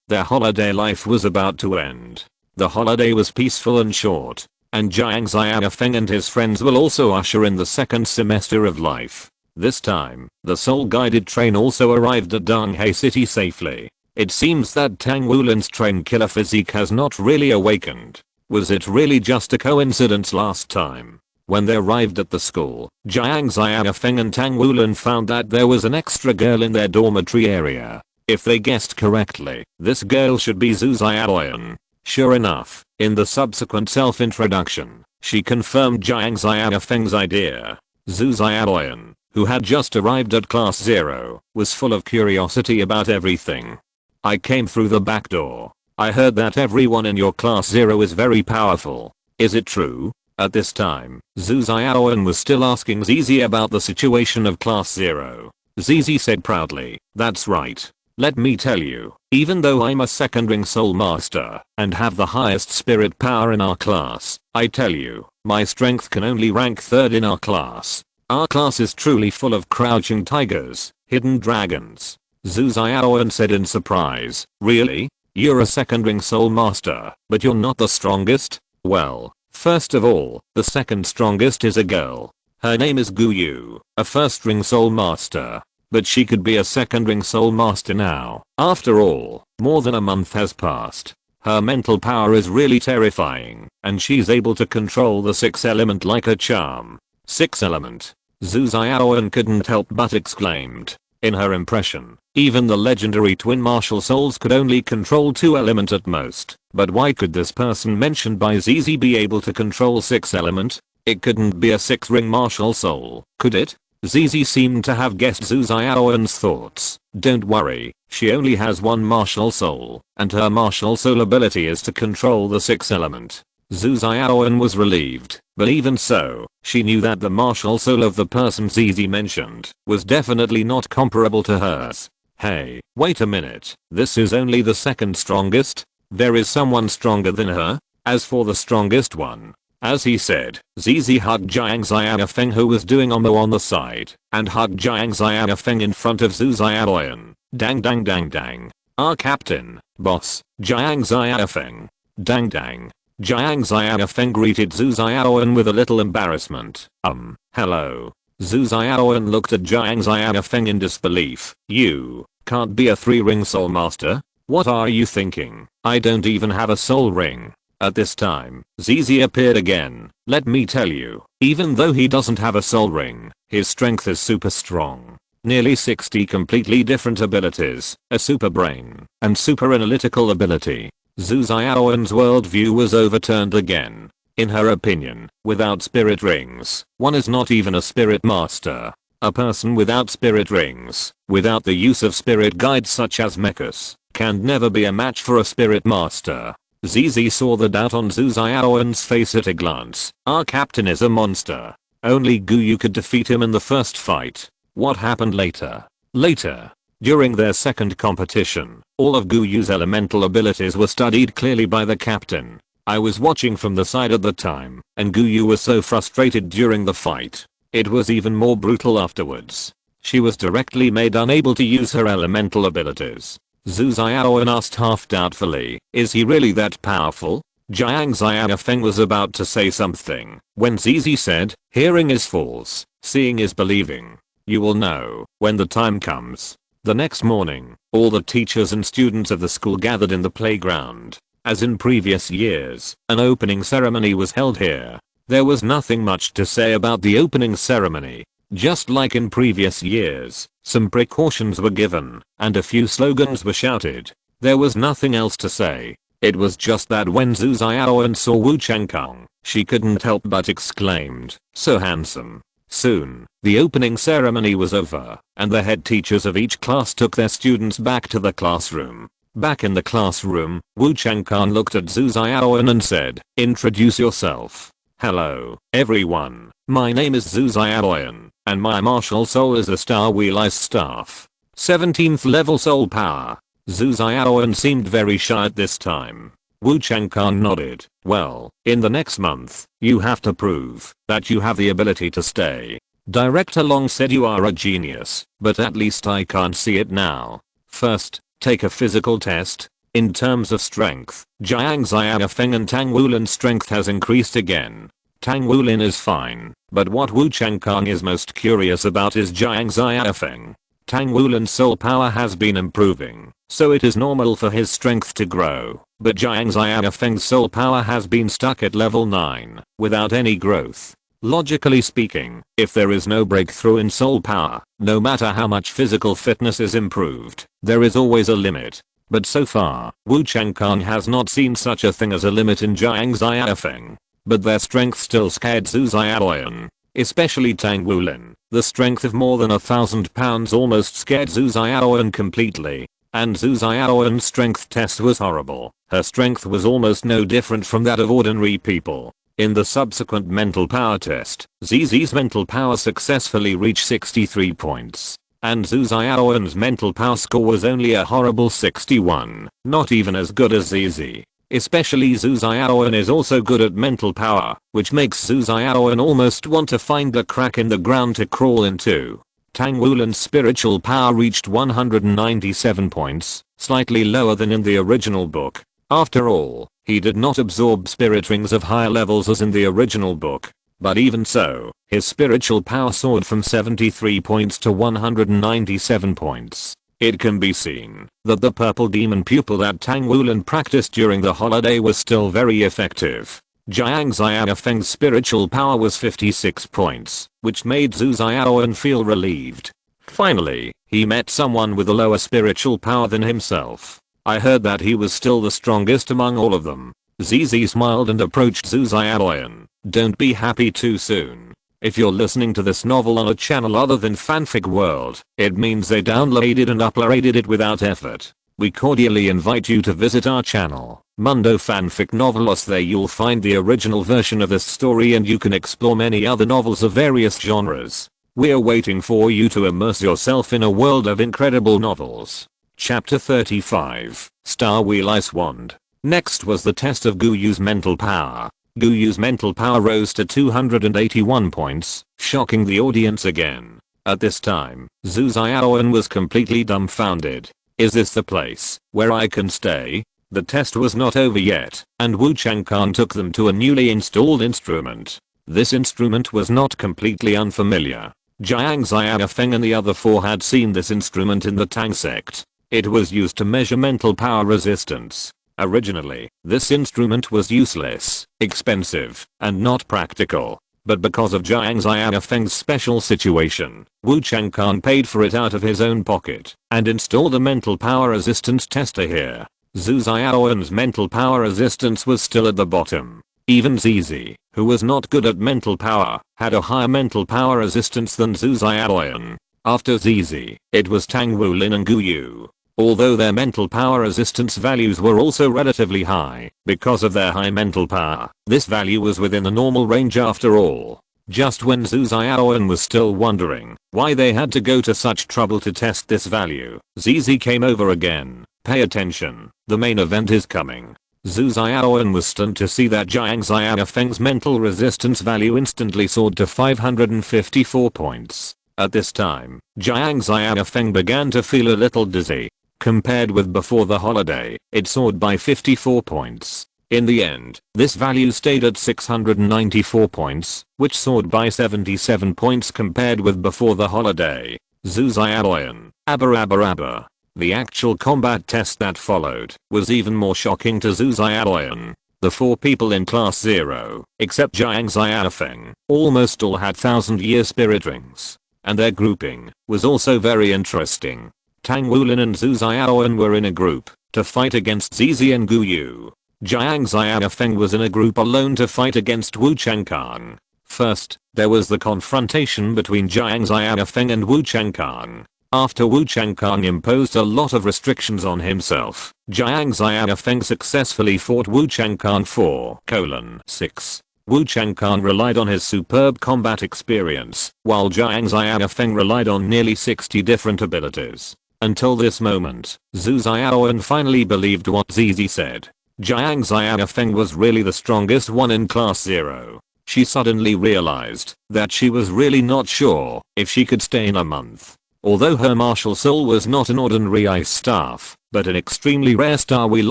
Speaker 1: their holiday life was about to end. The holiday was peaceful and short, and Jiang Xiaofeng and his friends will also usher in the second semester of life. This time, the soul-guided train also arrived at Donghae City safely. It seems that Tang Wulin's train killer physique has not really awakened. Was it really just a coincidence last time? When they arrived at the school, Jiang Xiaofeng and Tang Wulin found that there was an extra girl in their dormitory area. If they guessed correctly, this girl should be Zhu Xiaoyan. Sure enough, in the subsequent self-introduction, she confirmed Jiang Xiaofeng's idea. Zhu Xiaoyan, who had just arrived at class 0, was full of curiosity about everything. I came through the back door. I heard that everyone in your class 0 is very powerful. Is it true? At this time, Zhu Xiaoyan was still asking Zizi about the situation of class 0. Zizi said proudly, that's right. Let me tell you, even though I'm a second-ring soul master and have the highest spirit power in our class, I tell you, my strength can only rank 3rd in our class. Our class is truly full of crouching tigers, hidden dragons. Zhu Xiaoyan said in surprise, really? You're a second-ring soul master, but you're not the strongest? Well, first of all, the second strongest is a girl. Her name is Gu Yu, a first-ring soul master. But she could be a second-ring soul master now. After all, more than a month has passed. Her mental power is really terrifying, and she's able to control the 6th element like a charm. 6th element. Zhu Xiaoyan couldn't help but exclaimed. In her impression, even the legendary twin martial souls could only control 2 element at most. But why could this person mentioned by Zizi be able to control 6th element? It couldn't be a 6th ring martial soul, could it? Zizi seemed to have guessed Zhu Xiaoyan's thoughts. Don't worry, she only has 1 martial soul, and her martial soul ability is to control the 6th element. Zhu Xiaoyan was relieved, but even so, she knew that the martial soul of the person Zizi mentioned was definitely not comparable to hers. Hey, wait a minute, this is only the second strongest? There is someone stronger than her? As for the strongest one, as he said, Zizi hugged Jiang Xiaofeng who was doing Omo on the side, and hugged Jiang Xiaofeng in front of Zhu Xiaoyan. Dang dang dang dang. Our captain, boss, Jiang Xiaofeng. Dang dang. Jiang Xiaofeng greeted Zhu Xiaoyan with a little embarrassment. Hello. Zhu Xiaoyan looked at Jiang Xiaofeng in disbelief. You can't be a 3-ring soul master? What are you thinking? I don't even have a soul ring. At this time, Zizi appeared again. Let me tell you, even though he doesn't have a soul ring, his strength is super strong. Nearly 60 completely different abilities, a super brain, and super analytical ability. Zhu Xiaoyan's worldview was overturned again. In her opinion, without spirit rings, one is not even a spirit master. A person without spirit rings, without the use of spirit guides such as mechas, can never be a match for a spirit master. Zizi saw the doubt on Zhu Xiaoyan's face at a glance. Our captain is a monster. Only Gu Yu could defeat him in the first fight. What happened later? Later, during their second competition, all of Gu Yu's elemental abilities were studied clearly by the captain. I was watching from the side at the time, and Gu Yu was so frustrated during the fight. It was even more brutal afterwards. She was directly made unable to use her elemental abilities. Zhu Xiaoyan asked half doubtfully, is he really that powerful? Jiang Xiaofeng was about to say something, when Zizi said, hearing is false, seeing is believing. You will know, when the time comes. The next morning, all the teachers and students of the school gathered in the playground. As in previous years, an opening ceremony was held here. There was nothing much to say about the opening ceremony. Just like in previous years, some precautions were given, and a few slogans were shouted. There was nothing else to say. It was just that when Zhu Xiaoyan saw Wu Changkong, she couldn't help but exclaimed, so handsome. Soon, the opening ceremony was over, and the head teachers of each class took their students back to the classroom. Back in the classroom, Wu Changkong looked at Zhu Xiaoyan and said, introduce yourself. Hello, everyone. My name is Zhu Xiaoyan, and my martial soul is the Star Wheel Ice Staff. 17th level soul power. Zhu Xiaowen seemed very shy at this time. Wu Changkan nodded. Well, in the next month, you have to prove that you have the ability to stay. Director Long said you are a genius, but at least I can't see it now. First, take a physical test. In terms of strength, Jiang Xiaofeng and Tang Wulin's strength has increased again. Tang Wulin is fine, but what Wu Changkan is most curious about is Jiang Xiaofeng. Tang Wulin's soul power has been improving, so it is normal for his strength to grow, but Jiang Xiaofeng's soul power has been stuck at level 9, without any growth. Logically speaking, if there is no breakthrough in soul power, no matter how much physical fitness is improved, there is always a limit. But so far, Wu Changkan has not seen such a thing as a limit in Jiang Xiaofeng. But their strength still scared Zhu Xiaowen. Especially Tang Wulin. The strength of more than 1,000 pounds almost scared Zhu Xiaowen completely. And Zhu Xiaowen's strength test was horrible. Her strength was almost no different from that of ordinary people. In the subsequent mental power test, Zizi's mental power successfully reached 63 points. And Zhu Xiaowen's mental power score was only a horrible 61, not even as good as Zizi. Especially Zhu Xiaowen is also good at mental power, which makes Zhu Xiaowen almost want to find a crack in the ground to crawl into. Tang Wulin's spiritual power reached 197 points, slightly lower than in the original book. After all, he did not absorb spirit rings of higher levels as in the original book. But even so, his spiritual power soared from 73 points to 197 points. It can be seen that the purple demon pupil that Tang Wulin practiced during the holiday was still very effective. Jiang Xiaofeng's spiritual power was 56 points, which made Zhu Xiaowen feel relieved. Finally, he met someone with a lower spiritual power than himself. I heard that he was still the strongest among all of them. Zizi smiled and approached Zhu Xiaowen. Don't be happy too soon. If you're listening to this novel on a channel other than Fanfic World, it means they downloaded and uploaded it without effort. We cordially invite you to visit our channel, Mundo Fanfic Novelos. There you'll find the original version of this story and you can explore many other novels of various genres. We're waiting for you to immerse yourself in a world of incredible novels. Chapter 35, Star Wheel Ice Wand. Next was the test of Guyu's mental power. Guyu's mental power rose to 281 points, shocking the audience again. At this time, Zhu Xiaowen was completely dumbfounded. Is this the place where I can stay? The test was not over yet, and Wu Changkan took them to a newly installed instrument. This instrument was not completely unfamiliar. Jiang Xiaofeng and the other four had seen this instrument in the Tang sect. It was used to measure mental power resistance. Originally, this instrument was useless, expensive, and not practical. But because of Jiang Xiaofeng's special situation, Wu Changkan paid for it out of his own pocket and installed a mental power resistance tester here. Zhu Xiaowen's mental power resistance was still at the bottom. Even Zizi, who was not good at mental power, had a higher mental power resistance than Zhu Xiaowen. After Zizi, it was Tang Wulin and Guyu. Although their mental power resistance values were also relatively high, because of their high mental power, this value was within the normal range after all. Just when Zhu Xiaowen was still wondering why they had to go to such trouble to test this value, Zizi came over again. Pay attention, the main event is coming. Zhu Xiaowen was stunned to see that Jiang Xiaofeng's mental resistance value instantly soared to 554 points. At this time, Jiang Xiaofeng began to feel a little dizzy. Compared with before the holiday, it soared by 54 points. In the end, this value stayed at 694 points, which soared by 77 points compared with before the holiday. Zhu Xiaowen, abba. The actual combat test that followed was even more shocking to Zhu Xiaowen. The four people in class 0, except Jiang Xiaofeng, almost all had 1000-year spirit rings. And their grouping was also very interesting. Tang Wulin and Zhu Xiaowen were in a group to fight against Zizi and Guyu. Jiang Xiaofeng was in a group alone to fight against Wu Changkan. First, there was the confrontation between Jiang Xiaofeng and Wu Changkan. After Wu Changkan imposed a lot of restrictions on himself, Jiang Xiaofeng successfully fought Wu Changkan 4:6. Wu Changkan relied on his superb combat experience, while Jiang Xiaofeng relied on nearly 60 different abilities. Until this moment, Zhu Xiaoyan finally believed what Zizi said. Jiang Xiaofeng was really the strongest one in class 0. She suddenly realized that she was really not sure if she could stay in a month. Although her martial soul was not an ordinary ice staff, but an extremely rare star-wheel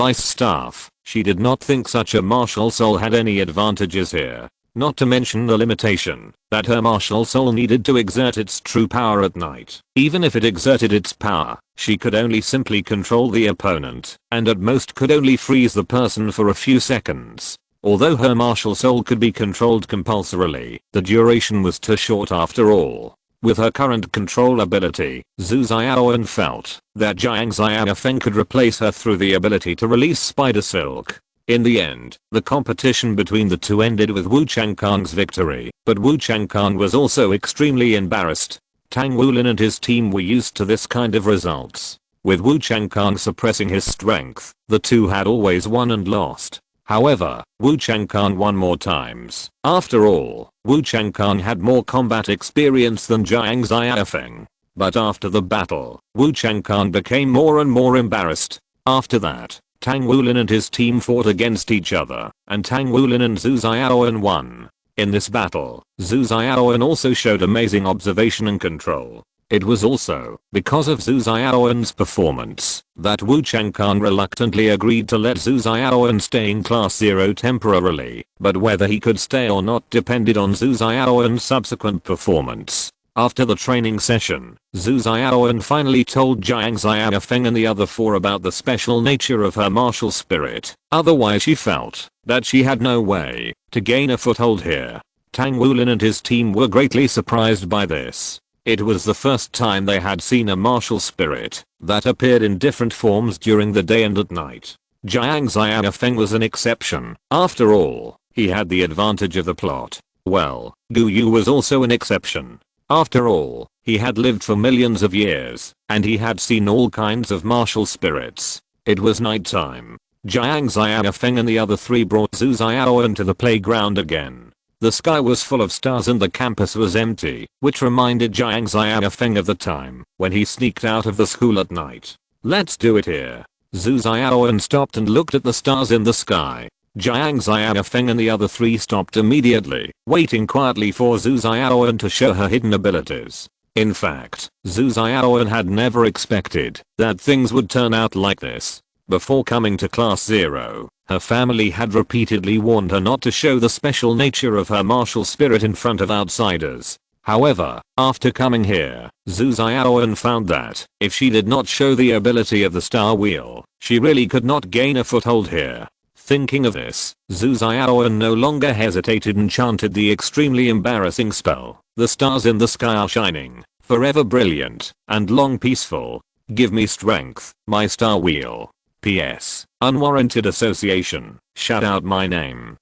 Speaker 1: ice staff, she did not think such a martial soul had any advantages here. Not to mention the limitation that her martial soul needed to exert its true power at night. Even if it exerted its power, she could only simply control the opponent, and at most could only freeze the person for a few seconds. Although her martial soul could be controlled compulsorily, the duration was too short after all. With her current control ability, Zhu Xiaoyan felt that Jiang Xiaofeng could replace her through the ability to release spider silk. In the end, the competition between the two ended with Wu Changkang's victory, but Wu Changkang was also extremely embarrassed. Tang Wulin and his team were used to this kind of results. With Wu Changkang suppressing his strength, the two had always won and lost. However, Wu Changkang won more times. After all, Wu Changkang had more combat experience than Jiang Xiaofeng. But after the battle, Wu Changkang became more and more embarrassed. After that, Tang Wulin and his team fought against each other, and Tang Wulin and Zhu Xiaoyan won. In this battle, Zhu Xiaoyan also showed amazing observation and control. It was also because of Zhu Xiaoyan's performance that Wu Changkang reluctantly agreed to let Zhu Xiaoyan stay in class 0 temporarily, but whether he could stay or not depended on Zhu Xiaoyan's subsequent performance. After the training session, Zhu Xiaoyan finally told Jiang Xiaofeng and the other four about the special nature of her martial spirit. Otherwise she felt that she had no way to gain a foothold here. Tang Wulin and his team were greatly surprised by this. It was the first time they had seen a martial spirit that appeared in different forms during the day and at night. Jiang Xiaofeng was an exception. After all, he had the advantage of the plot. Well, Gu Yu was also an exception. After all, he had lived for millions of years, and he had seen all kinds of martial spirits. It was night time. Jiang Xiaofeng and the other three brought Zhu Xiaoyan to the playground again. The sky was full of stars and the campus was empty, which reminded Jiang Xiaofeng of the time when he sneaked out of the school at night. Let's do it here. Zhu Xiaoyan stopped and looked at the stars in the sky. Jiang Xiaofeng and the other three stopped immediately, waiting quietly for Zhu Xiaoyan to show her hidden abilities. In fact, Zhu Xiaoyan had never expected that things would turn out like this. Before coming to class 0, her family had repeatedly warned her not to show the special nature of her martial spirit in front of outsiders. However, after coming here, Zhu Xiaoyan found that if she did not show the ability of the star wheel, she really could not gain a foothold here. Thinking of this, Zhu Xiaoyan no longer hesitated and chanted the extremely embarrassing spell. The stars in the sky are shining, forever brilliant, and long peaceful. Give me strength, my star wheel. P.S. Unwarranted association. Shout out my name.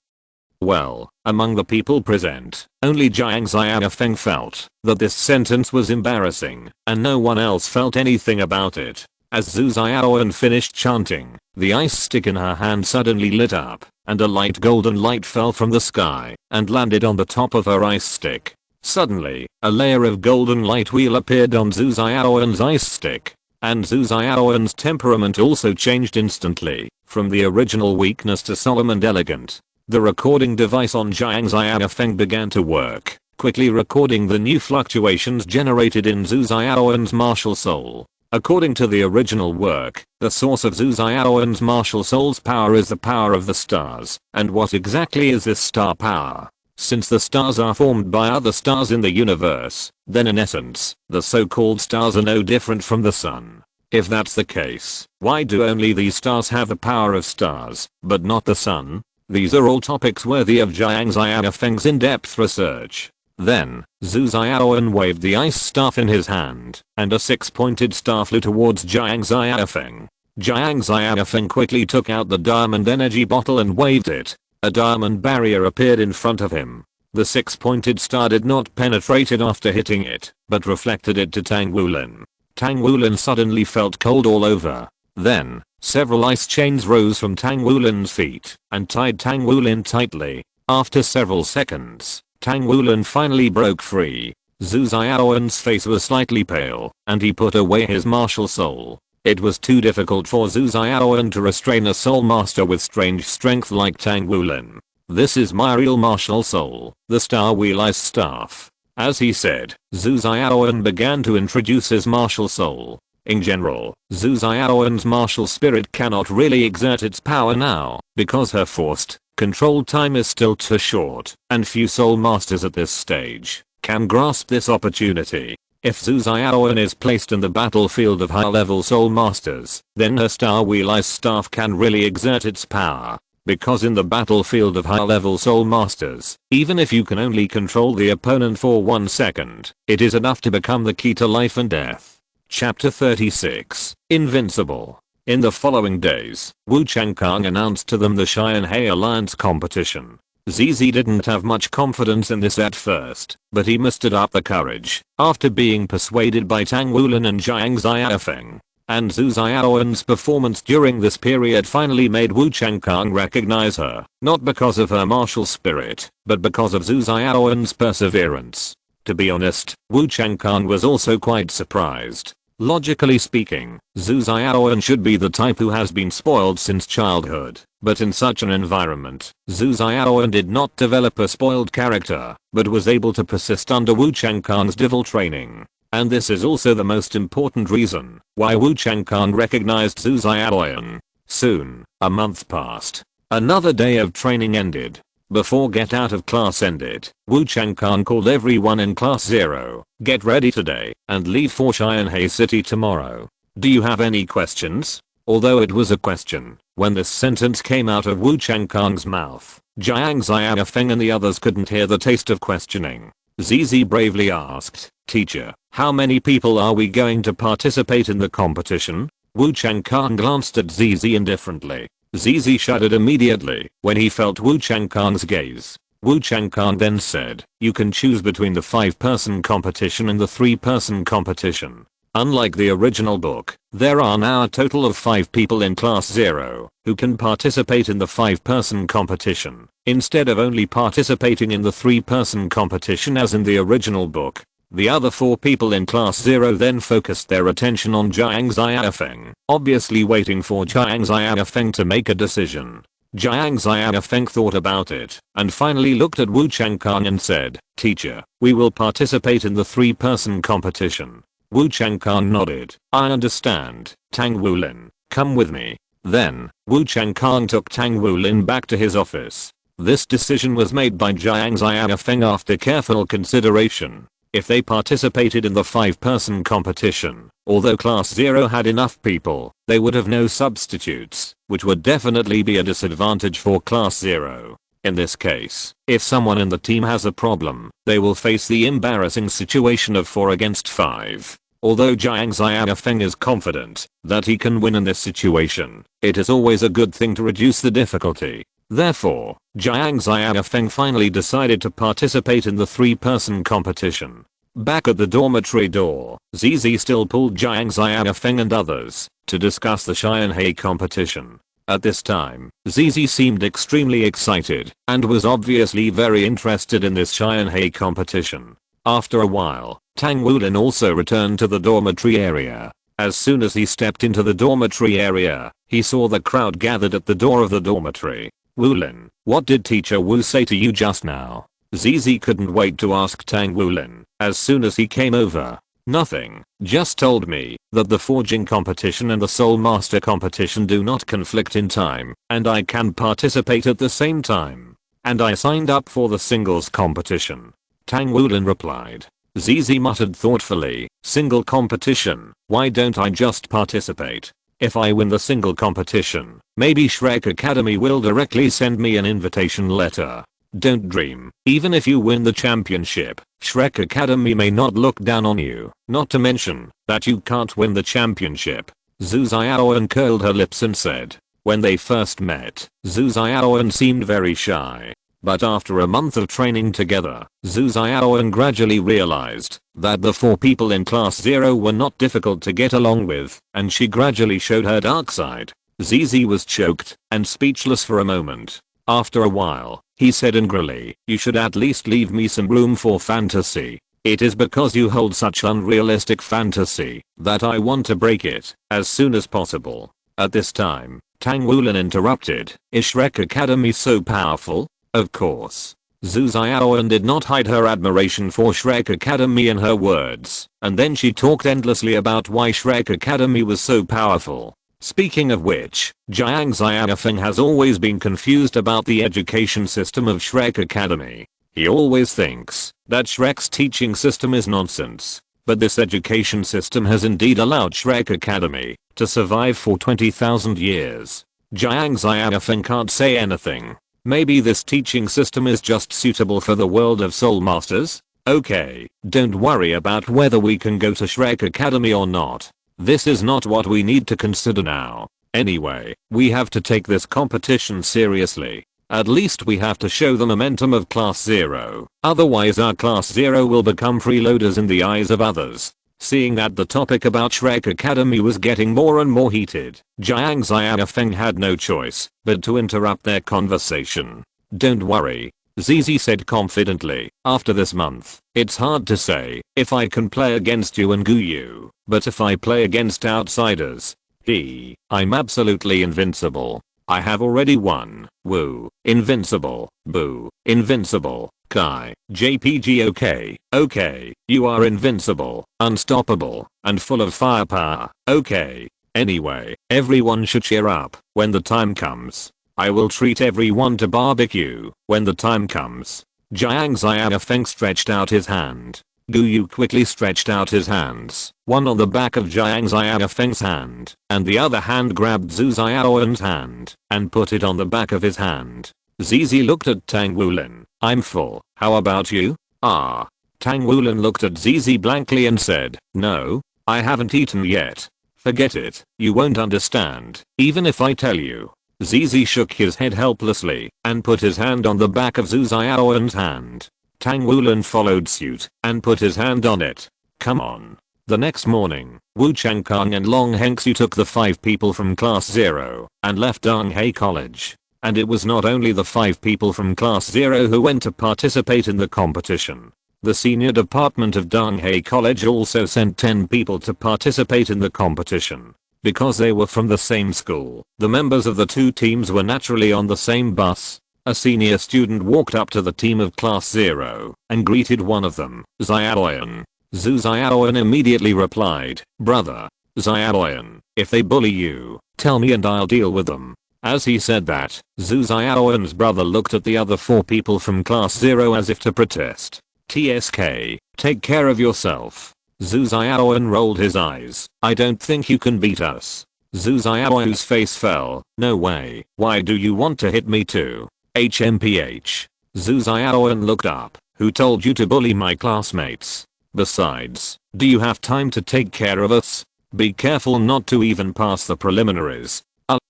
Speaker 1: Well, among the people present, only Jiang Xiaofeng felt that this sentence was embarrassing, and no one else felt anything about it. As Zhu Xiaoyan finished chanting, the ice stick in her hand suddenly lit up, and a light golden light fell from the sky and landed on the top of her ice stick. Suddenly, a layer of golden light wheel appeared on Zhu Xiaoyan's ice stick. And Zhu Xiaoyan's temperament also changed instantly, from the original weakness to solemn and elegant. The recording device on Jiang Xiaofeng began to work, quickly recording the new fluctuations generated in Zhu Xiaoyan's martial soul. According to the original work, the source of Zhu Xiaoyan's martial soul's power is the power of the stars. And what exactly is this star power? Since the stars are formed by other stars in the universe, then in essence, the so-called stars are no different from the sun. If that's the case, why do only these stars have the power of stars, but not the sun? These are all topics worthy of Jiang Xiaofeng's in-depth research. Then, Zhu Xiaoyan waved the ice staff in his hand, and a six-pointed star flew towards Jiang Xiaofeng. Jiang Xiaofeng quickly took out the diamond energy bottle and waved it. A diamond barrier appeared in front of him. The six-pointed star did not penetrate it after hitting it, but reflected it to Tang Wulin. Tang Wulin suddenly felt cold all over. Then, several ice chains rose from Tang Wulin's feet and tied Tang Wulin tightly. After several seconds, Tang Wulin finally broke free. Zhu Xiaowen's face was slightly pale, and he put away his martial soul. It was too difficult for Zhu Xiaowen to restrain a soul master with strange strength like Tang Wulin. "This is my real martial soul, the Star Wheel Ice Staff." As he said, Zhu Xiaowen began to introduce his martial soul. In general, Zhu Xiaowen's martial spirit cannot really exert its power now, because her forced, controlled time is still too short, and few soul masters at this stage can grasp this opportunity. If Zhu Xiaowen is placed in the battlefield of high-level soul masters, then her Star Wheel Ice Staff can really exert its power. Because in the battlefield of high-level soul masters, even if you can only control the opponent for 1 second, it is enough to become the key to life and death. Chapter 36, Invincible. In the following days, Wu Changkang announced to them the Xianhe Alliance competition. Zizi didn't have much confidence in this at first, but he mustered up the courage after being persuaded by Tang Wulin and Jiang Xiaofeng. And Zhu Xiaowen's performance during this period finally made Wu Changkang recognize her, not because of her martial spirit, but because of Zhu Xiaowen's perseverance. To be honest, Wu Changkang was also quite surprised. Logically speaking, Zhu Xiaowen should be the type who has been spoiled since childhood, but in such an environment, Zhu Xiaowen did not develop a spoiled character, but was able to persist under Wu Changkang's devil training. And this is also the most important reason why Wu Changkang recognized Zhu Xiaowen. Soon, a month passed. Another day of training ended. Before get out of class ended, Wu Changkang called everyone in class 0, "Get ready today, and leave for Xianhe City tomorrow. Do you have any questions?" Although it was a question, when this sentence came out of Wu Changkang's mouth, Jiang Xiaofeng and the others couldn't hear the taste of questioning. Zizi bravely asked, "Teacher, how many people are we going to participate in the competition?" Wu Changkang glanced at Zizi indifferently. Zizi shuddered immediately when he felt Wu Changkang's gaze. Wu Changkang then said, "You can choose between the 5-person competition and the 3-person competition. Unlike the original book, there are now a total of 5 people in class 0 who can participate in the 5-person competition, instead of only participating in the 3-person competition as in the original book." The other 4 people in class 0 then focused their attention on Jiang Xiaofeng, obviously waiting for Jiang Xiaofeng to make a decision. Jiang Xiaofeng thought about it, and finally looked at Wu Changkang and said, "Teacher, we will participate in the 3-person competition." Wu Changkang nodded. "I understand, Tang Wulin, come with me." Then, Wu Changkang took Tang Wulin back to his office. This decision was made by Jiang Xiaofeng after careful consideration. If they participated in the 5-person competition, although class 0 had enough people, they would have no substitutes, which would definitely be a disadvantage for class 0. In this case, if someone in the team has a problem, they will face the embarrassing situation of 4 against 5. Although Jiang Xiaofeng is confident that he can win in this situation, it is always a good thing to reduce the difficulty. Therefore, Jiang Xiaofeng finally decided to participate in the 3-person competition. Back at the dormitory door, Zizi still pulled Jiang Xiaofeng and others to discuss the Xianhe competition. At this time, Zizi seemed extremely excited and was obviously very interested in this Xianhe competition. After a while, Tang Wulin also returned to the dormitory area. As soon as he stepped into the dormitory area, he saw the crowd gathered at the door of the dormitory. "Wulin, what did Teacher Wu say to you just now?" Zizi couldn't wait to ask Tang Wulin as soon as he came over. "Nothing, just told me that the forging competition and the Soul Master competition do not conflict in time, and I can participate at the same time. And I signed up for the singles competition." Tang Wulin replied. Zizi muttered thoughtfully, "Single competition, why don't I just participate? If I win the single competition, maybe Shrek Academy will directly send me an invitation letter." Don't dream. Even if you win the championship, Shrek Academy may not look down on you, not to mention that you can't win the championship. Zhu Xiaowen curled her lips and said. When they first met, Zhu Xiaowen seemed very shy. But after a month of training together, Zhu Xiaowen gradually realized that the 4 people in class 0 were not difficult to get along with, and she gradually showed her dark side. Zizi was choked and speechless for a moment. After a while, he said angrily, "You should at least leave me some room for fantasy. It is because you hold such unrealistic fantasy that I want to break it as soon as possible. At this time, Tang Wulin interrupted. Is Shrek Academy so powerful? Of course. Zhu Xiaoyan did not hide her admiration for Shrek Academy in her words, and then she talked endlessly about why Shrek Academy was so powerful. Speaking of which, Jiang Xiaofeng has always been confused about the education system of Shrek Academy. He always thinks that Shrek's teaching system is nonsense, but this education system has indeed allowed Shrek Academy to survive for 20,000 years. Jiang Xiaofeng can't say anything. Maybe this teaching system is just suitable for the world of Soul Masters? Okay, don't worry about whether we can go to Shrek Academy or not. This is not what we need to consider now. Anyway, we have to take this competition seriously. At least we have to show the momentum of Class 0. Otherwise our Class 0 will become freeloaders in the eyes of others. Seeing that the topic about Shrek Academy was getting more and more heated, Jiang Xiaofeng had no choice but to interrupt their conversation. Don't worry, Zizi said confidently. After this month, it's hard to say if I can play against you and Guyu, but if I play against outsiders, I'm absolutely invincible. I have already won. Woo. Invincible. Boo. Invincible. Kai. JPG. Okay. You are invincible, unstoppable, and full of firepower. Okay. Anyway, everyone should cheer up when the time comes. I will treat everyone to barbecue when the time comes. Jiang Xiaofeng stretched out his hand. Guyu quickly stretched out his hands, one on the back of Jiang Xiaofeng's hand, and the other hand grabbed Zhu Xiaoyan's hand and put it on the back of his hand. Zizi looked at Tang Wulin. I'm full. How about you? Ah. Tang Wulin looked at Zizi blankly and said, no, I haven't eaten yet. Forget it, you won't understand, even if I tell you. Zizi shook his head helplessly and put his hand on the back of Zhu Xiaoyan's hand. Tang Wulin followed suit and put his hand on it. Come on. The next morning, Wu Changkang and Long Hengxu took the 5 people from Class 0 and left Donghae College. And it was not only the 5 people from Class 0 who went to participate in the competition. The senior department of Donghae College also sent 10 people to participate in the competition. Because they were from the same school, the members of the 2 teams were naturally on the same bus. A senior student walked up to the team of Class 0 and greeted one of them, Xiaoyan. Zhu Xiaoyan immediately replied, brother, Xiaoyan, if they bully you, tell me and I'll deal with them. As he said that, Zhu Xiaoyan's brother looked at the other 4 people from Class 0 as if to protest. TSK, take care of yourself. Zhu Xiaoyan rolled his eyes. I don't think you can beat us. Zhu Xiaoyan's face fell. No way. Why do you want to hit me too? HMPH. Zhu Xiaoyan looked up. Who told you to bully my classmates? Besides, do you have time to take care of us? Be careful not to even pass the preliminaries.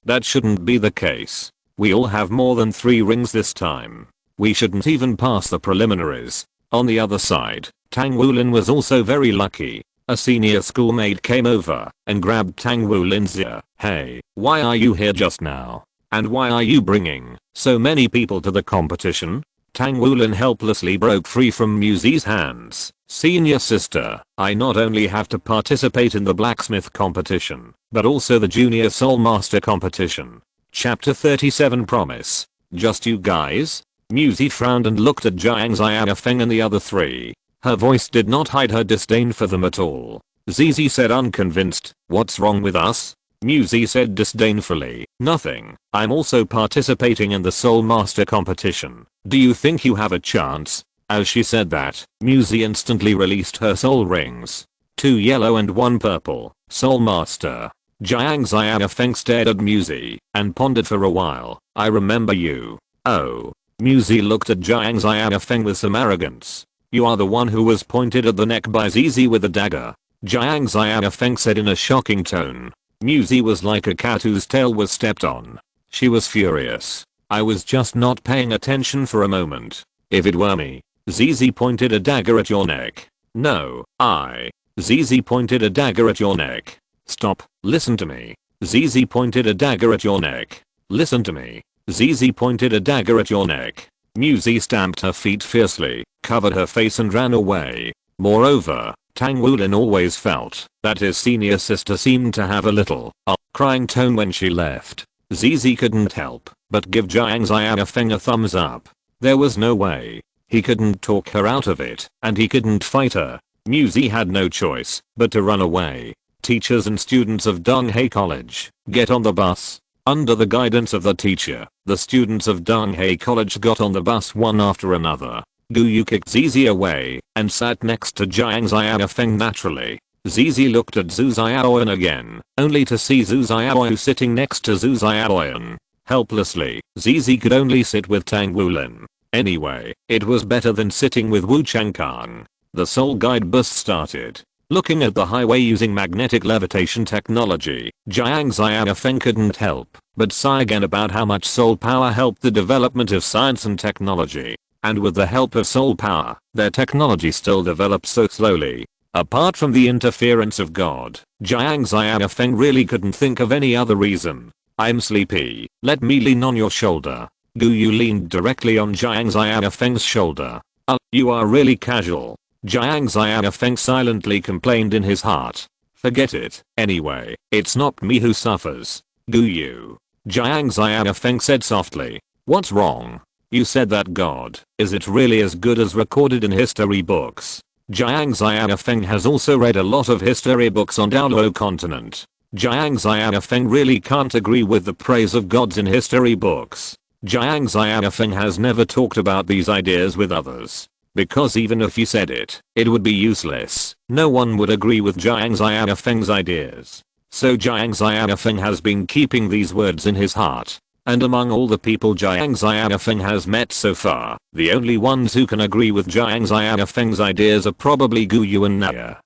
Speaker 1: That shouldn't be the case. We all have more than 3 rings this time. We shouldn't even pass the preliminaries. On the other side, Tang Wulin was also very lucky. A senior schoolmate came over and grabbed Tang Wulin's ear. Hey, why are you here just now? And why are you bringing so many people to the competition? Tang Wulin helplessly broke free from Muzi's hands. Senior sister, I not only have to participate in the blacksmith competition, but also the junior soul master competition. Chapter 37 Promise. Just you guys? Muzi frowned and looked at Jiang Xiaofeng and the other 3. Her voice did not hide her disdain for them at all. Zizi said unconvinced, what's wrong with us? Muzi said disdainfully, nothing. I'm also participating in the Soul Master competition. Do you think you have a chance? As she said that, Muzi instantly released her soul rings. 2 yellow and 1 purple. Soul Master. Jiang Xiaofeng stared at Muzi and pondered for a while. I remember you. Oh. Muzi looked at Jiang Xiaofeng with some arrogance. You are the one who was pointed at the neck by Zizi with a dagger. Jiang Xiaofeng said in a shocking tone. Muzi was like a cat whose tail was stepped on. She was furious. I was just not paying attention for a moment. If it were me, Zizi pointed a dagger at your neck. No, Zizi pointed a dagger at your neck. Stop, listen to me. Zizi pointed a dagger at your neck. Listen to me. Zizi pointed a dagger at your neck. Muzi stamped her feet fiercely, covered her face and ran away. Moreover, Tang Wulin always felt that his senior sister seemed to have a little crying tone when she left. Zizi couldn't help but give Jiang Xiaofeng a thumbs up. There was no way. He couldn't talk her out of it, and he couldn't fight her. Muzi had no choice but to run away. Teachers and students of Donghae College, get on the bus. Under the guidance of the teacher, the students of Donghae College got on the bus one after another. Guyu kicked Zizi away and sat next to Jiang Xiaofeng naturally. Zizi looked at Zhu Xiaoyan again, only to see Zhu Xiaoyu sitting next to Zhu Xiaoyan. Helplessly, Zizi could only sit with Tang Wulin. Anyway, it was better than sitting with Wu Changkang. The Soul Guide bus started. Looking at the highway using magnetic levitation technology, Jiang Xiaofeng couldn't help but sigh again about how much soul power helped the development of science and technology. And with the help of soul power, their technology still developed so slowly. Apart from the interference of God, Jiang Xiaofeng really couldn't think of any other reason. I'm sleepy, let me lean on your shoulder. Guyu leaned directly on Jiang Xiaofeng's shoulder. You are really casual. Jiang Xiaofeng silently complained in his heart. Forget it. Anyway, it's not me who suffers. Guyu. Jiang Xiaofeng said softly. What's wrong? You said that God, is it really as good as recorded in history books? Jiang Xiaofeng has also read a lot of history books on Daoluo continent. Jiang Xiaofeng really can't agree with the praise of gods in history books. Jiang Xiaofeng has never talked about these ideas with others. Because even if you said it, it would be useless. No one would agree with Jiang Xiaofeng's ideas. So Jiang Xiaofeng has been keeping these words in his heart. And among all the people Jiang Xiaofeng has met so far, the only ones who can agree with Jiang Xiaofeng's ideas are probably Guyu and Naya.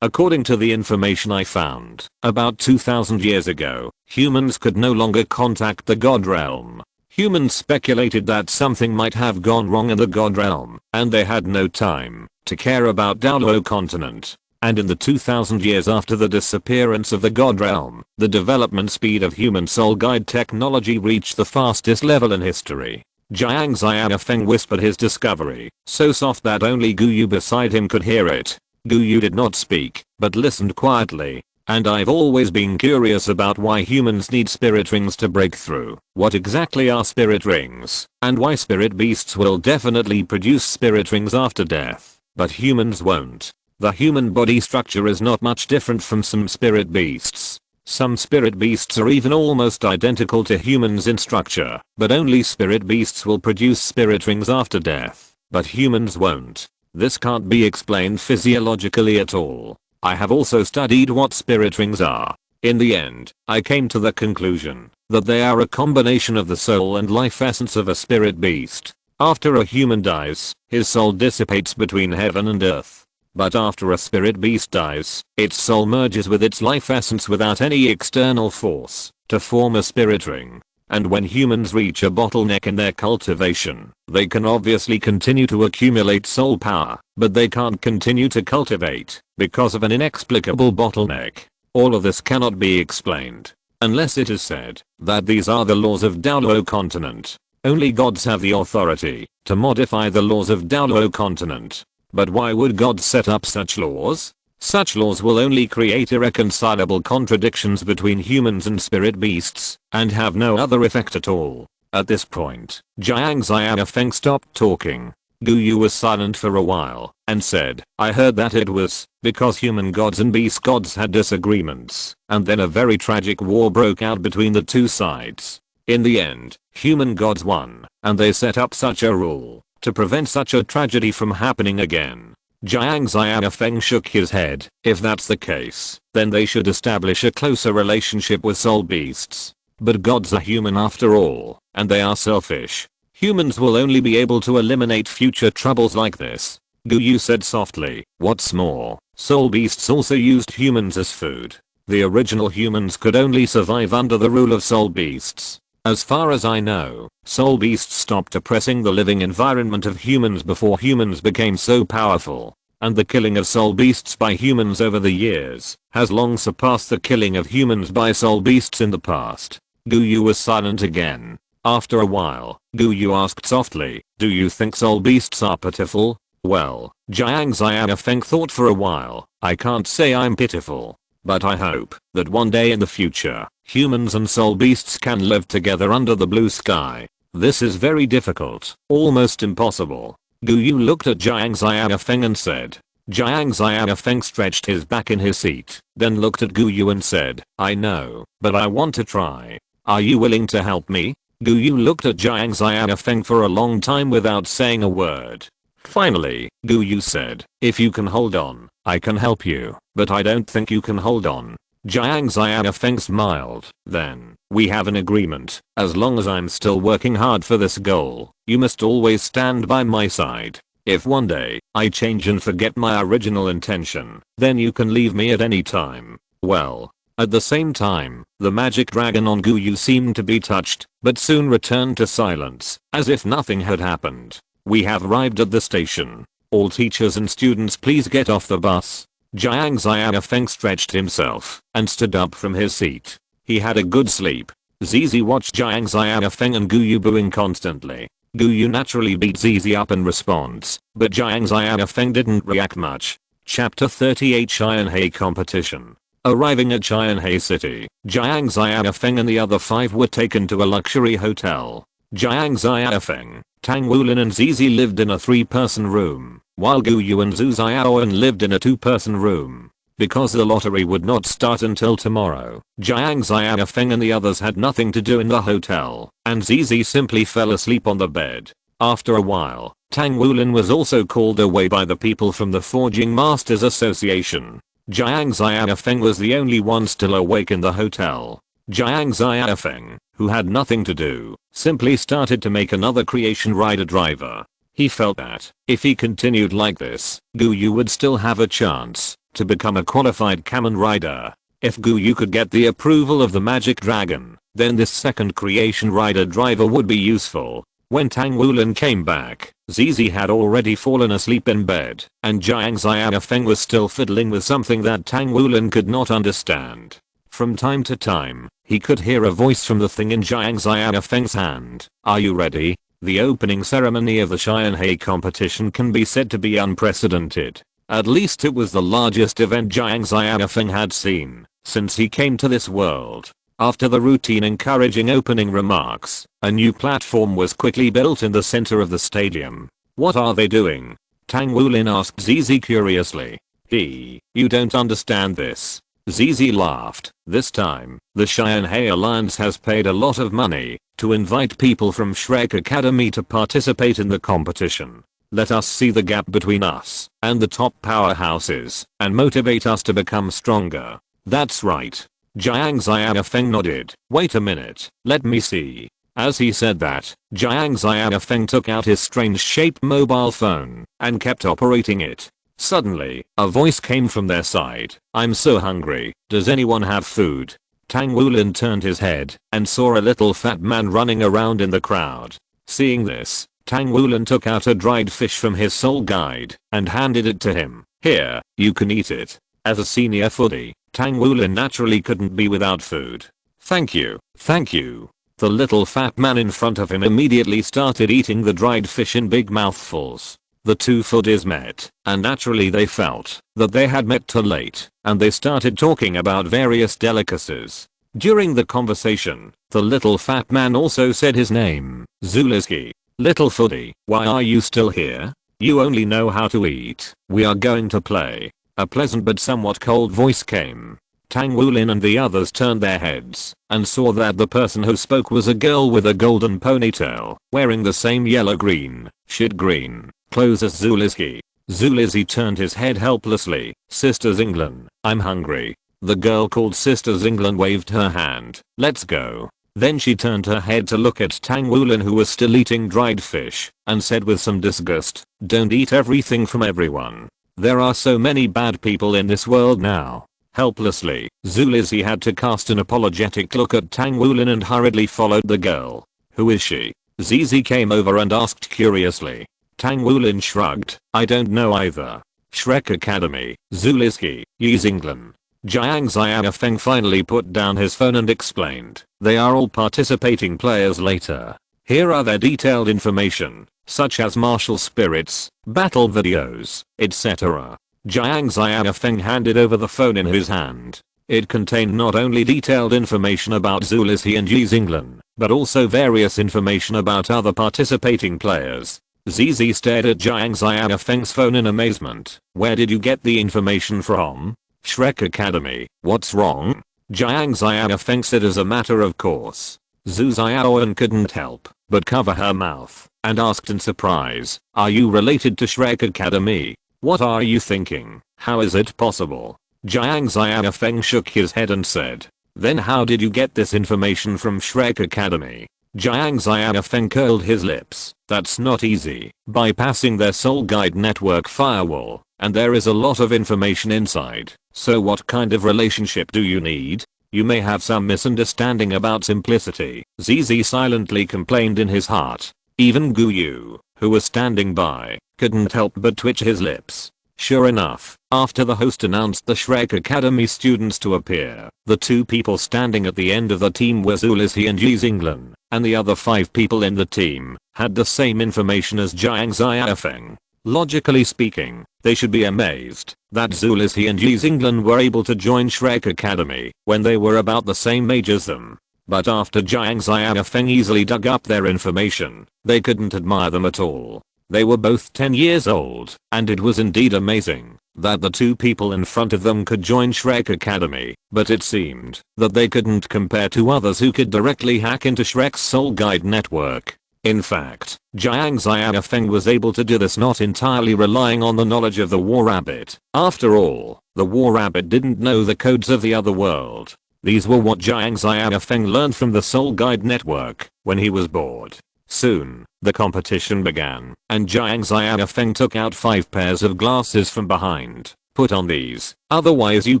Speaker 1: According to the information I found, about 2000 years ago, humans could no longer contact the God realm. Humans speculated that something might have gone wrong in the God realm, and they had no time to care about Daoluo continent. And in the 2000 years after the disappearance of the God realm, the development speed of human soul guide technology reached the fastest level in history. Jiang Xiaofeng whispered his discovery, so soft that only Guyu beside him could hear it. Guyu did not speak, but listened quietly. And I've always been curious about why humans need spirit rings to break through. What exactly are spirit rings? And why spirit beasts will definitely produce spirit rings after death, but humans won't. The human body structure is not much different from some spirit beasts. Some spirit beasts are even almost identical to humans in structure, but only spirit beasts will produce spirit rings after death, but humans won't. This can't be explained physiologically at all. I have also studied what spirit rings are. In the end, I came to the conclusion that they are a combination of the soul and life essence of a spirit beast. After a human dies, his soul dissipates between heaven and earth. But after a spirit beast dies, its soul merges with its life essence without any external force to form a spirit ring. And when humans reach a bottleneck in their cultivation, they can obviously continue to accumulate soul power, but they can't continue to cultivate because of an inexplicable bottleneck. All of this cannot be explained unless it is said that these are the laws of Daoluo continent. Only gods have the authority to modify the laws of Daoluo continent. But why would God set up such laws? Such laws will only create irreconcilable contradictions between humans and spirit beasts, and have no other effect at all. At this point, Jiang Xiaofeng stopped talking. Guyu was silent for a while, and said, I heard that it was because human gods and beast gods had disagreements, and then a very tragic war broke out between the two sides. In the end, human gods won, and they set up such a rule to prevent such a tragedy from happening again. Jiang Xiaofeng shook his head. If that's the case, then they should establish a closer relationship with soul beasts. But gods are human after all, and they are selfish. Humans will only be able to eliminate future troubles like this. Guyu said softly. What's more, soul beasts also used humans as food. The original humans could only survive under the rule of soul beasts. As far as I know, soul beasts stopped oppressing the living environment of humans before humans became so powerful, and the killing of soul beasts by humans over the years has long surpassed the killing of humans by soul beasts in the past. Guyu was silent again. After a while, Guyu asked softly, do you think soul beasts are pitiful? Well, Jiang Xiaofeng thought for a while. I can't say I'm pitiful, but I hope that one day in the future, humans and soul beasts can live together under the blue sky. This is very difficult, almost impossible. Guyu looked at Jiang Xiaofeng and said. Jiang Xiaofeng stretched his back in his seat, then looked at Guyu and said, I know, but I want to try. Are you willing to help me? Guyu looked at Jiang Xiaofeng for a long time without saying a word. Finally, Guyu said, if you can hold on, I can help you, but I don't think you can hold on. Jiang Xiaofeng smiled. Then, we have an agreement. As long as I'm still working hard for this goal, you must always stand by my side. If one day, I change and forget my original intention, then you can leave me at any time. Well. At the same time, the magic dragon on Guyu seemed to be touched, but soon returned to silence, as if nothing had happened. We have arrived at the station. All teachers and students please get off the bus. Jiang Xiaofeng stretched himself, and stood up from his seat. He had a good sleep. Zizi watched Jiang Xiaofeng and Guyu booing constantly. Guyu naturally beat Zizi up in response, but Jiang Xiaofeng didn't react much. Chapter 38 Xianhai Competition. Arriving at Xianhai City, Jiang Xiaofeng and the other 5 were taken to a luxury hotel. Jiang Xiaofeng, Tang Wulin and Zizi lived in a 3-person room, while Guyu and Zhu Xiaoan lived in a 2-person room. Because the lottery would not start until tomorrow, Jiang Xiaofeng and the others had nothing to do in the hotel, and Zizi simply fell asleep on the bed. After a while, Tang Wulin was also called away by the people from the Forging Masters Association. Jiang Xiaofeng was the only one still awake in the hotel. Jiang Xiaofeng, who had nothing to do, simply started to make another creation rider driver. He felt that, if he continued like this, Guyu would still have a chance to become a qualified Kamen rider. If Guyu could get the approval of the magic dragon, then this second creation rider driver would be useful. When Tang Wulin came back, Zizi had already fallen asleep in bed, and Jiang Xiaofeng was still fiddling with something that Tang Wulin could not understand. From time to time, he could hear a voice from the thing in Jiang Xiaofeng's hand. Are you ready? The opening ceremony of the Xianhai competition can be said to be unprecedented. At least it was the largest event Jiang Xiaofeng had seen since he came to this world. After the routine encouraging opening remarks, a new platform was quickly built in the center of the stadium. What are they doing? Tang Wulin asked Zizi curiously. You don't understand this. Zizi laughed. This time, the Xianhai Alliance has paid a lot of money to invite people from Shrek Academy to participate in the competition. Let us see the gap between us and the top powerhouses and motivate us to become stronger. That's right. Jiang Xiaofeng nodded. Wait a minute, let me see. As he said that, Jiang Xiaofeng took out his strange-shaped mobile phone and kept operating it. Suddenly, a voice came from their side. I'm so hungry, does anyone have food? Tang Wulin turned his head and saw a little fat man running around in the crowd. Seeing this, Tang Wulin took out a dried fish from his soul guide and handed it to him. Here, you can eat it. As a senior foodie, Tang Wulin naturally couldn't be without food. Thank you, thank you. The little fat man in front of him immediately started eating the dried fish in big mouthfuls. The two foodies met, and naturally they felt that they had met too late, and they started talking about various delicacies. During the conversation, the little fat man also said his name, Zulizki. Little foodie, why are you still here? You only know how to eat. We are going to play. A pleasant but somewhat cold voice came. Tang Wulin and the others turned their heads and saw that the person who spoke was a girl with a golden ponytail, wearing the same yellow-green, shit green clothes as Zulizki. Zulizki turned his head helplessly. Sister Zinglan, I'm hungry. The girl called Sister Zinglan waved her hand. Let's go. Then she turned her head to look at Tang Wulin, who was still eating dried fish, and said with some disgust, don't eat everything from everyone. There are so many bad people in this world now. Helplessly, Zulizki had to cast an apologetic look at Tang Wulin and hurriedly followed the girl. Who is she? Zizi came over and asked curiously. Tang Wulin shrugged. I don't know either. Shrek Academy, Zulizki, Yizinglan. Jiang Xiaofeng finally put down his phone and explained. They are all participating players later. Here are their detailed information. such as martial spirits, battle videos, etc. Jiang Xiaofeng handed over the phone in his hand. It contained not only detailed information about Zulis He and England, but also various information about other participating players. ZZ stared at Jiang Xiaofeng's phone in amazement. Where did you get the information from? Shrek Academy. What's wrong? Jiang Xiaofeng said as a matter of course. Zhu Xiaoan couldn't help but cover her mouth and asked in surprise, are you related to Shrek Academy? What are you thinking? How is it possible? Jiang Xiaofeng shook his head and said, then how did you get this information from Shrek Academy? Jiang Xiaofeng curled his lips. That's not easy. Bypassing their soul guide network firewall, and there is a lot of information inside. So what kind of relationship do you need? You may have some misunderstanding about simplicity. ZZ silently complained in his heart. Even Gu Yu, who was standing by, couldn't help but twitch his lips. Sure enough, after the host announced the Shrek Academy students to appear, the 2 people standing at the end of the team were Zulis He and England, and the other 5 people in the team had the same information as Jiang Xiaofeng. Logically speaking, they should be amazed that Zulis He and England were able to join Shrek Academy when they were about the same age as them. But after Jiang Xiaofeng easily dug up their information, they couldn't admire them at all. They were both 10 years old, and it was indeed amazing that the 2 people in front of them could join Shrek Academy, but it seemed that they couldn't compare to others who could directly hack into Shrek's soul guide network. In fact, Jiang Xiaofeng was able to do this not entirely relying on the knowledge of the War Rabbit. After all, the War Rabbit didn't know the codes of the other world. These were what Jiang Xiaofeng learned from the soul guide network when he was bored. Soon, the competition began, and Jiang Xiaofeng took out 5 pairs of glasses from behind. Put on these, otherwise you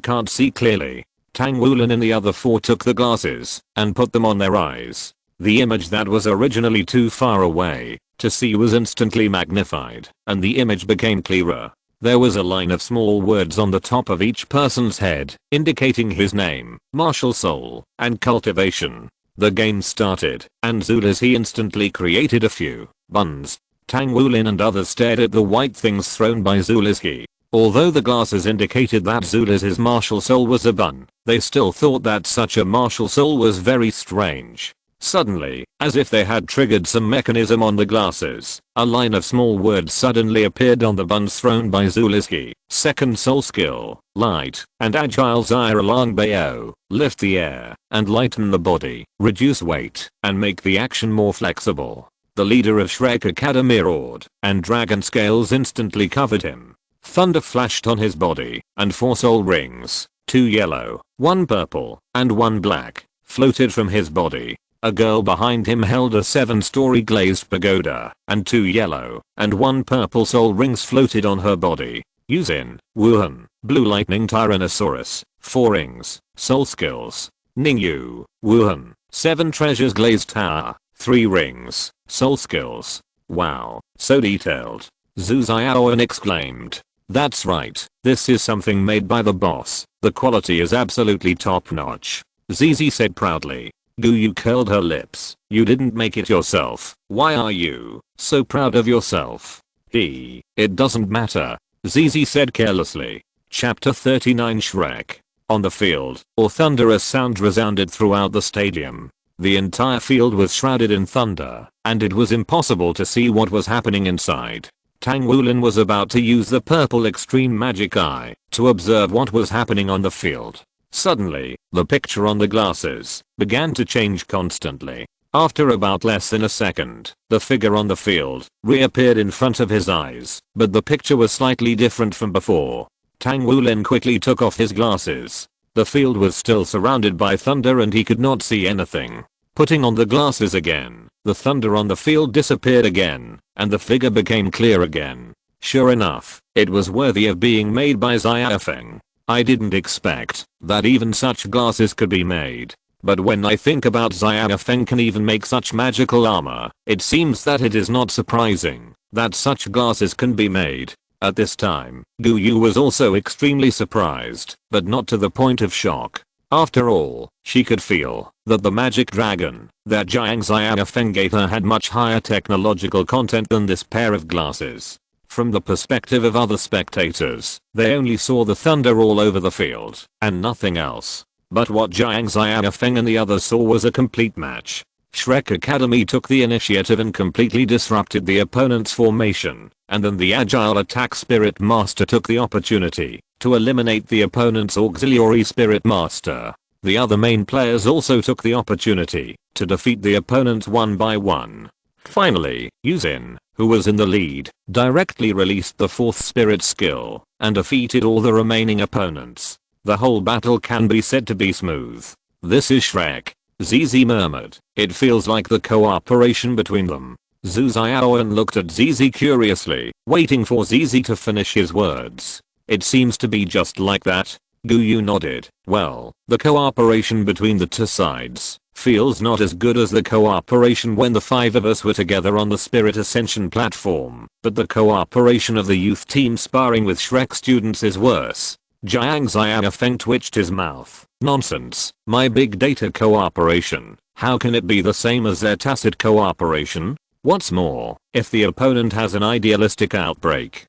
Speaker 1: can't see clearly. Tang Wulin and the other 4 took the glasses and put them on their eyes. The image that was originally too far away to see was instantly magnified, and the image became clearer. There was a line of small words on the top of each person's head, indicating his name, martial soul, and cultivation. The game started, and Zulis He instantly created a few buns. Tang Wulin and others stared at the white things thrown by Zulis He. Although the glasses indicated that Zulis' martial soul was a bun, they still thought that such a martial soul was very strange. Suddenly, as if they had triggered some mechanism on the glasses, a line of small words suddenly appeared on the buns thrown by Zulis He. Second soul skill, light, and agile Zira Long Bao, lift the air, and lighten the body, reduce weight, and make the action more flexible. The leader of Shrek Academy roared, and dragon scales instantly covered him. Thunder flashed on his body, and 4 soul rings, 2 yellow, 1 purple, and 1 black, floated from his body. A girl behind him held a 7-story glazed pagoda, and 2 yellow and 1 purple soul rings floated on her body. Yuzin, Wuhan, Blue Lightning Tyrannosaurus, 4 rings, soul skills. Ningyu, Wuhan, 7 treasures glazed tower, 3 rings, soul skills. Wow, so detailed. Zhu Xiaoan exclaimed. That's right, this is something made by the boss. The quality is absolutely top notch. ZZ said proudly. Gu Yu curled her lips. You didn't make it yourself. Why are you so proud of yourself? It doesn't matter. ZZ said carelessly. Chapter 39 Shrek. On the field, a thunderous sound resounded throughout the stadium. The entire field was shrouded in thunder, and it was impossible to see what was happening inside. Tang Wulin was about to use the purple extreme magic eye to observe what was happening on the field. Suddenly, the picture on the glasses began to change constantly. After about less than a second, the figure on the field reappeared in front of his eyes, but the picture was slightly different from before. Tang Wulin quickly took off his glasses. The field was still surrounded by thunder and he could not see anything. Putting on the glasses again, the thunder on the field disappeared again, and the figure became clear again. Sure enough, it was worthy of being made by Xiaofeng. I didn't expect that even such glasses could be made. But when I think about Xiaofeng can even make such magical armor, it seems that it is not surprising that such glasses can be made. At this time, Gu Yu was also extremely surprised, but not to the point of shock. After all, she could feel that the magic dragon that Jiang Xiaofeng gave her had much higher technological content than this pair of glasses. From the perspective of other spectators, they only saw the thunder all over the field and nothing else. But what Jiang Xiaofeng and the others saw was a complete match. Shrek Academy took the initiative and completely disrupted the opponent's formation, and then the agile attack Spirit Master took the opportunity to eliminate the opponent's auxiliary Spirit Master. The other main players also took the opportunity to defeat the opponent one by one. Finally, Yuzin, who was in the lead, directly released the fourth spirit skill and defeated all the remaining opponents. The whole battle can be said to be smooth. This is Shrek. Zizi murmured. It feels like the cooperation between them. Zhu Xiaoan looked at Zizi curiously, waiting for Zizi to finish his words. It seems to be just like that. Gu Yu nodded. Well, the cooperation between the two sides feels not as good as the cooperation when the five of us were together on the Spirit Ascension platform, but the cooperation of the youth team sparring with Shrek students is worse. Jiang Xiaofeng twitched his mouth. Nonsense. My big data cooperation. How can it be the same as their tacit cooperation? What's more, if the opponent has an idealistic outbreak.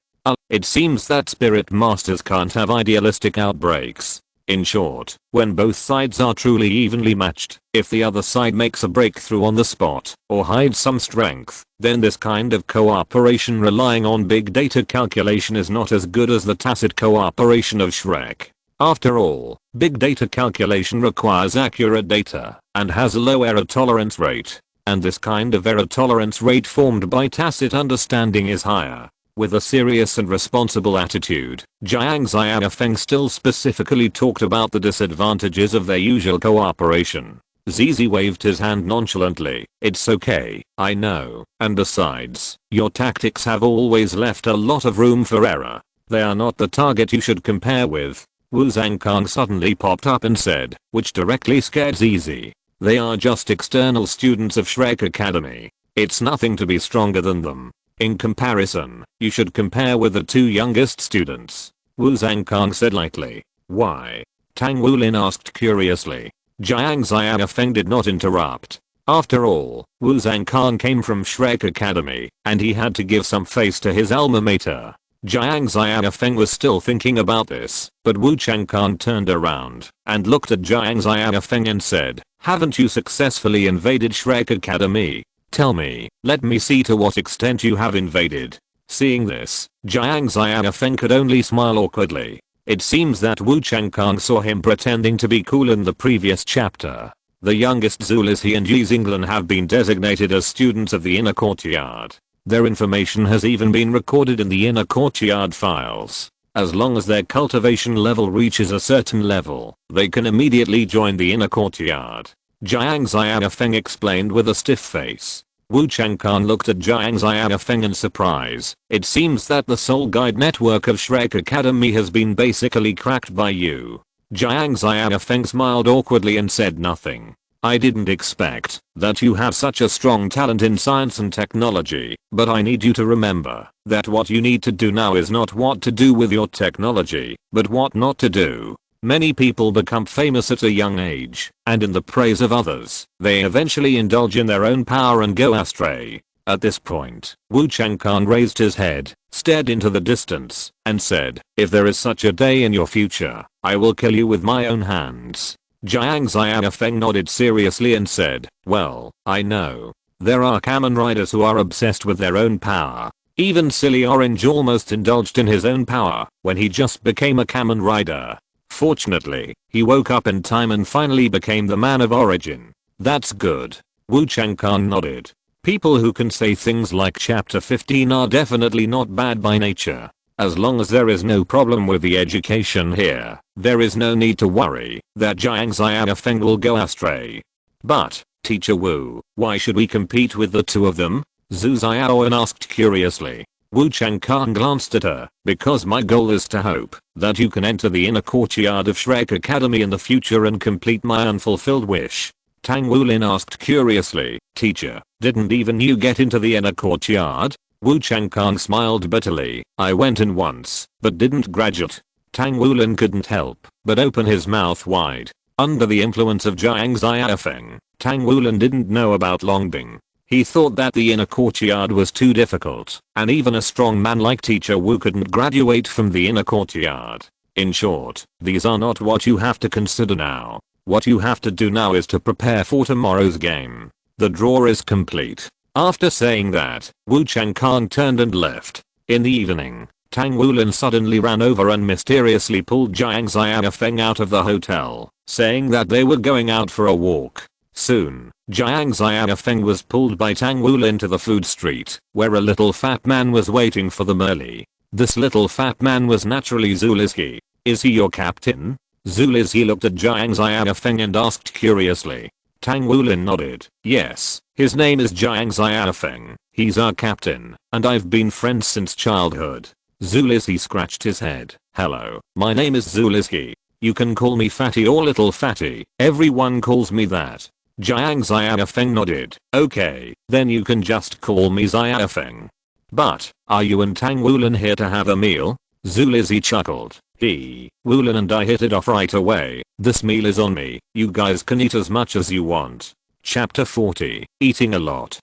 Speaker 1: It seems that Spirit Masters can't have idealistic outbreaks. In short, when both sides are truly evenly matched, if the other side makes a breakthrough on the spot or hides some strength, then this kind of cooperation relying on big data calculation is not as good as the tacit cooperation of Shrek. After all, big data calculation requires accurate data and has a low error tolerance rate, and this kind of error tolerance rate formed by tacit understanding is higher. With a serious and responsible attitude, Jiang Xiaofeng still specifically talked about the disadvantages of their usual cooperation. Zizi waved his hand nonchalantly. It's okay, I know, and besides, your tactics have always left a lot of room for error. They are not the target you should compare with. Wu Zhangkang suddenly popped up and said, which directly scared Zizi. They are just external students of Shrek Academy. It's nothing to be stronger than them. In comparison, you should compare with the two youngest students. Wu Zhangkang said lightly. Why? Tang Wulin asked curiously. Jiang Xiaofeng did not interrupt. After all, Wu Zhangkang came from Shrek Academy, and he had to give some face to his alma mater. Jiang Xiaofeng was still thinking about this, but Wu Zhangkang turned around and looked at Jiang Xiaofeng and said, haven't you successfully invaded Shrek Academy? Tell me, let me see to what extent you have invaded. Seeing this, Jiang Xiaofeng could only smile awkwardly. It seems that Wu Zhangkang saw him pretending to be cool in the previous chapter. The youngest Zulis he and Yi Xinglan have been designated as students of the inner courtyard. Their information has even been recorded in the inner courtyard files. As long as their cultivation level reaches a certain level, they can immediately join the inner courtyard. Jiang Xiaofeng explained with a stiff face. Wu Zhangkang looked at Jiang Xiaofeng in surprise. It seems that the Soul Guide network of Shrek Academy has been basically cracked by you. Jiang Xiaofeng smiled awkwardly and said nothing. I didn't expect that you have such a strong talent in science and technology, but I need you to remember that what you need to do now is not what to do with your technology, but what not to do. Many people become famous at a young age, and in the praise of others, they eventually indulge in their own power and go astray. At this point, Wu Zhangkang raised his head, stared into the distance, and said, if there is such a day in your future, I will kill you with my own hands. Jiang Xiaofeng nodded seriously and said, well, I know. There are Kamen Riders who are obsessed with their own power. Even Silly Orange almost indulged in his own power when he just became a Kamen Rider. Fortunately, he woke up in time and finally became the man of origin. That's good. Wu Zhangkang nodded. People who can say things like chapter 15 are definitely not bad by nature. As long as there is no problem with the education here, there is no need to worry that Jiang Xiaofeng will go astray. But, Teacher Wu, why should we compete with the two of them? Zhu Xiaoan asked curiously. Wu Zhangkang glanced at her. Because my goal is to hope that you can enter the inner courtyard of Shrek Academy in the future and complete my unfulfilled wish. Tang Wulin asked curiously. Teacher, didn't even you get into the inner courtyard? Wu Zhangkang smiled bitterly. I went in once, but didn't graduate. Tang Wulin couldn't help but open his mouth wide. Under the influence of Jiang Xiaofeng, Tang Wulin didn't know about Longbing. He thought that the inner courtyard was too difficult, and even a strong man like Teacher Wu couldn't graduate from the inner courtyard. In short, these are not what you have to consider now. What you have to do now is to prepare for tomorrow's game. The draw is complete. After saying that, Wu Changkang turned and left. In the evening, Tang Wulin suddenly ran over and mysteriously pulled Jiang Xiaofeng out of the hotel, saying that they were going out for a walk. Soon, Jiang Xiaofeng was pulled by Tang Wulin to the food street, where a little fat man was waiting for them early. This little fat man was naturally Zulizhi. Is he your captain? Zulizhi looked at Jiang Xiaofeng and asked curiously. Tang Wulin nodded. Yes, his name is Jiang Xiaofeng. He's our captain, and I've been friends since childhood. Zulizhi scratched his head. Hello, my name is Zulizhi. You can call me Fatty or Little Fatty. Everyone calls me that. Jiang Xiaofeng nodded. Okay, then you can just call me Xiaofeng. But, are you and Tang Wulin here to have a meal? Zulizhi chuckled. Wulin and I hit it off right away. This meal is on me. You guys can eat as much as you want. Chapter 40. Eating a lot.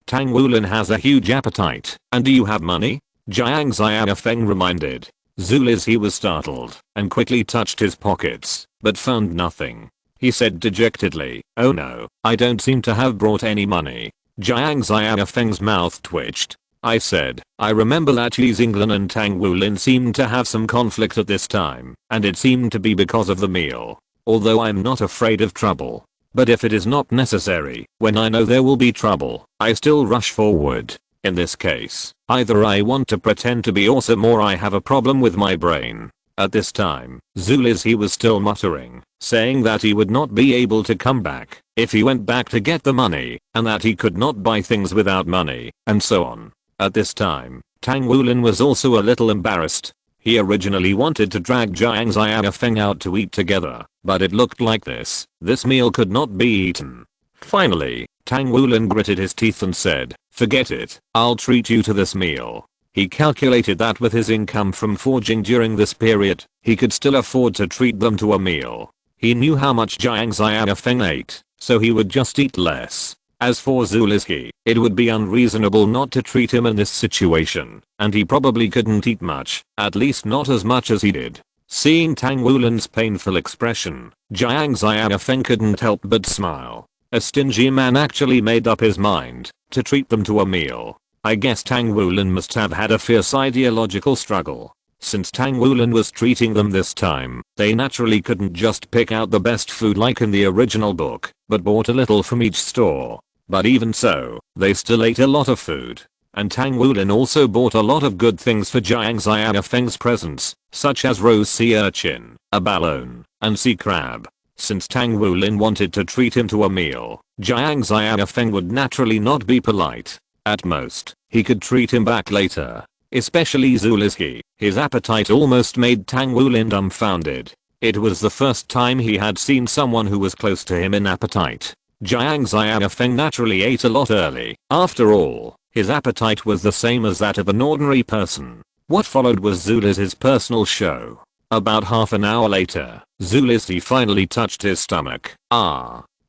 Speaker 1: Tang Wulin has a huge appetite. And do you have money? Jiang Xiaofeng reminded. Zulizhi was startled and quickly touched his pockets, but found nothing. He said dejectedly, oh no, I don't seem to have brought any money. Jiang Xiaofeng's mouth twitched. I said, I remember that Yi Xinglan and Tang Wulin seemed to have some conflict at this time, and it seemed to be because of the meal. Although I'm not afraid of trouble. But if it is not necessary, when I know there will be trouble, I still rush forward. In this case, either I want to pretend to be awesome or I have a problem with my brain. At this time, Zulizhi was still muttering, saying that he would not be able to come back if he went back to get the money, and that he could not buy things without money, and so on. At this time, Tang Wulin was also a little embarrassed. He originally wanted to drag Jiang Xiaofeng out to eat together, but it looked like this meal could not be eaten. Finally, Tang Wulin gritted his teeth and said, forget it, I'll treat you to this meal. He calculated that with his income from forging during this period, he could still afford to treat them to a meal. He knew how much Jiang Xiaofeng ate, so he would just eat less. As for Zulizhi, it would be unreasonable not to treat him in this situation, and he probably couldn't eat much, at least not as much as he did. Seeing Tang Wulin's painful expression, Jiang Xiaofeng couldn't help but smile. A stingy man actually made up his mind to treat them to a meal. I guess Tang Wulin must have had a fierce ideological struggle. Since Tang Wulin was treating them this time, they naturally couldn't just pick out the best food like in the original book, but bought a little from each store. But even so, they still ate a lot of food. And Tang Wulin also bought a lot of good things for Jiang Xiaofeng's presents, such as rose sea urchin, a balloon, and sea crab. Since Tang Wulin wanted to treat him to a meal, Jiang Xiaofeng would naturally not be polite. At most, he could treat him back later. Especially Zulizhi, his appetite almost made Tang Wulin dumbfounded. It was the first time he had seen someone who was close to him in appetite. Jiang Xiaofeng naturally ate a lot early. After all, his appetite was the same as that of an ordinary person. What followed was Zulizhi's personal show. About half an hour later, Zulizhi finally touched his stomach.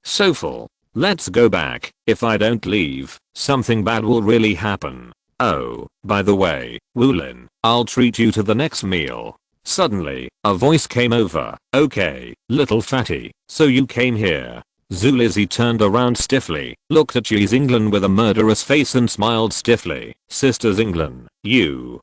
Speaker 1: So full. Let's go back. If I don't leave, something bad will really happen. Oh, by the way, Wulin, I'll treat you to the next meal. Suddenly, a voice came over. Okay, little fatty, so you came here. Zulizhi turned around stiffly, looked at Yi Xinglan with a murderous face and smiled stiffly. Sister Xinglan, you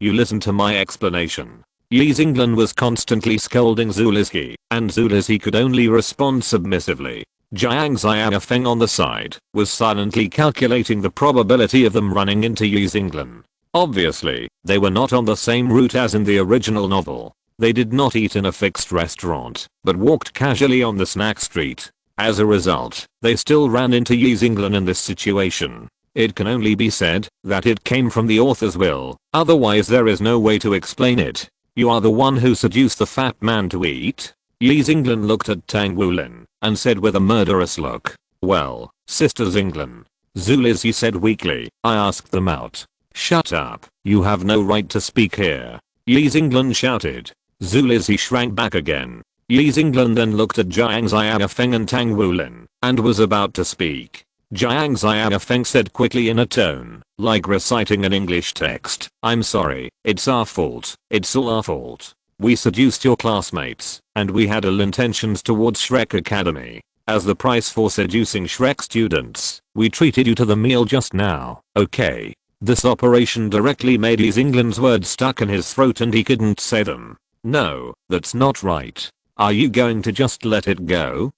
Speaker 1: listen to my explanation. Yi Xinglan was constantly scolding Zulizhi, and Zulizhi could only respond submissively. Jiang Xiaofeng on the side was silently calculating the probability of them running into Yi Xinglan. Obviously, they were not on the same route as in the original novel. They did not eat in a fixed restaurant, but walked casually on the snack street. As a result, they still ran into Yi Xinglan in this situation. It can only be said that it came from the author's will, otherwise there is no way to explain it. You are the one who seduced the fat man to eat? Yi Xinglan looked at Tang Wulin and said with a murderous look. Well, Sister Xinglan, Zulizhi said weakly, I asked them out. Shut up, you have no right to speak here. Yi Xinglan shouted. Zulizhi shrank back again. Yi Xinglan then looked at Jiang Xiaofeng and Tang Wulin and was about to speak. Jiang Xiaofeng said quickly in a tone like reciting an English text, "I'm sorry, it's our fault, it's all our fault. We seduced your classmates, and we had ill intentions towards Shrek Academy. As the price for seducing Shrek students, we treated you to the meal just now, okay?" This operation directly made Yi Xinglan's words stuck in his throat and he couldn't say them. "No, that's not right. Are you going to just let it go?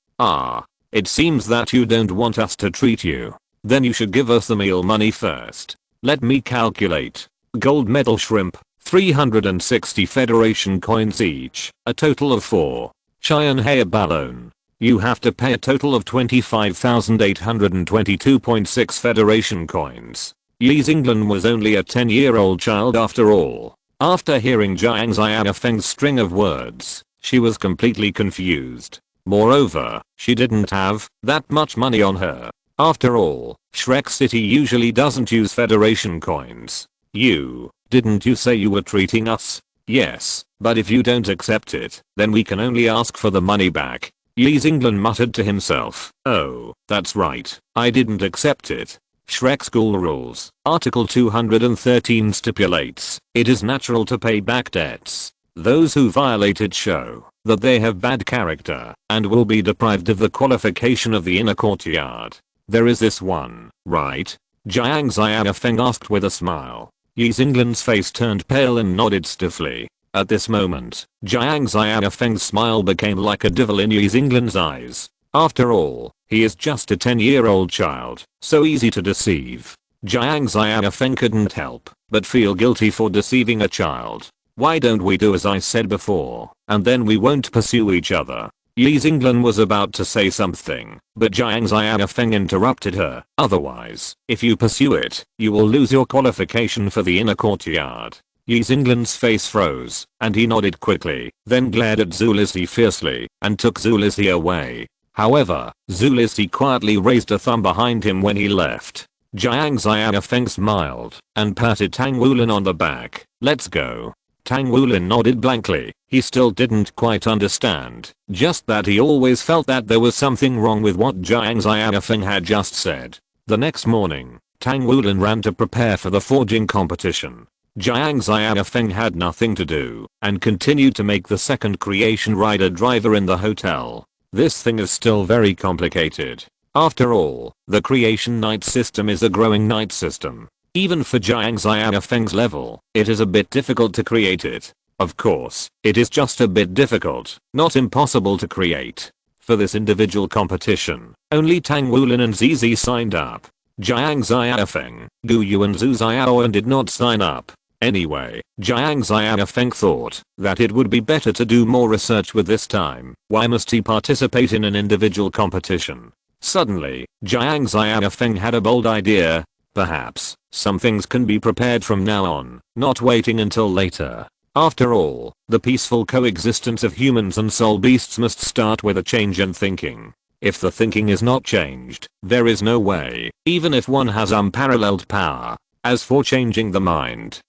Speaker 1: It seems that you don't want us to treat you. Then you should give us the meal money first. Let me calculate. Gold medal shrimp, 360 Federation coins each, a total of 4. Cheyenne hair balloon. You have to pay a total of 25,822.6 Federation coins." Yi Xinglan was only a 10-year-old child after all. After hearing Jiang Xiaofeng's string of words, she was completely confused. Moreover, she didn't have that much money on her. After all, Shrek City usually doesn't use Federation coins. Didn't you say you were treating us? Yes, but if you don't accept it, then we can only ask for the money back. Yi Xinglan muttered to himself. Oh, that's right, I didn't accept it. Shrek School Rules, Article 213 stipulates, it is natural to pay back debts. Those who violate it show that they have bad character and will be deprived of the qualification of the inner courtyard. There is this one, right? Jiang Xiaofeng asked with a smile. Yi Xinglan's face turned pale and nodded stiffly. At this moment, Jiang Xiaofeng's smile became like a devil in Yi Xinglan's eyes. After all, he is just a 10-year-old child, so easy to deceive. Jiang Xiaofeng couldn't help but feel guilty for deceiving a child. Why don't we do as I said before, and then we won't pursue each other? Yi Xinglan was about to say something, but Jiang Xiaofeng interrupted her. Otherwise, if you pursue it, you will lose your qualification for the inner courtyard. Yi Xinglan's face froze, and he nodded quickly, then glared at Zulisi fiercely, and took Zulisi away. However, Zulisi quietly raised a thumb behind him when he left. Jiang Xiaofeng smiled, and patted Tang Wulin on the back. Let's go. Tang Wulin nodded blankly. He still didn't quite understand, just that he always felt that there was something wrong with what Jiang Xiaofeng had just said. The next morning, Tang Wulin ran to prepare for the forging competition. Jiang Xiaofeng had nothing to do, and continued to make the second creation rider driver in the hotel. This thing is still very complicated. After all, the creation knight system is a growing knight system. Even for Jiang Xiaofeng's level, it is a bit difficult to create it. Of course, it is just a bit difficult, not impossible to create. For this individual competition, only Tang Wulin and Zizi signed up. Jiang Xiaofeng, Gu Yu and Zhu Xiaoan did not sign up. Anyway, Jiang Xiaofeng thought that it would be better to do more research with this time. Why must he participate in an individual competition? Suddenly, Jiang Xiaofeng had a bold idea. Perhaps, some things can be prepared from now on, not waiting until later. After all, the peaceful coexistence of humans and soul beasts must start with a change in thinking. If the thinking is not changed, there is no way, even if one has unparalleled power. As for changing the mind,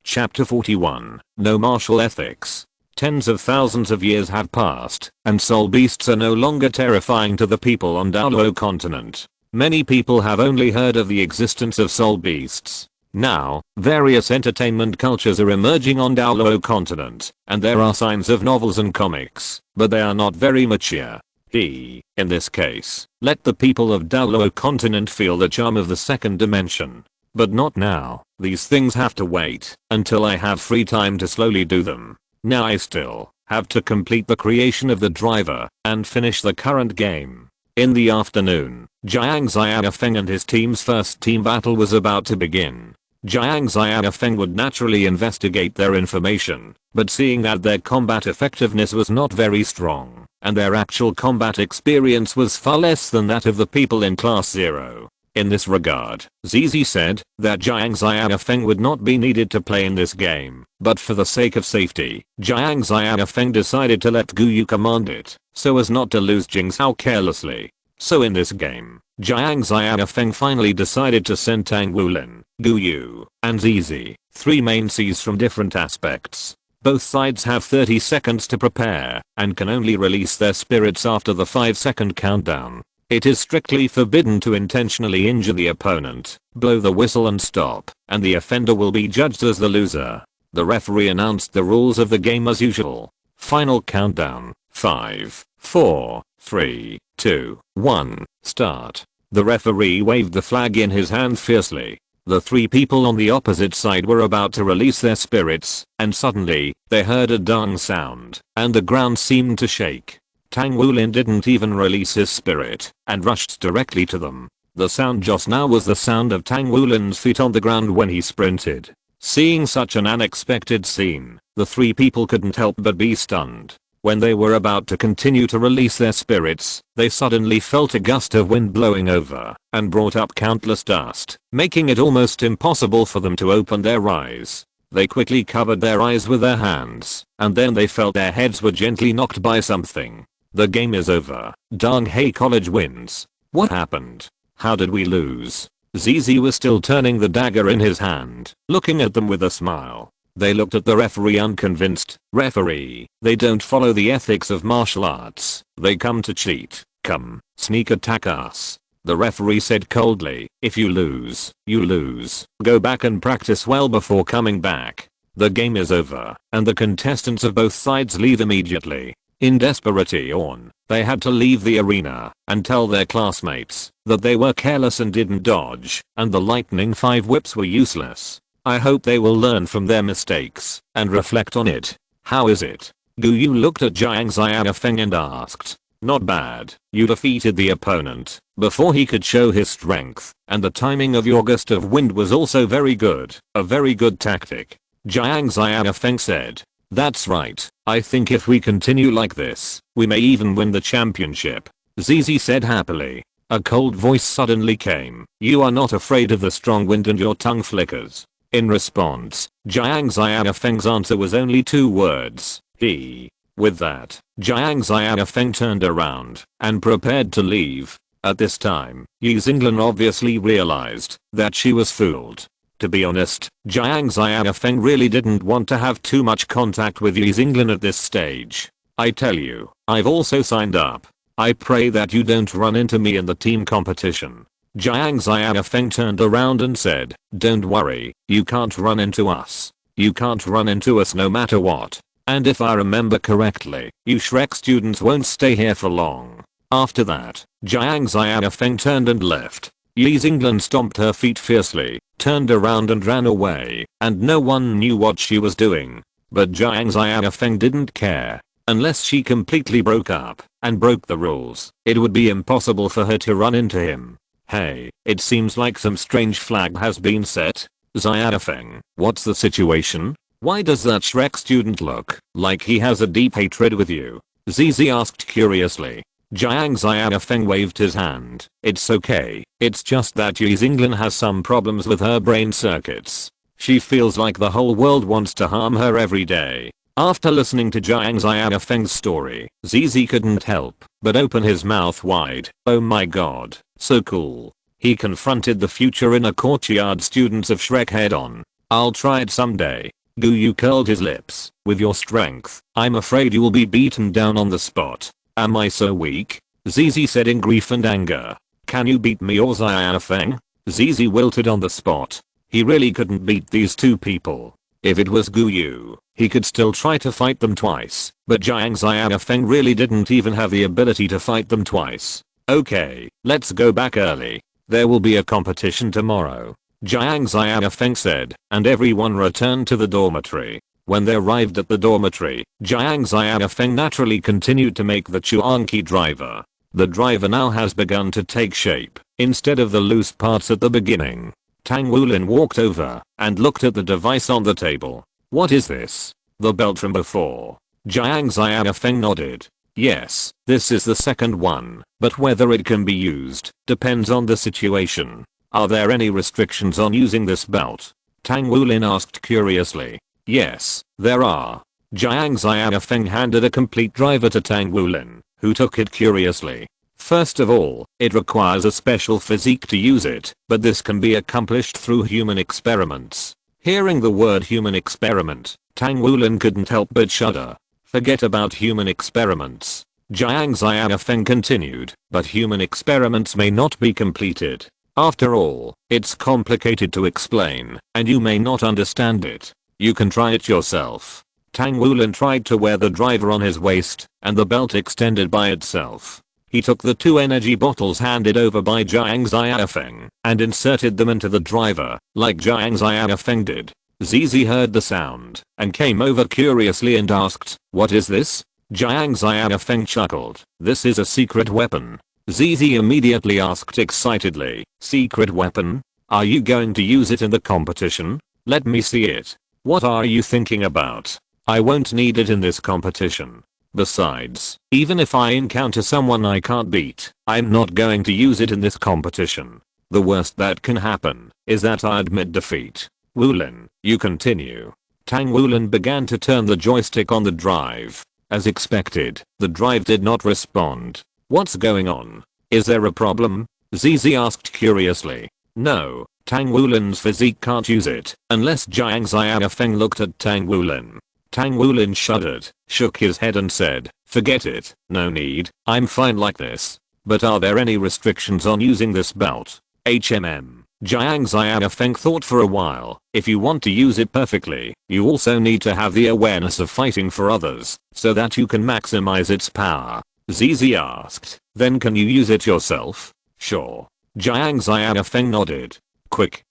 Speaker 1: Chapter 41, No Martial Ethics. Tens of thousands of years have passed, and soul beasts are no longer terrifying to the people on Daoluo continent. Many people have only heard of the existence of soul beasts. Now, various entertainment cultures are emerging on Daoluo continent, and there are signs of novels and comics, but they are not very mature. In this case, let the people of Daoluo continent feel the charm of the second dimension. But not now, these things have to wait until I have free time to slowly do them. Now I still have to complete the creation of the driver and finish the current game. In the afternoon, Jiang Xiaofeng and his team's first team battle was about to begin. Jiang Xiaofeng would naturally investigate their information, but seeing that their combat effectiveness was not very strong, and their actual combat experience was far less than that of the people in Class 0. In this regard, Zizi said that Jiang Xiaofeng would not be needed to play in this game, but for the sake of safety, Jiang Xiaofeng decided to let Gu Yu command it, so as not to lose Jing Xiao carelessly. So in this game, Jiang Xiaofeng finally decided to send Tang Wulin, Gu Yu, and Zizi, three main Cs from different aspects. Both sides have 30 seconds to prepare and can only release their spirits after the 5-second countdown. It is strictly forbidden to intentionally injure the opponent. Blow the whistle and stop, and the offender will be judged as the loser. The referee announced the rules of the game as usual. Final countdown. 5, 4, 3, 2, 1, start. The referee waved the flag in his hand fiercely. The 3 people on the opposite side were about to release their spirits, and suddenly, they heard a dung sound, and the ground seemed to shake. Tang Wulin didn't even release his spirit, and rushed directly to them. The sound just now was the sound of Tang Wulin's feet on the ground when he sprinted. Seeing such an unexpected scene, the 3 people couldn't help but be stunned. When they were about to continue to release their spirits, they suddenly felt a gust of wind blowing over, and brought up countless dust, making it almost impossible for them to open their eyes. They quickly covered their eyes with their hands, and then they felt their heads were gently knocked by something. The game is over. Dong Hae College wins. What happened? How did we lose? ZZ was still turning the dagger in his hand, looking at them with a smile. They looked at the referee unconvinced. Referee, they don't follow the ethics of martial arts. They come to cheat. Come, sneak attack us. The referee said coldly, if you lose, you lose. Go back and practice well before coming back. The game is over, and the contestants of both sides leave immediately. In desperation, they had to leave the arena and tell their classmates that they were careless and didn't dodge, and the lightning 5 whips were useless. I hope they will learn from their mistakes and reflect on it. How is it? Gu Yu looked at Jiang Xiaofeng and asked. Not bad. You defeated the opponent before he could show his strength, and the timing of your gust of wind was also very good. A very good tactic. Jiang Xiaofeng said. That's right. I think if we continue like this, we may even win the championship. ZZ said happily. A cold voice suddenly came. You are not afraid of the strong wind and your tongue flickers. In response, Jiang Xiaofeng's answer was only 2 words. He. With that, Jiang Xiaofeng turned around and prepared to leave. At this time, Yi Xinglan obviously realized that she was fooled. To be honest, Jiang Xiaofeng really didn't want to have too much contact with Yi Xinglan at this stage. I tell you, I've also signed up. I pray that you don't run into me in the team competition. Jiang Xiaofeng turned around and said, don't worry, you can't run into us. You can't run into us no matter what. And if I remember correctly, you Shrek students won't stay here for long. After that, Jiang Xiaofeng turned and left. Yi Xinglan stomped her feet fiercely, turned around and ran away, and no one knew what she was doing. But Jiang Xiaofeng didn't care. Unless she completely broke up and broke the rules, it would be impossible for her to run into him. Hey, it seems like some strange flag has been set. Xiaofeng, what's the situation? Why does that Shrek student look like he has a deep hatred with you? ZZ asked curiously. Jiang Xiaofeng waved his hand. It's okay, it's just that Yi Xinglan has some problems with her brain circuits. She feels like the whole world wants to harm her every day. After listening to Jiang Xiaofeng's story, ZZ couldn't help but open his mouth wide. Oh my god, so cool. He confronted the future inner courtyard students of Shrek head on. I'll try it someday. Gu Yu curled his lips. With your strength, I'm afraid you will be beaten down on the spot. Am I so weak? ZZ said in grief and anger. Can you beat me or Xiaofeng? ZZ wilted on the spot. He really couldn't beat these 2 people. If it was Gu Yu, he could still try to fight them twice, but Jiang Xiaofeng really didn't even have the ability to fight them twice. Okay, let's go back early. There will be a competition tomorrow. Jiang Xiaofeng said, and everyone returned to the dormitory. When they arrived at the dormitory, Jiang Xiaofeng naturally continued to make the Chuanqi driver. The driver now has begun to take shape, instead of the loose parts at the beginning. Tang Wulin walked over and looked at the device on the table. What is this? The belt from before. Jiang Xiaofeng nodded. Yes, this is the second one, but whether it can be used depends on the situation. Are there any restrictions on using this belt? Tang Wulin asked curiously. Yes, there are. Jiang Xiaofeng handed a complete driver to Tang Wulin, who took it curiously. First of all, it requires a special physique to use it, but this can be accomplished through human experiments. Hearing the word human experiment, Tang Wulin couldn't help but shudder. Forget about human experiments. Jiang Xiaofeng continued, but human experiments may not be completed. After all, it's complicated to explain, and you may not understand it. You can try it yourself. Tang Wulin tried to wear the driver on his waist, and the belt extended by itself. He took the 2 energy bottles handed over by Jiang Xiaofeng, and inserted them into the driver, like Jiang Xiaofeng did. Zizi heard the sound, and came over curiously and asked, "What is this?" Jiang Xiaofeng chuckled, "This is a secret weapon." Zizi immediately asked excitedly, "Secret weapon? Are you going to use it in the competition? Let me see it." "What are you thinking about? I won't need it in this competition. Besides, even if I encounter someone I can't beat, I'm not going to use it in this competition. The worst that can happen is that I admit defeat." "Wulin, you continue." Tang Wulin began to turn the joystick on the drive. As expected, the drive did not respond. "What's going on? Is there a problem?" Zizi asked curiously. "No, Tang Wulin's physique can't use it, unless Jiang Xiaofeng looked at Tang Wulin. Tang Wulin shuddered, shook his head and said, "Forget it, no need, I'm fine like this. But are there any restrictions on using this belt?" Jiang Xiaofeng thought for a while. "If you want to use it perfectly, you also need to have the awareness of fighting for others, so that you can maximize its power." Zizi asked, "Then can you use it yourself?" "Sure." Jiang Xiaofeng nodded. Quick,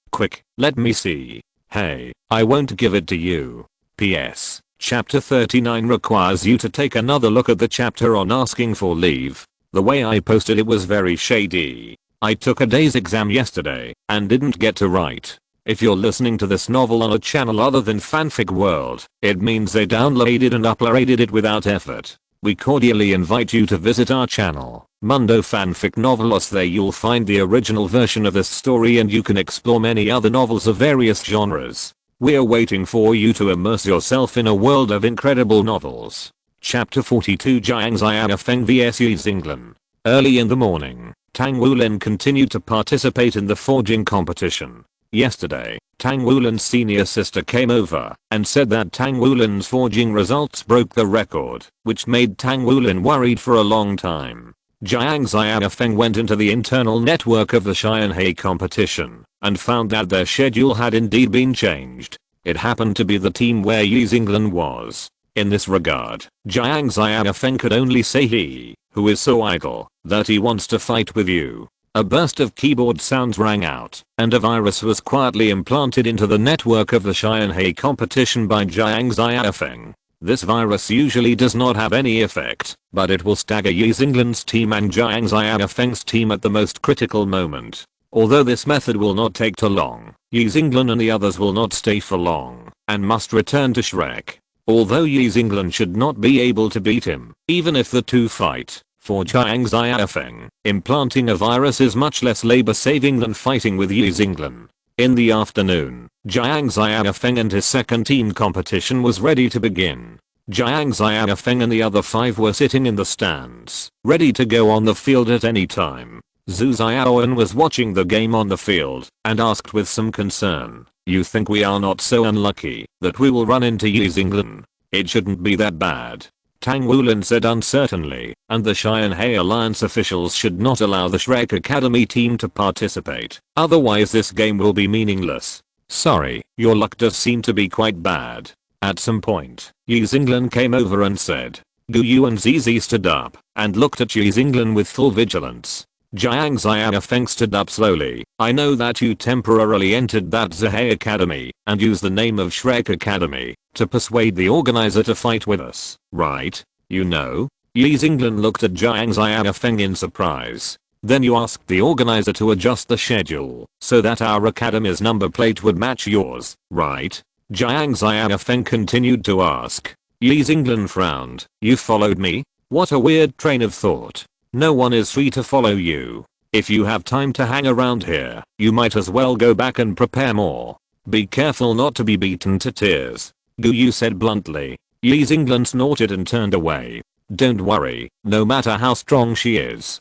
Speaker 1: let me see." "Hey, I won't give it to you." PS. Chapter 39 requires you to take another look at the chapter on asking for leave. The way I posted it was very shady. I took a day's exam yesterday and didn't get to write. If you're listening to this novel on a channel other than Fanfic World, it means they downloaded and uploaded it without effort. We cordially invite you to visit our channel, Mundo Fanfic Novelos. There you'll find the original version of this story and you can explore many other novels of various genres. We're waiting for you to immerse yourself in a world of incredible novels. Chapter 42 Jiang Xiaofeng vs Yizinglan. Early in the morning, Tang Wulin continued to participate in the forging competition. Yesterday, Tang Wulin's senior sister came over and said that Tang Wulin's forging results broke the record, which made Tang Wulin worried for a long time. Jiang Xiaofeng went into the internal network of the Xianhei competition and found that their schedule had indeed been changed. It happened to be the team where Yizinglan was. In this regard, Jiang Xiaofeng could only say he, who is so idle, that he wants to fight with you. A burst of keyboard sounds rang out, and a virus was quietly implanted into the network of the Xianhei competition by Jiang Xiaofeng. This virus usually does not have any effect, but it will stagger Yizinglan's team and Jiang Xiaofeng's team at the most critical moment. Although this method will not take too long, Yizinglan and the others will not stay for long, and must return to Shrek. Although Yizinglan should not be able to beat him, even if the two fight, for Jiang Xiaofeng, implanting a virus is much less labor saving than fighting with Yizinglan. In the afternoon, Jiang Xiaofeng and his second team competition was ready to begin. Jiang Xiaofeng and the other 5 were sitting in the stands, ready to go on the field at any time. Zhu Xiaoan was watching the game on the field and asked with some concern, "You think we are not so unlucky that we will run into Yizinglan? It shouldn't be that bad." Tang Wulin said uncertainly, and the Xianhei Alliance officials should not allow the Shrek Academy team to participate, otherwise this game will be meaningless. "Sorry, your luck does seem to be quite bad." At some point, Yizinglan came over and said. Guyu and Zizi stood up and looked at Yizinglan with full vigilance. Jiang Xiaofeng stood up slowly. "I know that you temporarily entered that Zahei Academy and used the name of Shrek Academy to persuade the organizer to fight with us, right? You know?" Yizinglan looked at Jiang Xiaofeng in surprise. "Then you asked the organizer to adjust the schedule so that our academy's number plate would match yours, right?" Jiang Xiaofeng continued to ask. Yizinglan frowned. "You followed me? What a weird train of thought. No one is free to follow you. If you have time to hang around here, you might as well go back and prepare more. Be careful not to be beaten to tears," Guyu said bluntly. Yizinglan snorted and turned away. "Don't worry, no matter how strong she is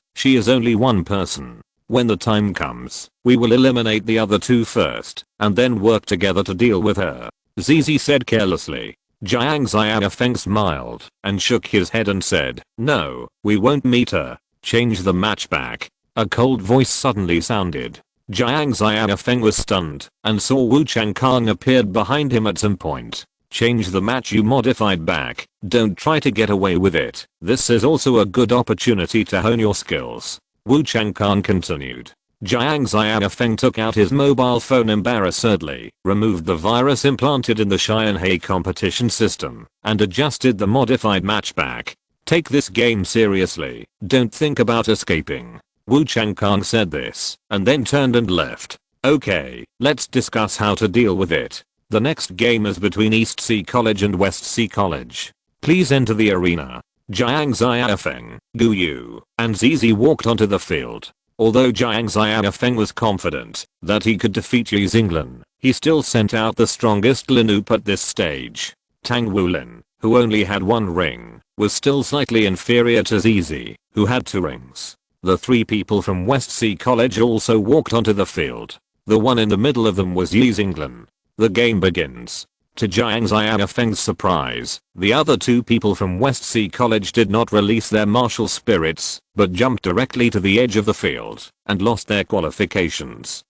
Speaker 1: only one person. When the time comes, we will eliminate the other two first, and then work together to deal with her," Zizi said carelessly. Jiang Xiaofeng smiled and shook his head and said, "No, we won't meet her. Change the match back." A cold voice suddenly sounded. Jiang Xiaofeng was stunned and saw Wu Changkang appeared behind him at some point. "Change the match, you modified back. Don't try to get away with it. This is also a good opportunity to hone your skills," Wu Changkang continued. Jiang Xiaofeng took out his mobile phone embarrassedly, removed the virus implanted in the Xianhei competition system, and adjusted the modified match back. "Take this game seriously. Don't think about escaping." Wu Changkang said this, and then turned and left. "Okay, let's discuss how to deal with it. The next game is between East Sea College and West Sea College. Please enter the arena." Jiang Xiaofeng, Gu Yu, and Zizi walked onto the field. Although Jiang Xiaofeng was confident that he could defeat Yi Xinglan, he still sent out the strongest Linoop at this stage. Tang Wulin, who only had one ring, was still slightly inferior to Zizi, who had 2 rings. The 3 people from West Sea College also walked onto the field. The one in the middle of them was Yi Xinglan. The game begins. To Jiang Xiaofeng's surprise, the other 2 people from West Sea College did not release their martial spirits, but jumped directly to the edge of the field and lost their qualifications.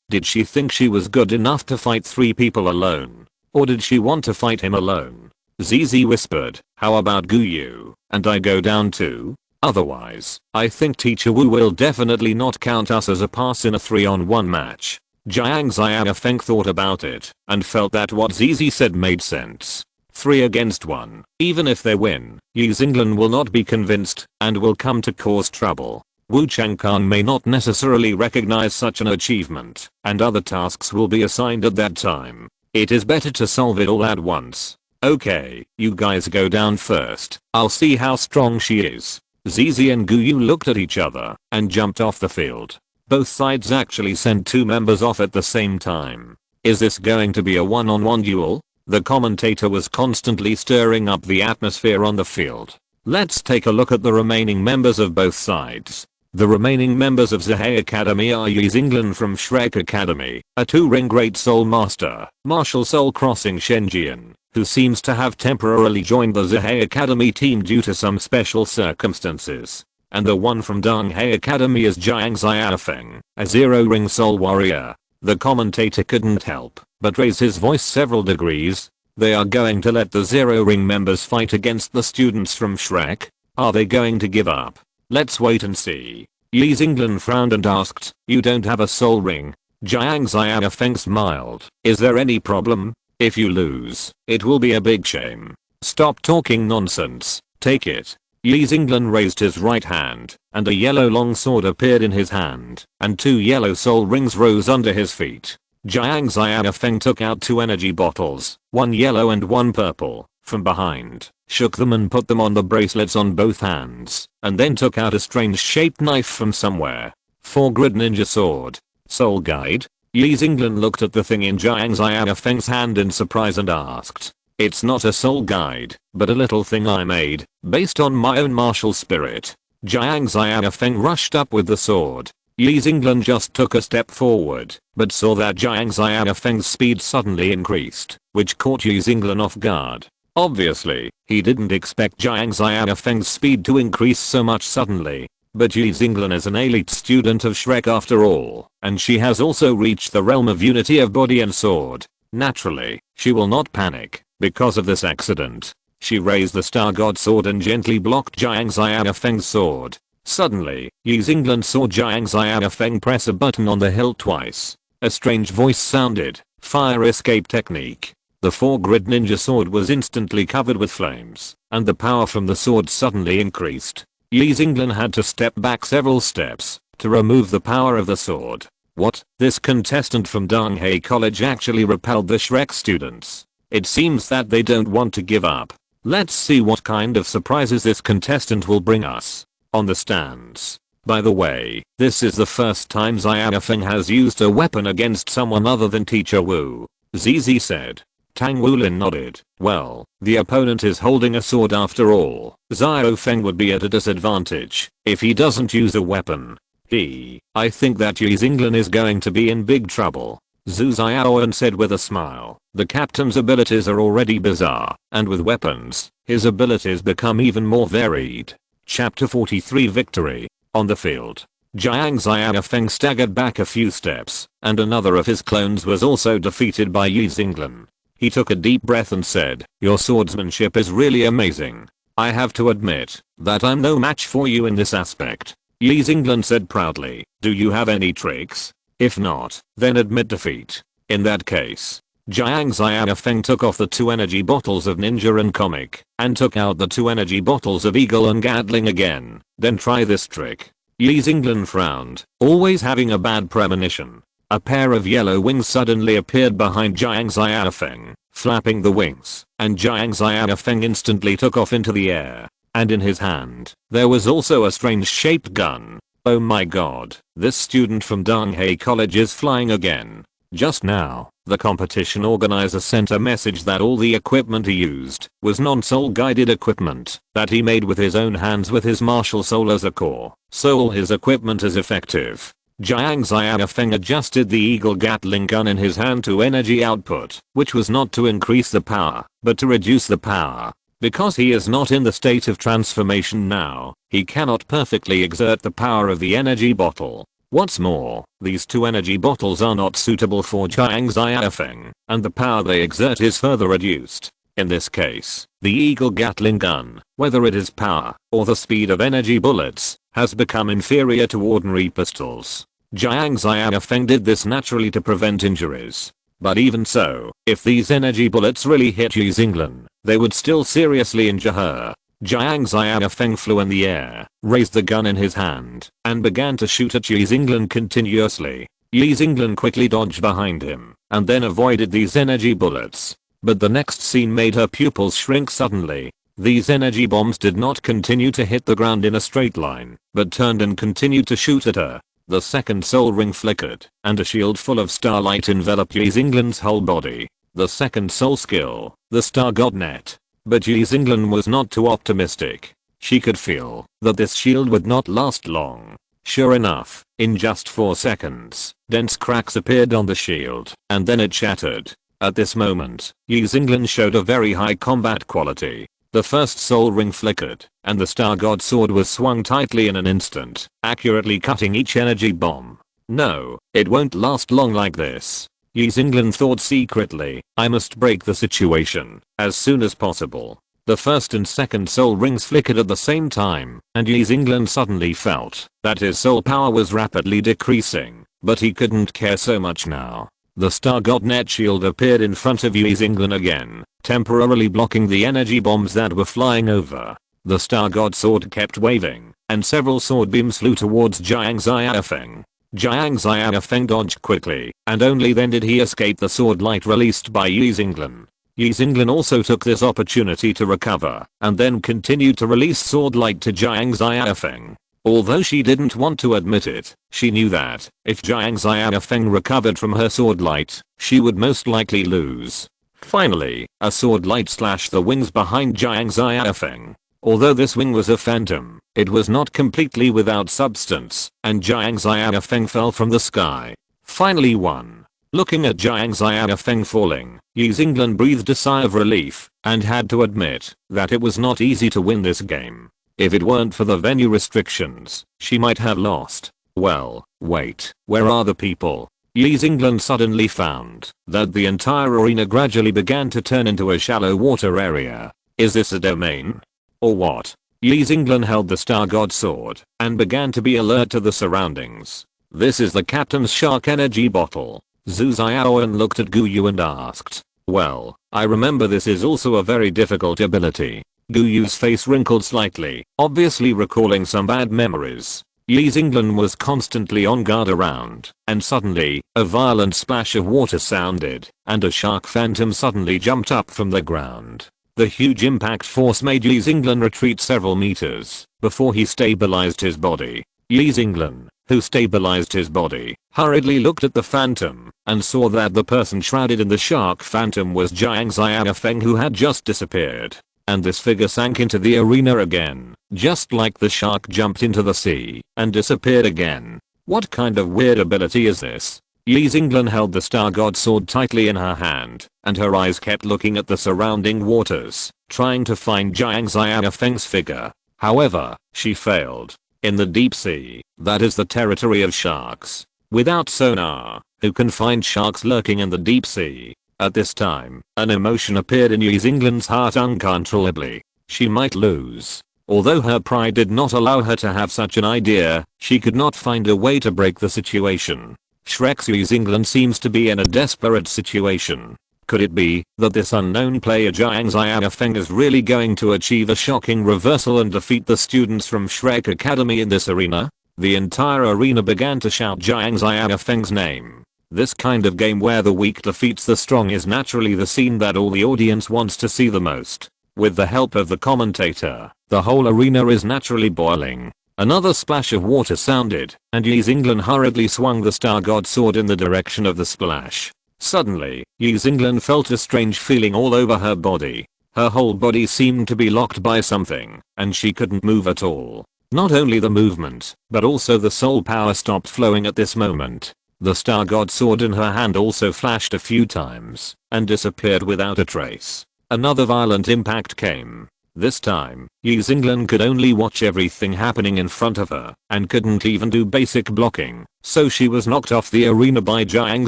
Speaker 1: Did she think she was good enough to fight 3 people alone? Or did she want to fight him alone? Zizi whispered, "How about Gu Yu, and I go down too? Otherwise, I think Teacher Wu will definitely not count us as a pass in a 3-on-1 match." Jiang Xiaofeng thought about it and felt that what Zizi said made sense. 3 against 1. Even if they win, Yi Xinglan will not be convinced and will come to cause trouble. Wu Changkang may not necessarily recognize such an achievement, and other tasks will be assigned at that time. It is better to solve it all at once. "Okay, you guys go down first. I'll see how strong she is." Zizi and Gu Yu looked at each other and jumped off the field. Both sides actually sent 2 members off at the same time. Is this going to be a one-on-one duel? The commentator was constantly stirring up the atmosphere on the field. Let's take a look at the remaining members of both sides. The remaining members of Zihei Academy are Yi Xinglan from Shrek Academy, a 2-ring Great Soul Master, Martial Soul Crossing Shenjian, who seems to have temporarily joined the Zihei Academy team due to some special circumstances. And the one from Donghei Academy is Jiang Xiaofeng, a 0-ring soul warrior. The commentator couldn't help but raise his voice several degrees. They are going to let the 0-ring members fight against the students from Shrek? Are they going to give up? Let's wait and see. Yi Xinglan frowned and asked, "You don't have a soul ring?" Jiang Xiaofeng smiled. "Is there any problem? If you lose, it will be a big shame. Stop talking nonsense. Take it." Yi Xinglan raised his right hand, and a yellow long sword appeared in his hand, and 2 yellow soul rings rose under his feet. Jiang Xiaofeng took out 2 energy bottles, 1 yellow and 1 purple, from behind, shook them and put them on the bracelets on both hands, and then took out a strange shaped knife from somewhere. 4-grid ninja sword. Soul guide? Yi Xinglan looked at the thing in Jiang Xiaofeng's hand in surprise and asked. "It's not a soul guide, but a little thing I made, based on my own martial spirit." Jiang Xiaofeng rushed up with the sword. Yi Xinglan just took a step forward, but saw that Jiang Xiaofeng's speed suddenly increased, which caught Yi Xinglan off guard. Obviously, he didn't expect Jiang Xiaofeng's speed to increase so much suddenly. But Yi Xinglan is an elite student of Shrek after all, and she has also reached the realm of unity of body and sword. Naturally, she will not panic because of this accident. She raised the Star God sword and gently blocked Jiang Xiaofeng's sword. Suddenly, Yi Xinglan saw Jiang Xiaofeng press a button on the hilt twice. A strange voice sounded, "Fire escape technique." The 4-grid ninja sword was instantly covered with flames, and the power from the sword suddenly increased. Yi Xinglan had to step back several steps to remove the power of the sword. What? This contestant from Donghei College actually repelled the Shrek students. It seems that they don't want to give up. Let's see what kind of surprises this contestant will bring us. On the stands. By the way, this is the first time Xiaofeng has used a weapon against someone other than Teacher Wu. Zizi said. Tang Wulin nodded. Well, the opponent is holding a sword after all. Xiaofeng would be at a disadvantage if he doesn't use a weapon. I think that Yi Xinglan is going to be in big trouble, Zhu Xiaowen said with a smile. The captain's abilities are already bizarre, and with weapons, his abilities become even more varied. Chapter 43 Victory. On the field, Jiang Xiaofeng staggered back a few steps, and another of his clones was also defeated by Yi Xinglan. He took a deep breath and said, "Your swordsmanship is really amazing. I have to admit that I'm no match for you in this aspect," Yi Xinglan said proudly. "Do you have any tricks? If not, then admit defeat." In that case, Jiang Xiaofeng took off the 2 energy bottles of Ninja and Comic, and took out the 2 energy bottles of Eagle and Gatling again. "Then try this trick." Yi Xinglan frowned, always having a bad premonition. A pair of yellow wings suddenly appeared behind Jiang Xiaofeng, flapping the wings, and Jiang Xiaofeng instantly took off into the air. And in his hand, there was also a strange shaped gun. Oh my god, this student from Donghae College is flying again. Just now, the competition organizer sent a message that all the equipment he used was non-soul guided equipment that he made with his own hands with his martial soul as a core, so all his equipment is effective. Jiang Xiaofeng adjusted the Eagle Gatling gun in his hand to energy output, which was not to increase the power, but to reduce the power. Because he is not in the state of transformation now, he cannot perfectly exert the power of the energy bottle. What's more, these 2 energy bottles are not suitable for Jiang Xiaofeng, and the power they exert is further reduced. In this case, the Eagle Gatling gun, whether it is power or the speed of energy bullets, has become inferior to ordinary pistols. Jiang Xiaofeng did this naturally to prevent injuries. But even so, if these energy bullets really hit Yi Xinglan, they would still seriously injure her. Jiang Xiaofeng flew in the air, raised the gun in his hand, and began to shoot at Yi Xinglan continuously. Yi Xinglan quickly dodged behind him, and then avoided these energy bullets. But the next scene made her pupils shrink suddenly. These energy bombs did not continue to hit the ground in a straight line, but turned and continued to shoot at her. The second soul ring flickered, and a shield full of starlight enveloped Yi Xinglan's whole body. The second soul skill, the Star God Net. But Yi Xinglan was not too optimistic. She could feel that this shield would not last long. Sure enough, in just 4 seconds, dense cracks appeared on the shield, and then it shattered. At this moment, Yi Xinglan showed a very high combat quality. The first soul ring flickered, and the Star God sword was swung tightly in an instant, accurately cutting each energy bomb. No, it won't last long like this. Yi Xinglan thought secretly, I must break the situation as soon as possible. The first and second soul rings flickered at the same time, and Yi Xinglan suddenly felt that his soul power was rapidly decreasing, but he couldn't care so much now. The Star God Net shield appeared in front of Yi Xinglan again, temporarily blocking the energy bombs that were flying over. The Star God sword kept waving, and several sword beams flew towards Jiang Xiaofeng. Jiang Xiaofeng dodged quickly, and only then did he escape the sword light released by Yi Xinglan. Yi Xinglan also took this opportunity to recover, and then continued to release sword light to Jiang Xiaofeng. Although she didn't want to admit it, she knew that if Jiang Xiaofeng recovered from her sword light, she would most likely lose. Finally, a sword light slashed the wings behind Jiang Xiaofeng. Although this wing was a phantom, it was not completely without substance, and Jiang Xiaofeng fell from the sky. Finally won. Looking at Jiang Xiaofeng falling, Yi Xinglan breathed a sigh of relief, and had to admit that it was not easy to win this game. If it weren't for the venue restrictions, she might have lost. Well, wait, where are the people? Yi Xinglan suddenly found that the entire arena gradually began to turn into a shallow water area. Is this a domain? Or what? Yi Xinglan held the Star God sword and began to be alert to the surroundings. This is the captain's shark energy bottle. Zhu Xiaowen looked at Guyu and asked. Well, I remember this is also a very difficult ability. Guyu's face wrinkled slightly, obviously recalling some bad memories. Yi Xinglan was constantly on guard around, and suddenly, a violent splash of water sounded, and a shark phantom suddenly jumped up from the ground. The huge impact force made Yi Xinglan retreat several meters, before he stabilized his body. Yi Xinglan, who stabilized his body, hurriedly looked at the phantom, and saw that the person shrouded in the shark phantom was Jiang Xiaofeng, who had just disappeared. and this figure sank into the arena again, just like the shark jumped into the sea and disappeared again. What kind of weird ability is this? Yi Xinglan held the Star God sword tightly in her hand, and her eyes kept looking at the surrounding waters, trying to find Jiang Xiaofeng's figure. However, she failed. In the deep sea, that is the territory of sharks. Without sonar, who can find sharks lurking in the deep sea? At this time, an emotion appeared in Yi Xinglan's heart uncontrollably. She might lose. Although her pride did not allow her to have such an idea, she could not find a way to break the situation. Shrek's Yi Xinglan seems to be in a desperate situation. Could it be that this unknown player Jiang Xiaofeng is really going to achieve a shocking reversal and defeat the students from Shrek Academy in this arena? The entire arena began to shout Jiang Xiaofeng's name. This kind of game where the weak defeats the strong is naturally the scene that all the audience wants to see the most. With the help of the commentator, the whole arena is naturally boiling. Another splash of water sounded, and Yi Xinglan hurriedly swung the Star God sword in the direction of the splash. Suddenly, Yi Xinglan felt a strange feeling all over her body. Her whole body seemed to be locked by something, and she couldn't move at all. Not only the movement, but also the soul power stopped flowing at this moment. The Star God sword in her hand also flashed a few times, and disappeared without a trace. Another violent impact came. This time, Yi Xinglan could only watch everything happening in front of her, and couldn't even do basic blocking, so she was knocked off the arena by Jiang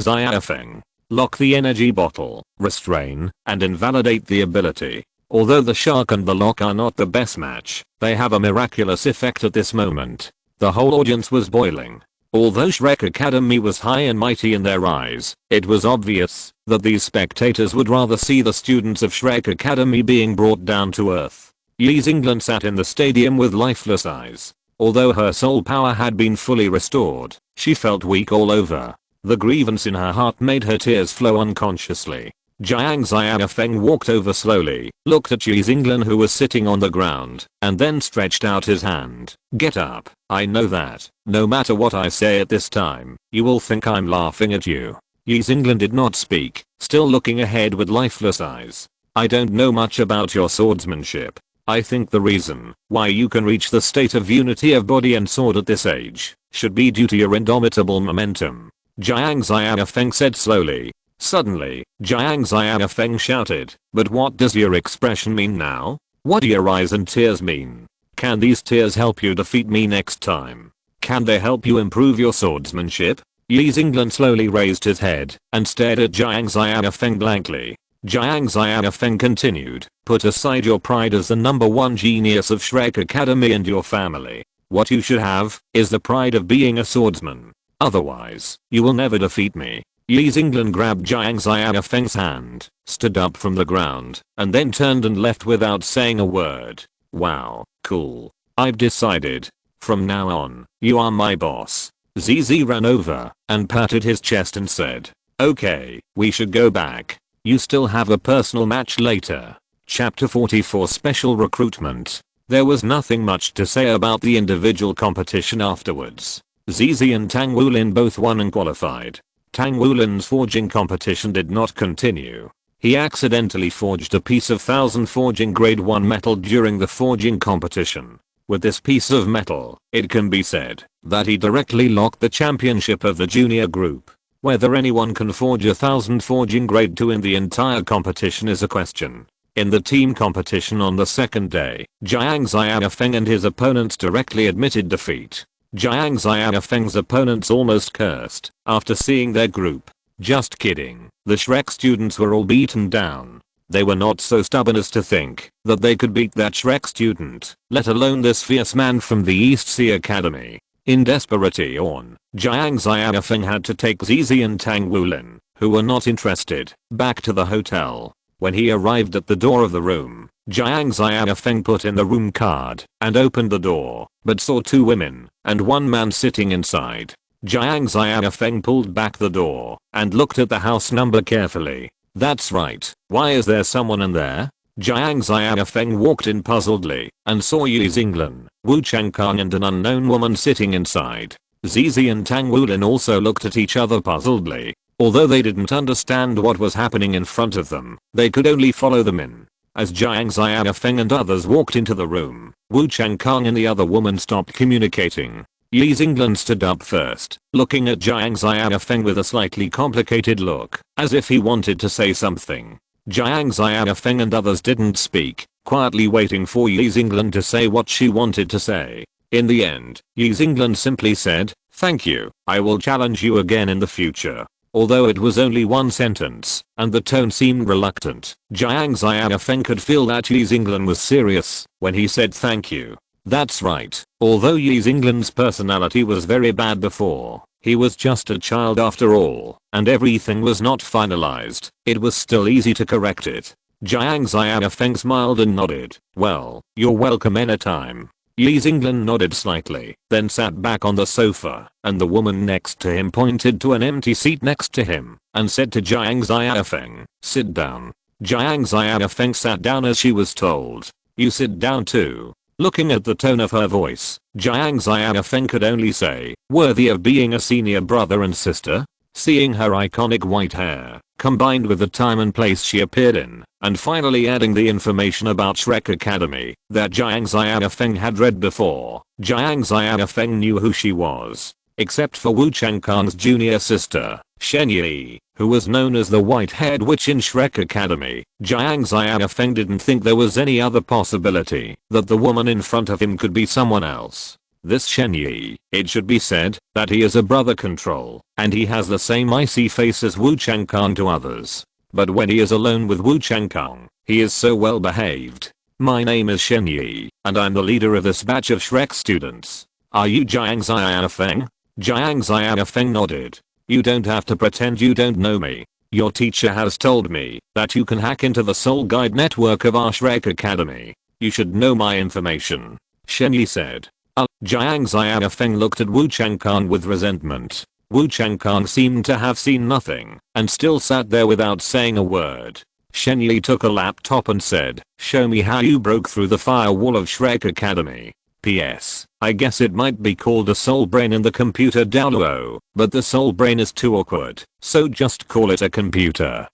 Speaker 1: Xiaofeng. Lock the energy bottle, restrain, and invalidate the ability. Although the shark and the lock are not the best match, they have a miraculous effect at this moment. The whole audience was boiling. Although Shrek Academy was high and mighty in their eyes, it was obvious that these spectators would rather see the students of Shrek Academy being brought down to earth. Yi Xinglan sat in the stadium with lifeless eyes. Although her soul power had been fully restored, she felt weak all over. The grievance in her heart made her tears flow unconsciously. Jiang Xiaofeng walked over slowly, looked at Yi Xinglan who was sitting on the ground, and then stretched out his hand. Get up. I know that, no matter what I say at this time, you will think I'm laughing at you. Yi Xinglan did not speak, still looking ahead with lifeless eyes. I don't know much about your swordsmanship. I think the reason why you can reach the state of unity of body and sword at this age should be due to your indomitable momentum. Jiang Xiaofeng said slowly. Suddenly, Jiang Xiaofeng shouted, but what does your expression mean now? What do your eyes and tears mean? Can these tears help you defeat me next time? Can they help you improve your swordsmanship? Yi Xinglan slowly raised his head and stared at Jiang Xiaofeng blankly. Jiang Xiaofeng continued, put aside your pride as the #1 genius of Shrek Academy and your family. What you should have is the pride of being a swordsman. Otherwise, you will never defeat me. Yi Xinglan grabbed Jiang Xiaofeng's hand, stood up from the ground, and then turned and left without saying a word. Wow, cool. I've decided. From now on, you are my boss. ZZ ran over and patted his chest and said, okay, we should go back. You still have a personal match later. Chapter 44 Special Recruitment. There was nothing much to say about the individual competition afterwards. ZZ and Tang Wulin both won and qualified. Tang Wulin's forging competition did not continue. He accidentally forged a piece of 1000 forging grade 1 metal during the forging competition. With this piece of metal, it can be said that he directly locked the championship of the junior group. Whether anyone can forge 1000 forging grade 2 in the entire competition is a question. In the team competition on the second day, Jiang Xiaofeng and his opponents directly admitted defeat. Jiang Xiaofeng's opponents almost cursed after seeing their group. Just kidding, the Shrek students were all beaten down. They were not so stubborn as to think that they could beat that Shrek student, let alone this fierce man from the East Sea Academy. In desperation, Jiang Xiaofeng had to take ZZ and Tang Wulin, who were not interested, back to the hotel. When he arrived at the door of the room, Jiang Xiaofeng put in the room card and opened the door, but saw 2 women and 1 man sitting inside. Jiang Xiaofeng pulled back the door and looked at the house number carefully. That's right, why is there someone in there? Jiang Xiaofeng walked in puzzledly and saw Yi Xinglan, Wu Changkang and an unknown woman sitting inside. ZZ and Tang Wulin also looked at each other puzzledly. Although they didn't understand what was happening in front of them, they could only follow them in. As Jiang Xiaofeng and others walked into the room, Wu Changkang and the other woman stopped communicating. Yi Xinglan stood up first, looking at Jiang Xiaofeng with a slightly complicated look, as if he wanted to say something. Jiang Xiaofeng and others didn't speak, quietly waiting for Yi Xinglan to say what she wanted to say. In the end, Yi Xinglan simply said, "Thank you, I will challenge you again in the future." Although it was only one sentence, and the tone seemed reluctant, Jiang Xiaofeng could feel that Yi Xinglan was serious when he said thank you. That's right, although Yi Xinglan's personality was very bad before, he was just a child after all, and everything was not finalized, it was still easy to correct it. Jiang Xiaofeng smiled and nodded. "Well, you're welcome anytime." Yi Xinglan nodded slightly, then sat back on the sofa, and the woman next to him pointed to an empty seat next to him, and said to Jiang Xiaofeng, "Sit down." Jiang Xiaofeng sat down as she was told. "You sit down too." Looking at the tone of her voice, Jiang Xiaofeng could only say, "Worthy of being a senior brother and sister?" Seeing her iconic white hair, combined with the time and place she appeared in, and finally adding the information about Shrek Academy that Jiang Xiaofeng had read before, Jiang Xiaofeng knew who she was. Except for Wu Changkang's junior sister, Shen Yi, who was known as the white-haired witch in Shrek Academy, Jiang Xiaofeng didn't think there was any other possibility that the woman in front of him could be someone else. This Shen Yi, it should be said, that he is a brother control, and he has the same icy face as Wu Changkang to others. But when he is alone with Wu Changkang, he is so well behaved. "My name is Shen Yi, and I'm the leader of this batch of Shrek students. Are you Jiang Xiaofeng?" Jiang Xiaofeng nodded. "You don't have to pretend you don't know me. Your teacher has told me that you can hack into the Soul Guide network of our Shrek Academy. You should know my information," Shen Yi said. Jiang Xiaofeng looked at Wu Changkang with resentment. Wu Changkang seemed to have seen nothing, and still sat there without saying a word. Shen Yi took a laptop and said, "Show me how you broke through the firewall of Shrek Academy. PS, I guess it might be called a soul brain in the computer download, but the soul brain is too awkward, so just call it a computer."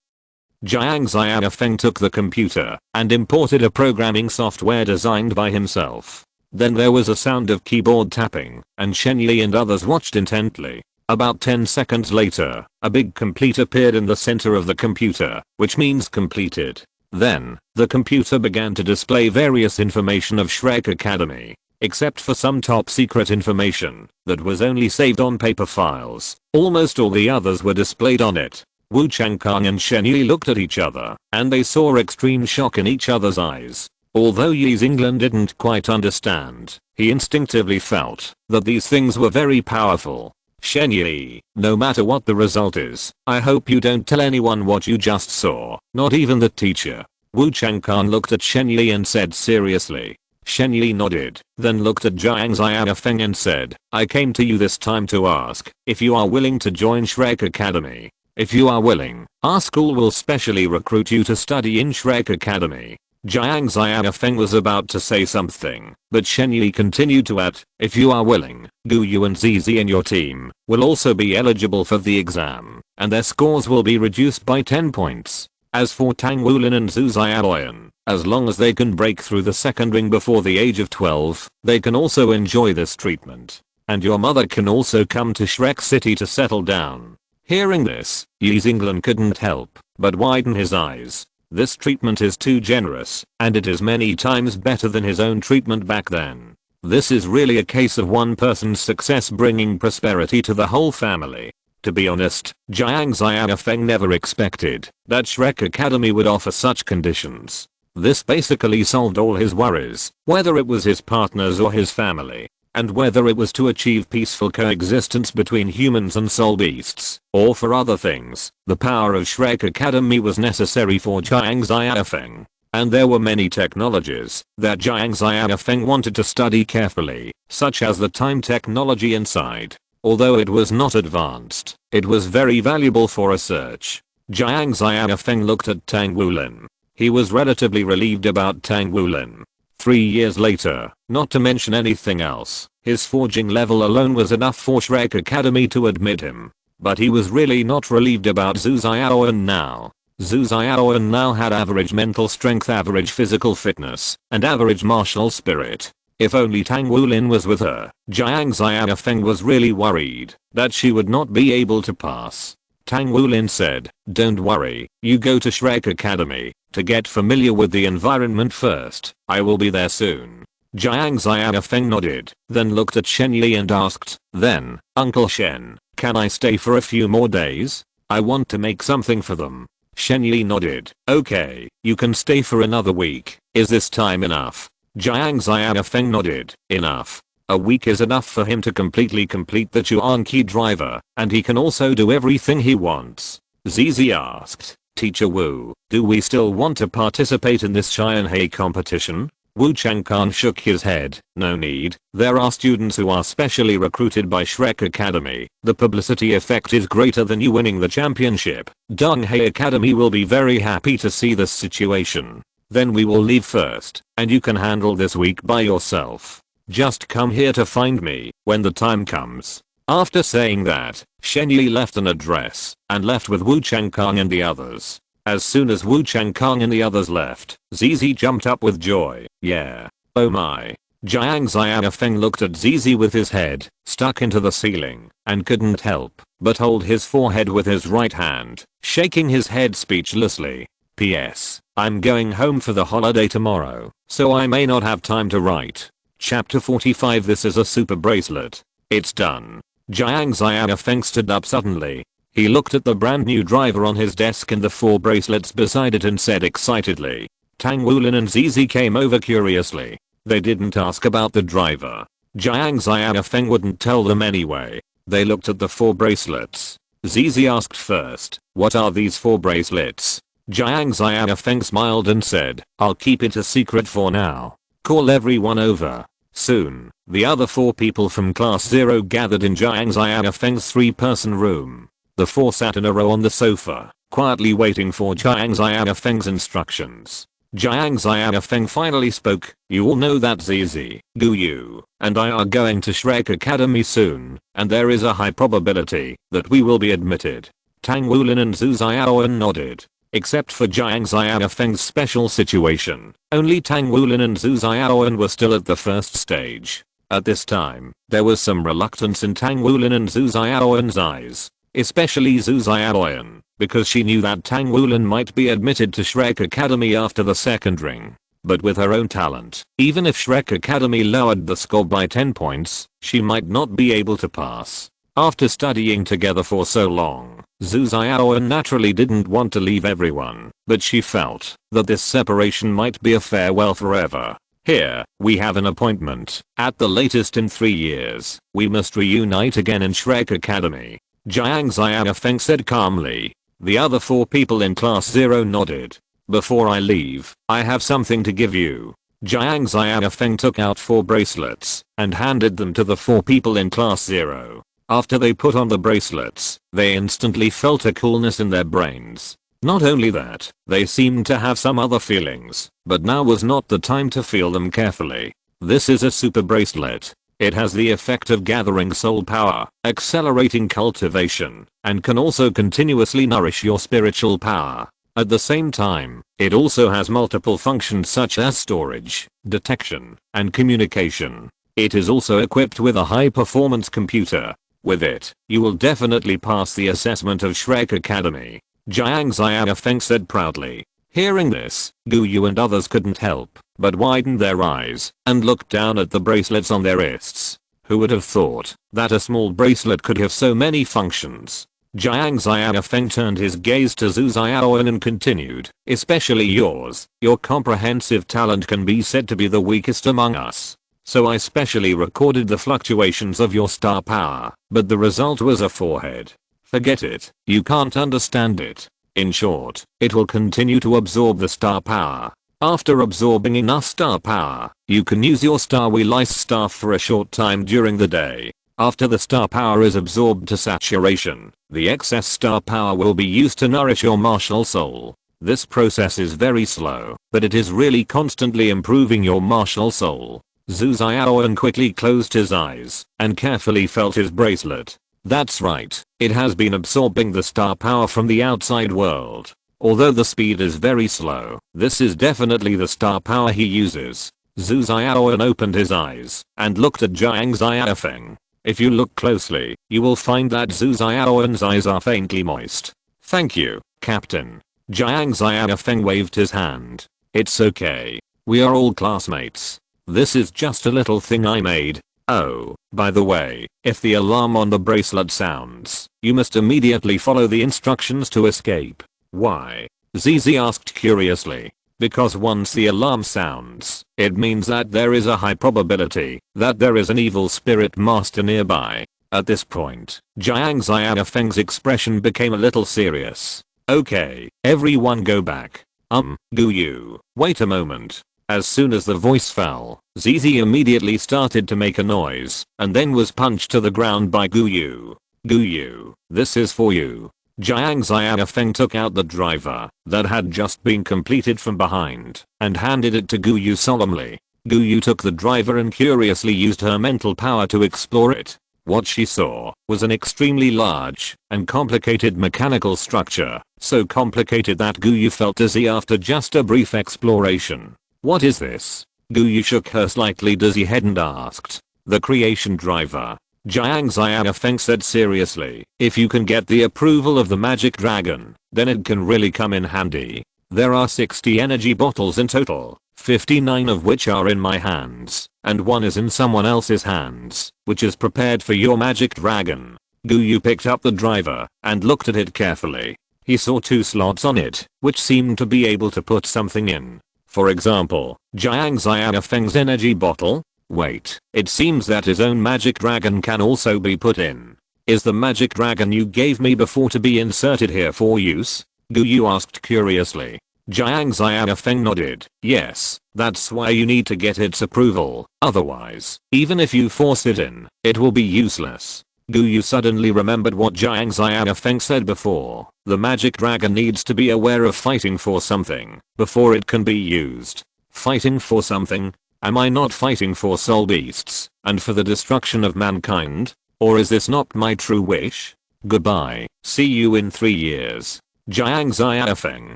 Speaker 1: Jiang Xiaofeng took the computer and imported a programming software designed by himself. Then there was a sound of keyboard tapping, and Shen Yi and others watched intently. About 10 seconds later, a big complete appeared in the center of the computer, which means completed. Then, the computer began to display various information of Shrek Academy, except for some top secret information that was only saved on paper files. Almost all the others were displayed on it. Wu Changkang and Shen Yi looked at each other, and they saw extreme shock in each other's eyes. Although Yi Xinglan didn't quite understand, he instinctively felt that these things were very powerful. "Shen Yi, no matter what the result is, I hope you don't tell anyone what you just saw, not even the teacher." Wu Changkang looked at Shen Yi and said seriously. Shen Yi nodded, then looked at Jiang Xiaofeng and said, "I came to you this time to ask if you are willing to join Shrek Academy. If you are willing, our school will specially recruit you to study in Shrek Academy." Jiang Xiaofeng was about to say something, but Shen Yi continued to add, "If you are willing, Gu Yu and Zizi and your team will also be eligible for the exam, and their scores will be reduced by 10 points. As for Tang Wulin and Zhu Xiaoyan, as long as they can break through the second ring before the age of 12, they can also enjoy this treatment. And your mother can also come to Shrek City to settle down." Hearing this, Yi Xinglan couldn't help but widen his eyes. This treatment is too generous, and it is many times better than his own treatment back then. This is really a case of one person's success bringing prosperity to the whole family. To be honest, Jiang Xiaofeng never expected that Shrek Academy would offer such conditions. This basically solved all his worries, whether it was his partners or his family, and whether it was to achieve peaceful coexistence between humans and soul beasts, or for other things. The power of Shrek Academy was necessary for Jiang Xiaofeng, and there were many technologies that Jiang Xiaofeng wanted to study carefully, such as the time technology inside. Although it was not advanced, it was very valuable for research. Jiang Xiaofeng looked at Tang Wulin. He was relatively relieved about Tang Wulin. 3 years later, not to mention anything else, his forging level alone was enough for Shrek Academy to admit him. But he was really not relieved about Zhu Xiaoyan now. Zhu Xiaowen now had average mental strength, average physical fitness, and average martial spirit. If only Tang Wulin was with her, Jiang Xiaofeng was really worried that she would not be able to pass. Tang Wulin said, "Don't worry, you go to Shrek Academy to get familiar with the environment first. I will be there soon." Jiang Xiaofeng nodded, then looked at Shen Yi and asked, "Then, Uncle Shen, can I stay for a few more days? I want to make something for them." Shen Yi nodded, "Okay, you can stay for another week. Is this time enough?" Jiang Xiaofeng nodded, "Enough. A week is enough for him to completely complete the Chuanqi driver, and he can also do everything he wants." Zizi asked, "Teacher Wu, do we still want to participate in this Qianhei competition?" Wu Changkan shook his head, "No need, there are students who are specially recruited by Shrek Academy. The publicity effect is greater than you winning the championship. Donghei Academy will be very happy to see this situation. Then we will leave first, and you can handle this week by yourself. Just come here to find me when the time comes." After saying that, Shen Yi left an address and left with Wu Changkang and the others. As soon as Wu Changkang and the others left, Zizi jumped up with joy. "Yeah. Oh my." Jiang Xiaofeng looked at Zizi with his head stuck into the ceiling and couldn't help but hold his forehead with his right hand, shaking his head speechlessly. "P.S. I'm going home for the holiday tomorrow, so I may not have time to write." Chapter 45. This is a super bracelet. It's done. Jiang Xiaofeng stood up suddenly. He looked at the brand new driver on his desk and the 4 bracelets beside it and said excitedly. Tang Wulin and Zizi came over curiously. They didn't ask about the driver. Jiang Xiaofeng wouldn't tell them anyway. They looked at the 4 bracelets. Zizi asked first, "What are these 4 bracelets?" Jiang Xiaofeng smiled and said, "I'll keep it a secret for now. Call everyone over." Soon, the other 4 people from Class 0 gathered in Jiang Xiaofeng's 3-person room. The 4 sat in a row on the sofa, quietly waiting for Jiang Xiaofeng's instructions. Jiang Xiaofeng finally spoke, "You all know that Zizi, Gu Yu, and I are going to Shrek Academy soon, and there is a high probability that we will be admitted." Tang Wulin and Zhu Xiaowen nodded. Except for Jiang Xiaofeng's special situation, only Tang Wulin and Zhu Xiaowen were still at the first stage. At this time, there was some reluctance in Tang Wulin and Zhu Xiaowen's eyes. Especially Zhu Xiaowen, because she knew that Tang Wulin might be admitted to Shrek Academy after the second ring. But with her own talent, even if Shrek Academy lowered the score by 10 points, she might not be able to pass. After studying together for so long, Zhu Xiaowen naturally didn't want to leave everyone, but she felt that this separation might be a farewell forever. "Here, we have an appointment. At the latest in 3 years, we must reunite again in Shrek Academy." Jiang Xiaofeng said calmly. The other 4 people in Class 0 nodded. "Before I leave, I have something to give you." Jiang Xiaofeng took out 4 bracelets and handed them to the 4 people in Class 0. After they put on the bracelets, they instantly felt a coolness in their brains. Not only that, they seemed to have some other feelings, but now was not the time to feel them carefully. This is a super bracelet. It has the effect of gathering soul power, accelerating cultivation, and can also continuously nourish your spiritual power. At the same time, it also has multiple functions such as storage, detection, and communication. It is also equipped with a high-performance computer. With it, you will definitely pass the assessment of Shrek Academy. Jiang Xiaofeng said proudly. Hearing this, Gu Yu and others couldn't help but widened their eyes and looked down at the bracelets on their wrists. Who would have thought that a small bracelet could have so many functions? Jiang Xiaofeng turned his gaze to Zhu Xiaowen and continued, especially yours. Your comprehensive talent can be said to be the weakest among us. So I specially recorded the fluctuations of your star power, but the result was a forehead. Forget it, you can't understand it. In short, it will continue to absorb the star power. After absorbing enough star power, you can use your Star Wheelice staff for a short time during the day. After the star power is absorbed to saturation, the excess star power will be used to nourish your martial soul. This process is very slow, but it is really constantly improving your martial soul. Zhu Xiaowen quickly closed his eyes and carefully felt his bracelet. That's right, it has been absorbing the star power from the outside world. Although the speed is very slow, this is definitely the star power he uses. Zhu Xiaowen opened his eyes and looked at Jiang Xiaofeng. If you look closely, you will find that Zhu Xiaowen's eyes are faintly moist. Thank you, Captain. Jiang Xiaofeng waved his hand. It's okay. We are all classmates. This is just a little thing I made. Oh, by the way, if the alarm on the bracelet sounds, you must immediately follow the instructions to escape. Why? Zizi asked curiously. Because once the alarm sounds, it means that there is a high probability that there is an evil spirit master nearby. At this point, Jiang Xiaofeng's expression became a little serious. Okay, everyone go back. Guyu, wait a moment. As soon as the voice fell, Zizi immediately started to make a noise and then was punched to the ground by Guyu. Guyu, this is for you. Jiang Xiaofeng took out the driver that had just been completed from behind and handed it to Guyu solemnly. Guyu took the driver and curiously used her mental power to explore it. What she saw was an extremely large and complicated mechanical structure, so complicated that Guyu felt dizzy after just a brief exploration. What is this? Guyu shook her slightly dizzy head and asked. The creation driver. Jiang Xiaofeng said seriously, if you can get the approval of the magic dragon, then it can really come in handy. There are 60 energy bottles in total, 59 of which are in my hands, and one is in someone else's hands, which is prepared for your magic dragon. Guyu picked up the driver and looked at it carefully. He saw 2 slots on it, which seemed to be able to put something in. For example, Jiang Xiaofeng's energy bottle. Wait, it seems that his own magic dragon can also be put in. Is the magic dragon you gave me before to be inserted here for use? Guyu asked curiously. Jiang Xiaofeng nodded. Yes, that's why you need to get its approval, otherwise, even if you force it in, it will be useless. Guyu suddenly remembered what Jiang Xiaofeng said before. The magic dragon needs to be aware of fighting for something before it can be used. Fighting for something? Am I not fighting for soul beasts and for the destruction of mankind? Or is this not my true wish? Goodbye, see you in 3 years. Jiang Xiaofeng,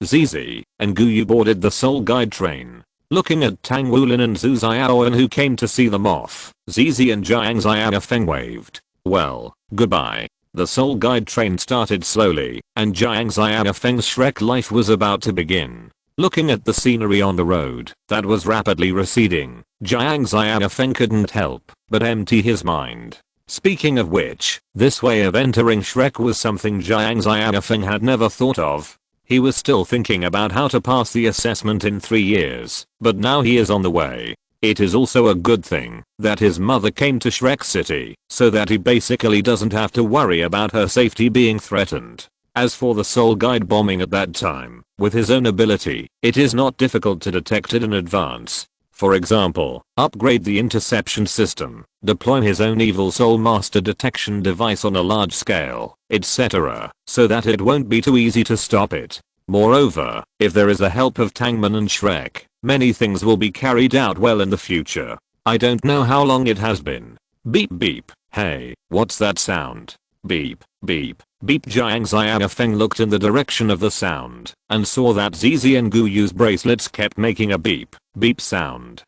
Speaker 1: Zizi, and Guyu boarded the Soul Guide train. Looking at Tang Wulin and Zhu Xiaowen who came to see them off, Zizi and Jiang Xiaofeng waved. Well, goodbye. The Soul Guide train started slowly, and Jiang Xiaofeng's Shrek life was about to begin. Looking at the scenery on the road that was rapidly receding, Jiang Xiaofeng couldn't help but empty his mind. Speaking of which, this way of entering Shrek was something Jiang Xiaofeng had never thought of. He was still thinking about how to pass the assessment in 3 years, but now he is on the way. It is also a good thing that his mother came to Shrek City, so that he basically doesn't have to worry about her safety being threatened. As for the Soul Guide bombing at that time, with his own ability, it is not difficult to detect it in advance. For example, upgrade the interception system, deploy his own evil soul master detection device on a large scale, etc., so that it won't be too easy to stop it. Moreover, if there is the help of Tangman and Shrek, many things will be carried out well in the future. I don't know how long it has been. Beep beep, hey, what's that sound? Beep, beep, beep. Jiang Xiaofeng looked in the direction of the sound and saw that Zizi and Guyu's bracelets kept making a beep, beep sound.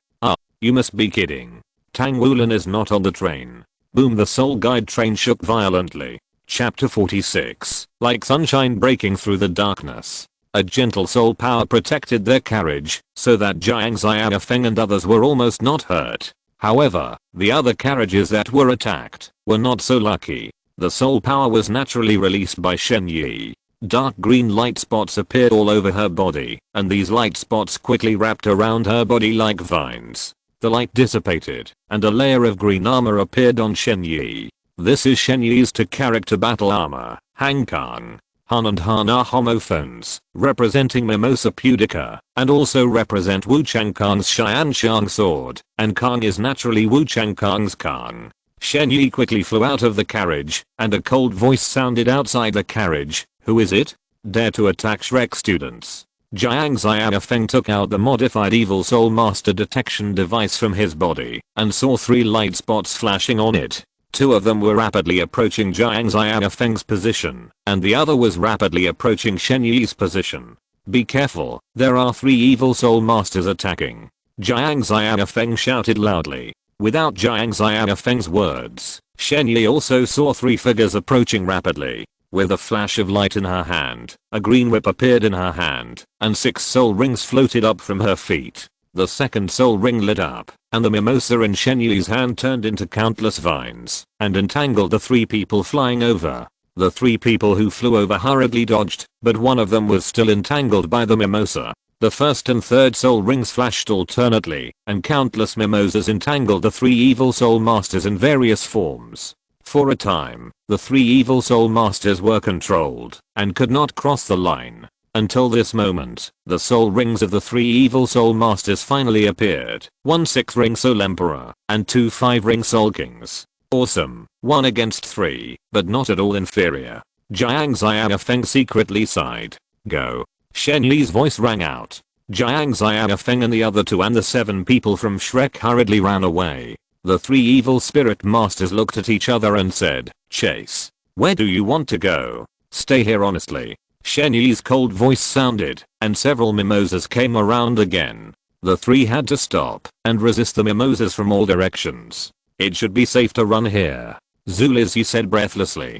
Speaker 1: You must be kidding. Tang Wulin is not on the train. Boom, the Soul Guide train shook violently. Chapter 46, like sunshine breaking through the darkness. A gentle soul power protected their carriage, so that Jiang Xiaofeng and others were almost not hurt. However, the other carriages that were attacked were not so lucky. The soul power was naturally released by Shen Yi. Dark green light spots appeared all over her body, and these light spots quickly wrapped around her body like vines. The light dissipated, and a layer of green armor appeared on Shen Yi. This is Shen Yi's 2 character battle armor. Han Kang, Han and Han are homophones, representing Mimosa Pudica, and also represent Wu Changkang's Xian Shang sword, and Kang is naturally Wu Changkang's Kang. Shen Yi quickly flew out of the carriage, and a cold voice sounded outside the carriage. Who is it? Dare to attack Shrek students? Jiang Xiaofeng took out the modified Evil Soul Master detection device from his body, and saw 3 light spots flashing on it. Two of them were rapidly approaching Jiang Xiaofeng's position, and the other was rapidly approaching Shen Yi's position. Be careful, there are 3 evil soul masters attacking. Jiang Xiaofeng shouted loudly. Without Jiang Xiaofeng's words, Shen Yi also saw 3 figures approaching rapidly. With a flash of light in her hand, a green whip appeared in her hand, and 6 soul rings floated up from her feet. The second soul ring lit up, and the mimosa in Shen Yi's hand turned into countless vines, and entangled the 3 people flying over. The 3 people who flew over hurriedly dodged, but one of them was still entangled by the mimosa. The first and third soul rings flashed alternately, and countless mimosas entangled the 3 evil soul masters in various forms. For a time, the 3 evil soul masters were controlled, and could not cross the line. Until this moment, the soul rings of the 3 evil soul masters finally appeared. 1 6-ring soul emperor, and 2 5-ring soul kings. Awesome, 1 against 3, but not at all inferior. Jiang Xiaofeng secretly sighed. Go. Shen Yi's voice rang out. Jiang Xiaofeng and the other 2 and the 7 people from Shrek hurriedly ran away. The 3 evil spirit masters looked at each other and said, Chase. Where do you want to go? Stay here honestly. Shen Yi's cold voice sounded, and several mimosas came around again. The 3 had to stop and resist the mimosas from all directions. It should be safe to run here. Zulizzi said breathlessly.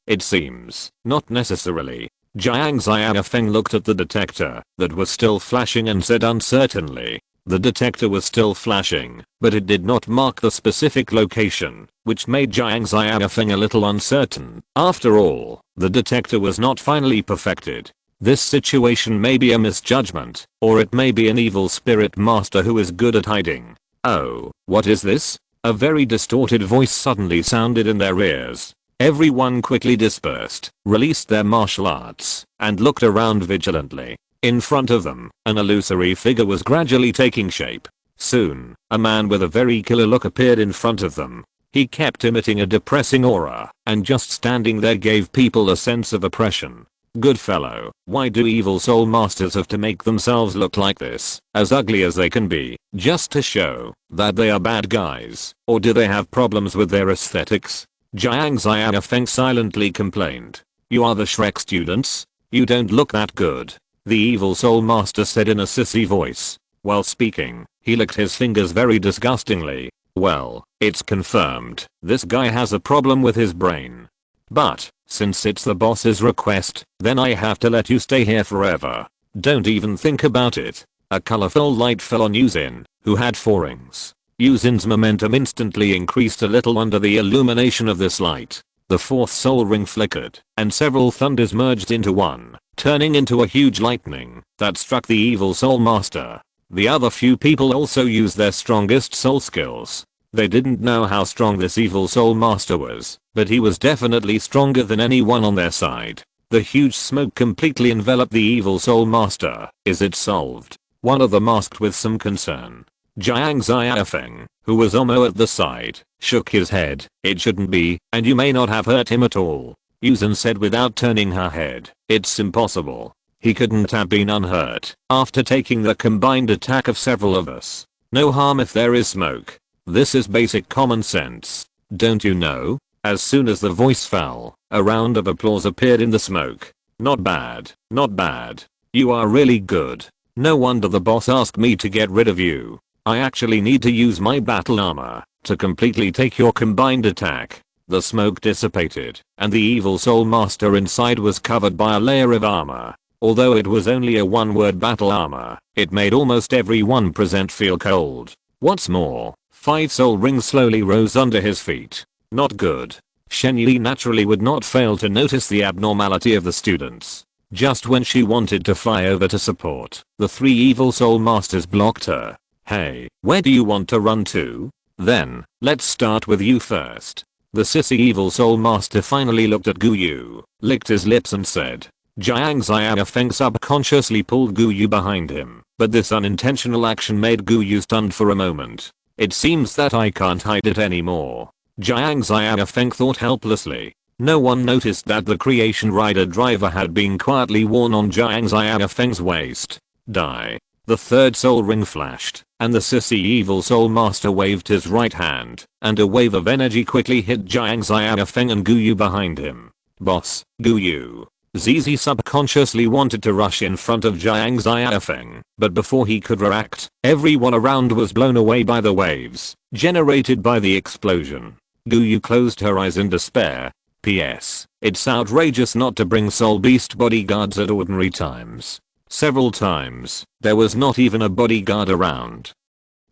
Speaker 1: It seems, not necessarily. Jiang Xiaofeng looked at the detector that was still flashing and said uncertainly. The detector was still flashing, but it did not mark the specific location, which made Jiang Xiaofeng a little uncertain. After all, the detector was not finally perfected. This situation may be a misjudgment, or it may be an evil spirit master who is good at hiding. Oh, what is this? A very distorted voice suddenly sounded in their ears. Everyone quickly dispersed, released their martial arts, and looked around vigilantly. In front of them, an illusory figure was gradually taking shape. Soon, a man with a very killer look appeared in front of them. He kept emitting a depressing aura, and just standing there gave people a sense of oppression. Good fellow, why do evil soul masters have to make themselves look like this, as ugly as they can be, just to show that they are bad guys, or do they have problems with their aesthetics? Jiang Xiaofeng silently complained. You are the Shrek students? You don't look that good. The evil soul master said in a sissy voice. While speaking, he licked his fingers very disgustingly. Well, it's confirmed, this guy has a problem with his brain. But, since it's the boss's request, then I have to let you stay here forever. Don't even think about it. A colorful light fell on Yuzin, who had 4 rings. Yuzin's momentum instantly increased a little under the illumination of this light. The 4th soul ring flickered, and several thunders merged into one, turning into a huge lightning that struck the evil soul master. The other few people also used their strongest soul skills. They didn't know how strong this evil soul master was, but he was definitely stronger than anyone on their side. The huge smoke completely enveloped the evil soul master. Is it solved? One of them asked with some concern. Jiang Xiaofeng, who was Omo at the side, shook his head. It shouldn't be, and you may not have hurt him at all. Yuzin said without turning her head. It's impossible. He couldn't have been unhurt after taking the combined attack of several of us. No harm if there is smoke. This is basic common sense. Don't you know? As soon as the voice fell, a round of applause appeared in the smoke. Not bad, not bad. You are really good. No wonder the boss asked me to get rid of you. I actually need to use my battle armor to completely take your combined attack. The smoke dissipated, and the evil soul master inside was covered by a layer of armor. Although it was only a one-word battle armor, it made almost everyone present feel cold. What's more, 5 soul rings slowly rose under his feet. Not good. Shen Yi naturally would not fail to notice the abnormality of the students. Just when she wanted to fly over to support, the 3 evil soul masters blocked her. Hey, where do you want to run to? Then, let's start with you first. The sissy evil soul master finally looked at Guyu, licked his lips and said. Jiang Xiaofeng subconsciously pulled Guyu behind him, but this unintentional action made Guyu stunned for a moment. It seems that I can't hide it anymore. Jiang Xiaofeng thought helplessly. No one noticed that the creation rider driver had been quietly worn on Jiang Xiaofeng's waist. Die. The 3rd soul ring flashed, and the sissy evil soul master waved his right hand, and a wave of energy quickly hit Jiang Xiaofeng and Guyu behind him. Boss, Guyu. Zizi subconsciously wanted to rush in front of Jiang Xiaofeng, but before he could react, everyone around was blown away by the waves generated by the explosion. Guyu closed her eyes in despair. P.S. It's outrageous not to bring soul beast bodyguards at ordinary times. Several times, there was not even a bodyguard around.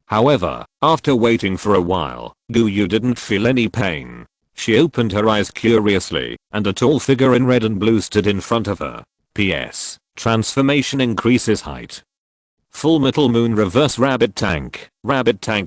Speaker 1: However, after waiting for a while, Guyu didn't feel any pain. She opened her eyes curiously, and a tall figure in red and blue stood in front of her. P.S. Transformation increases height. Full Metal Moon reverse rabbit tank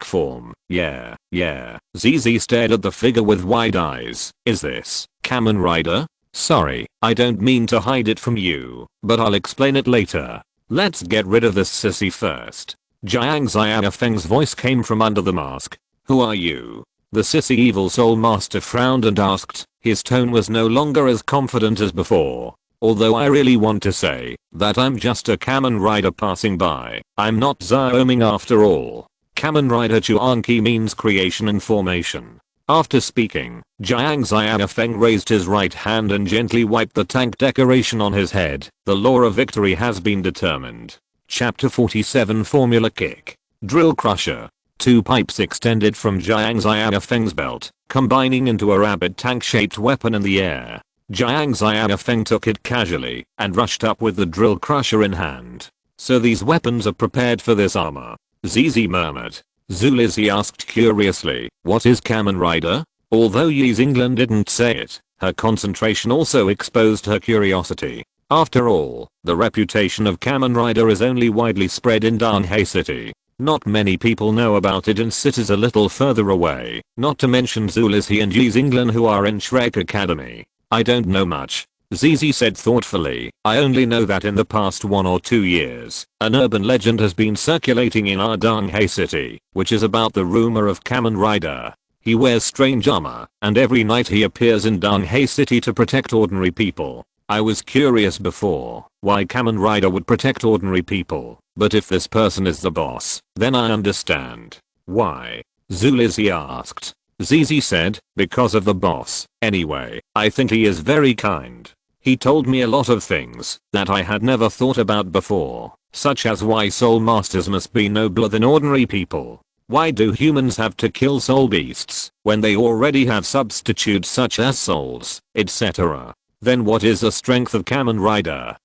Speaker 1: form. Yeah. Zizi stared at the figure with wide eyes. Is this Kamen Rider? Sorry, I don't mean to hide it from you, but I'll explain it later. Let's get rid of this sissy first. Jiang Xiaofeng's voice came from under the mask. Who are you? The sissy evil soul master frowned and asked. His tone was no longer as confident as before. Although I really want to say that I'm just a Kamen Rider passing by. I'm not Xiaoming after all. Kamen Rider Chuanqi means creation and formation. After speaking, Jiang Xiaofeng raised his right hand and gently wiped the tank decoration on his head. The law of victory has been determined. Chapter 47 Formula Kick. Drill Crusher. Two pipes extended from Jiang Xiaofeng's belt, combining into a rabbit tank-shaped weapon in the air. Jiang Xiaofeng took it casually and rushed up with the drill crusher in hand. So these weapons are prepared for this armor? Zizi murmured. Zulizzi asked curiously, what is Kamen Rider? Although Yi Xinglan didn't say it, her concentration also exposed her curiosity. After all, the reputation of Kamen Rider is only widely spread in Danhei City. Not many people know about it in cities a little further away, not to mention Zulizzi and Yi Xinglan who are in Shrek Academy. I don't know much. Zizi said thoughtfully, I only know that in the past 1 or 2 years, an urban legend has been circulating in our Danhei city, which is about the rumor of Kamen Rider. He wears strange armor, and every night he appears in Danhei city to protect ordinary people. I was curious before why Kamen Rider would protect ordinary people, but if this person is the boss, then I understand. Why? Zulizzi asked. Zizi said, because of the boss. Anyway, I think he is very kind. He told me a lot of things that I had never thought about before, such as why soul masters must be nobler than ordinary people. Why do humans have to kill soul beasts when they already have substitutes such as souls, etc. Then what is the strength of Kamen Rider?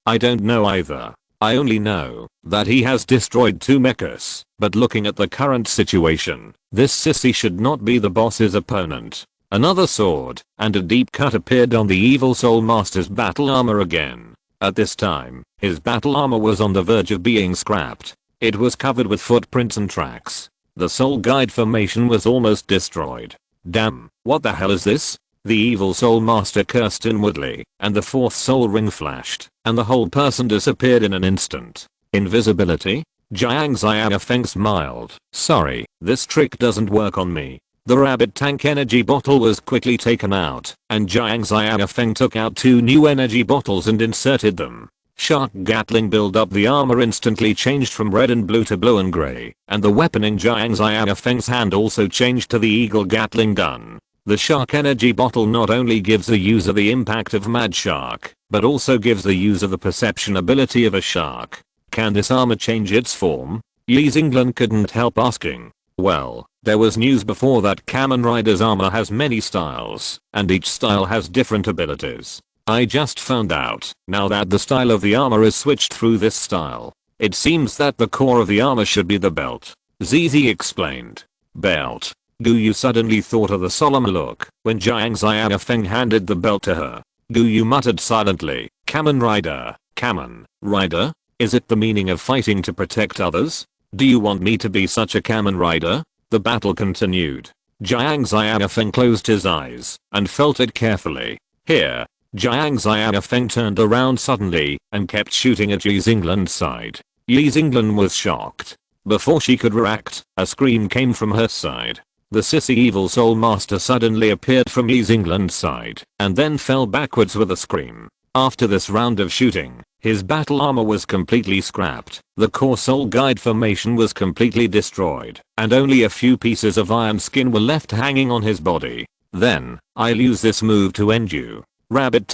Speaker 1: I don't know either. I only know that he has destroyed 2 mechas, but looking at the current situation, this sissy should not be the boss's opponent. Another sword and a deep cut appeared on the evil soul master's battle armor again. At this time, his battle armor was on the verge of being scrapped. It was covered with footprints and tracks. The soul guide formation was almost destroyed. Damn, what the hell is this? The evil soul master cursed inwardly, and the 4th soul ring flashed, and the whole person disappeared in an instant. Invisibility? Jiang Xiaofeng smiled. Sorry, this trick doesn't work on me. The rabbit tank energy bottle was quickly taken out, and Jiang Xiaofeng took out 2 new energy bottles and inserted them. Shark Gatling build-up. The armor instantly changed from red and blue to blue and grey, and the weapon in Jiang Xiaofeng's hand also changed to the Eagle Gatling gun. The shark energy bottle not only gives the user the impact of Mad Shark, but also gives the user the perception ability of a shark. Can this armor change its form? Yi Xinglan couldn't help asking. Well, there was news before that Kamen Rider's armor has many styles, and each style has different abilities. I just found out now that the style of the armor is switched through this style. It seems that the core of the armor should be the belt. Zizi explained. Belt. Guyu suddenly thought of the solemn look when Jiang Xiaofeng handed the belt to her. Guyu muttered silently, Kamen Rider, Kamen Rider? Is it the meaning of fighting to protect others? Do you want me to be such a Kamen Rider? The battle continued. Jiang Xiaofeng closed his eyes and felt it carefully. Here. Jiang Xiaofeng turned around suddenly and kept shooting at Yi Xinglan's side. Yi Xinglan was shocked. Before she could react, a scream came from her side. The sissy evil soul master suddenly appeared from Yi Xinglan's side and then fell backwards with a scream. After this round of shooting, His battle armor was completely scrapped, the core soul guide formation was completely destroyed, and only a few pieces of iron skin were left hanging on his body. Then, I'll use this move to end you. Rabbit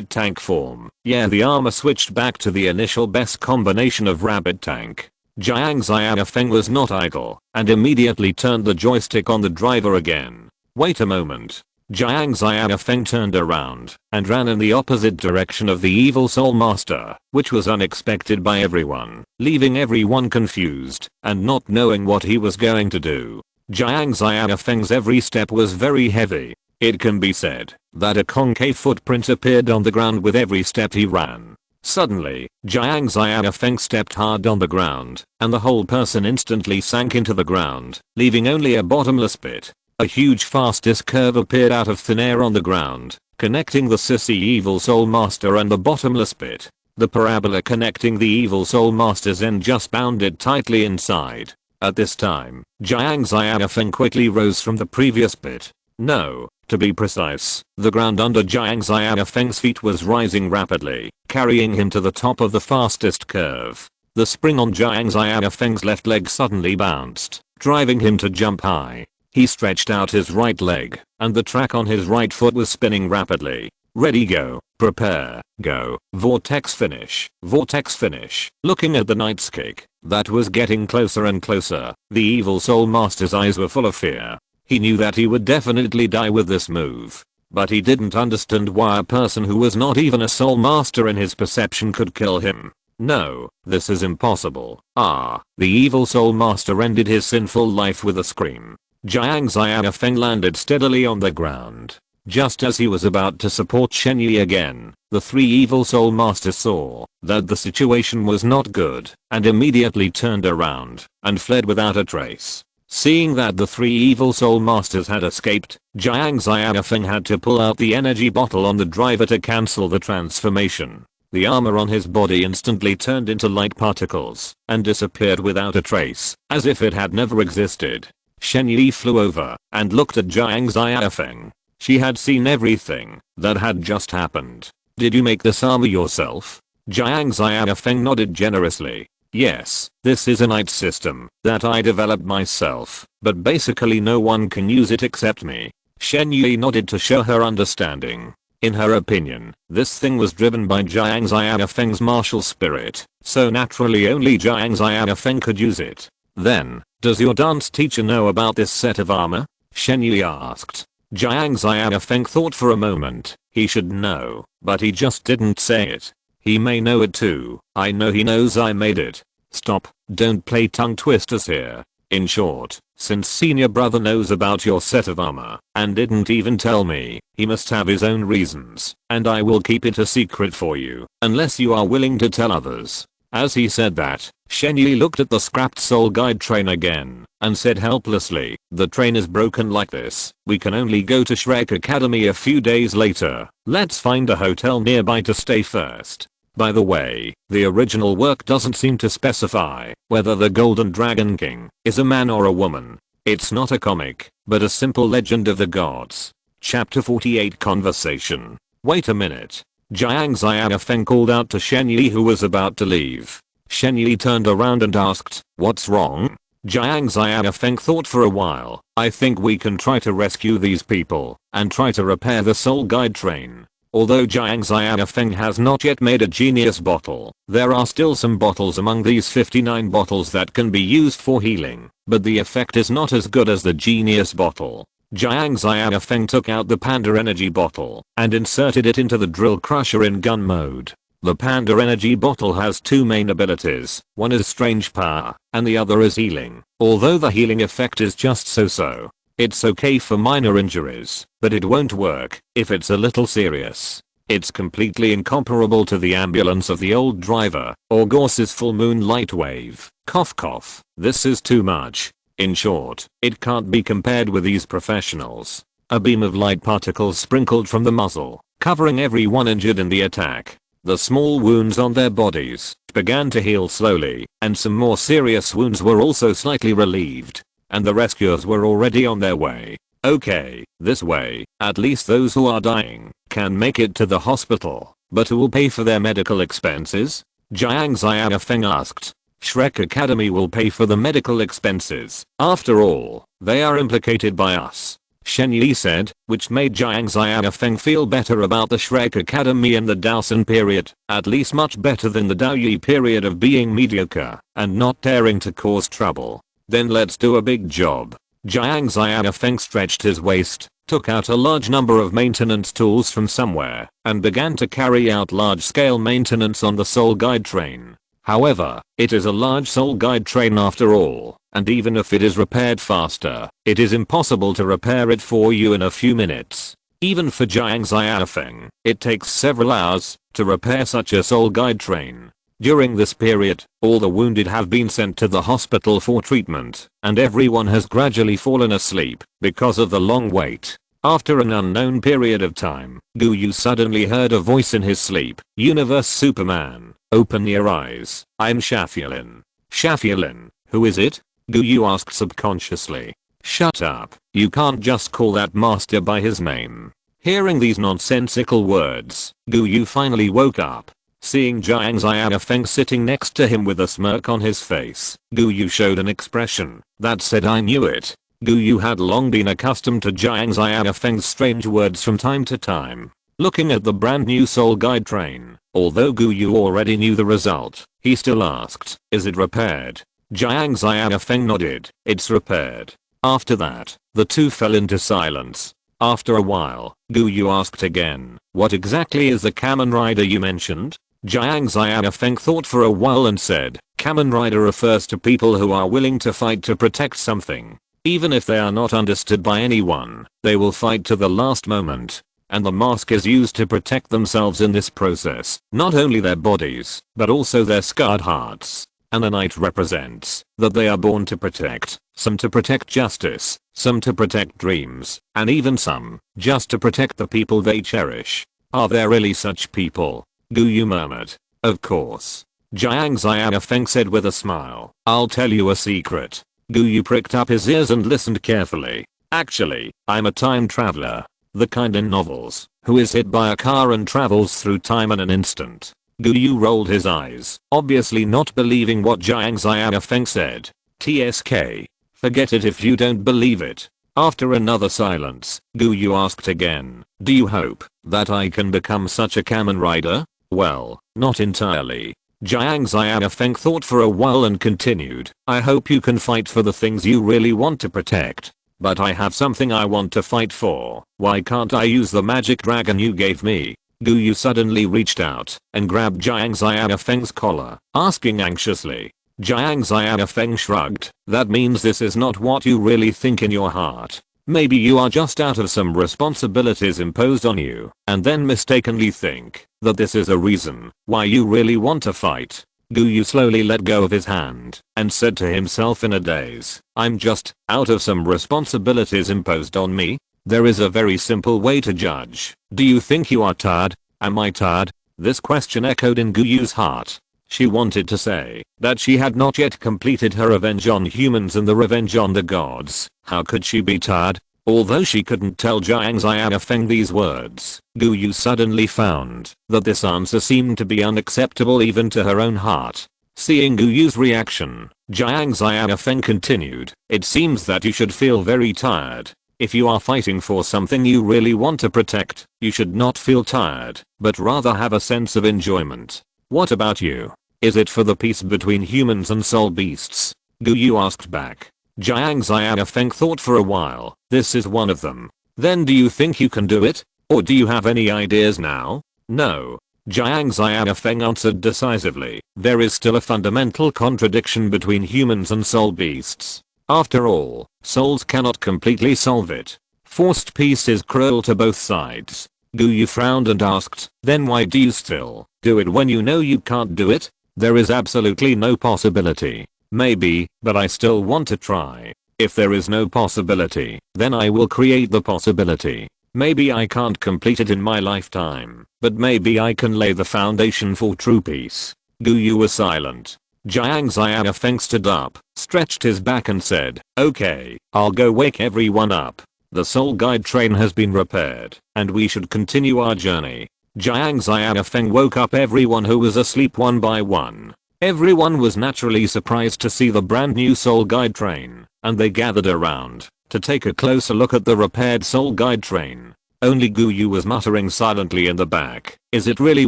Speaker 1: tank form. Yeah, the armor switched back to the initial best combination of rabbit tank. Jiang Xiaofeng was not idle, and immediately turned the joystick on the driver again. Wait a moment. Jiang Xiaofeng turned around and ran in the opposite direction of the evil soul master, which was unexpected by everyone, leaving everyone confused and not knowing what he was going to do. Jiang Xiaofeng's every step was very heavy. It can be said that a concave footprint appeared on the ground with every step he ran. Suddenly, Jiang Xiaofeng stepped hard on the ground, and the whole person instantly sank into the ground, leaving only a bottomless pit. A huge fastest curve appeared out of thin air on the ground, connecting the sissy evil soul master and the bottomless pit. The parabola connecting the evil soul master's end just bounded tightly inside. At this time, Jiang Xiaofeng quickly rose from the previous pit. No, to be precise, the ground under Jiang Xiaofeng's feet was rising rapidly, carrying him to the top of the fastest curve. The spring on Jiang Xiaofeng's left leg suddenly bounced, driving him to jump high. He stretched out his right leg, and the track on his right foot was spinning rapidly. Ready, go, prepare, go, vortex finish, vortex finish. Looking at the Knight's Kick, that was getting closer and closer, the evil soul master's eyes were full of fear. He knew that he would definitely die with this move, but he didn't understand why a person who was not even a soul master in his perception could kill him. No, this is impossible. The evil soul master ended his sinful life with a scream. Jiang Xiaofeng landed steadily on the ground. Just as he was about to support Shen Yi again, the three evil soul masters saw that the situation was not good and immediately turned around and fled without a trace. Seeing that the three evil soul masters had escaped, Jiang Xiaofeng had to pull out the energy bottle on the driver to cancel the transformation. The armor on his body instantly turned into light particles and disappeared without a trace, as if it had never existed. Shen Yi flew over and looked at Jiang Xiaofeng. She had seen everything that had just happened. Did you make this armor yourself? Jiang Xiaofeng nodded generously. Yes, this is a knight system that I developed myself, but basically no one can use it except me. Shen Yi nodded to show her understanding. In her opinion, this thing was driven by Jiang Xiaofeng's martial spirit, so naturally only Jiang Xiaofeng could use it. Then, does your dance teacher know about this set of armor? Shen Yi asked. Jiang Xiaofeng thought for a moment. He should know, but he just didn't say it. He may know it too. I know he knows I made it. Stop, don't play tongue twisters here. In short, since senior brother knows about your set of armor and didn't even tell me, he must have his own reasons, and I will keep it a secret for you, unless you are willing to tell others. As he said that, Shen Yi looked at the scrapped soul guide train again and said helplessly, the train is broken like this. We can only go to Shrek Academy a few days later. Let's find a hotel nearby to stay first. By the way, the original work doesn't seem to specify whether the Golden Dragon King is a man or a woman. It's not a comic, but a simple legend of the gods. Chapter 48 Conversation. Wait a minute. Jiang Xiaofeng called out to Shen Yi, who was about to leave. Shen Yi turned around and asked, what's wrong? Jiang Xiaofeng thought for a while. I think we can try to rescue these people and try to repair the soul guide train. Although Jiang Xiaofeng has not yet made a genius bottle, there are still some bottles among these 59 bottles that can be used for healing, but the effect is not as good as the genius bottle. Jiang Xiaofeng took out the Panda energy bottle and inserted it into the drill crusher in gun mode. The Panda energy bottle has two main abilities, one is strange power, and the other is healing. Although the healing effect is just so-so. It's okay for minor injuries, but it won't work if it's a little serious. It's completely incomparable to the ambulance of the old driver, or Gauss's full moon light wave. Cough cough, this is too much. In short, it can't be compared with these professionals. A beam of light particles sprinkled from the muzzle, covering everyone injured in the attack. The small wounds on their bodies began to heal slowly, and some more serious wounds were also slightly relieved. And the rescuers were already on their way. Okay, this way, at least those who are dying can make it to the hospital. But who will pay for their medical expenses? Jiang Xiaofeng asked. Shrek Academy will pay for the medical expenses. After all, they are implicated by us. Shen Yi said, which made Jiang Xiaofeng feel better about the Shrek Academy in the Daosun period, at least much better than the Daoyi period of being mediocre and not daring to cause trouble. Then let's do a big job. Jiang Xiaofeng stretched his waist, took out a large number of maintenance tools from somewhere, and began to carry out large-scale maintenance on the Soul Guide train. However, it is a large Soul Guide train after all, and even if it is repaired faster, it is impossible to repair it for you in a few minutes. Even for Jiang Xiaofeng, it takes several hours to repair such a Soul Guide train. During this period, all the wounded have been sent to the hospital for treatment, and everyone has gradually fallen asleep because of the long wait. After an unknown period of time, Guyu suddenly heard a voice in his sleep. Universe Superman, open your eyes. I'm Xiaofeng. Xiaofeng, who is it? Guyu asked subconsciously. Shut up, you can't just call that master by his name. Hearing these nonsensical words, Guyu finally woke up. Seeing Jiang Xiaofeng sitting next to him with a smirk on his face, Guyu showed an expression that said I knew it. Guyu had long been accustomed to Jiang Xiaofeng's strange words from time to time. Looking at the brand new Soul Guide train, although Guyu already knew the result, he still asked, is it repaired? Jiang Xiaofeng nodded, it's repaired. After that, the two fell into silence. After a while, Guyu asked again, what exactly is the Kamen Rider you mentioned? Jiang Xiaofeng thought for a while and said, Kamen Rider refers to people who are willing to fight to protect something. Even if they are not understood by anyone, they will fight to the last moment. And the mask is used to protect themselves in this process, not only their bodies, but also their scarred hearts. And the knight represents that they are born to protect, some to protect justice, some to protect dreams, and even some just to protect the people they cherish. Are there really such people? Guyu murmured. Of course. Jiang Xiaofeng said with a smile. I'll tell you a secret. Guyu pricked up his ears and listened carefully. Actually, I'm a time traveler. The kind in novels, who is hit by a car and travels through time in an instant. Guyu rolled his eyes, obviously not believing what Jiang Xiaofeng said. TSK. Forget it if you don't believe it. After another silence, Guyu asked again, do you hope that I can become such a Kamen Rider? Well, not entirely. Jiang Xiaofeng thought for a while and continued, I hope you can fight for the things you really want to protect. But I have something I want to fight for. Why can't I use the magic dragon you gave me? Guyu suddenly reached out and grabbed Jiang Xiaofeng's collar, asking anxiously. Jiang Xiaofeng shrugged. That means this is not what you really think in your heart. Maybe you are just out of some responsibilities imposed on you, and then mistakenly think that this is a reason why you really want to fight. Guyu slowly let go of his hand and said to himself in a daze, I'm just out of some responsibilities imposed on me. There is a very simple way to judge. Do you think you are tired? Am I tired? This question echoed in Guyu's heart. She wanted to say that she had not yet completed her revenge on humans and the revenge on the gods. How could she be tired? Although she couldn't tell Jiang Xiaofeng these words, Guyu suddenly found that this answer seemed to be unacceptable even to her own heart. Seeing Guyu's reaction, Jiang Xiaofeng continued, it seems that you should feel very tired. If you are fighting for something you really want to protect, you should not feel tired, but rather have a sense of enjoyment. What about you? Is it for the peace between humans and soul beasts? Guyu asked back. Jiang Xiaofeng thought for a while. This is one of them. Then do you think you can do it? Or do you have any ideas now? No. Jiang Xiaofeng answered decisively. There is still a fundamental contradiction between humans and soul beasts. After all, souls cannot completely solve it. Forced peace is cruel to both sides. Guyu frowned and asked, then why do you still do it when you know you can't do it? There is absolutely no possibility. Maybe, but I still want to try. If there is no possibility, then I will create the possibility. Maybe I can't complete it in my lifetime, but maybe I can lay the foundation for true peace. Guyu was silent. Jiang Xiaofeng stood up, stretched his back and said, okay, I'll go wake everyone up. The Soul Guide train has been repaired, and we should continue our journey. Jiang Xiaofeng woke up everyone who was asleep one by one. Everyone was naturally surprised to see the brand new Soul Guide train, and they gathered around to take a closer look at the repaired Soul Guide train. Only Guyu was muttering silently in the back, is it really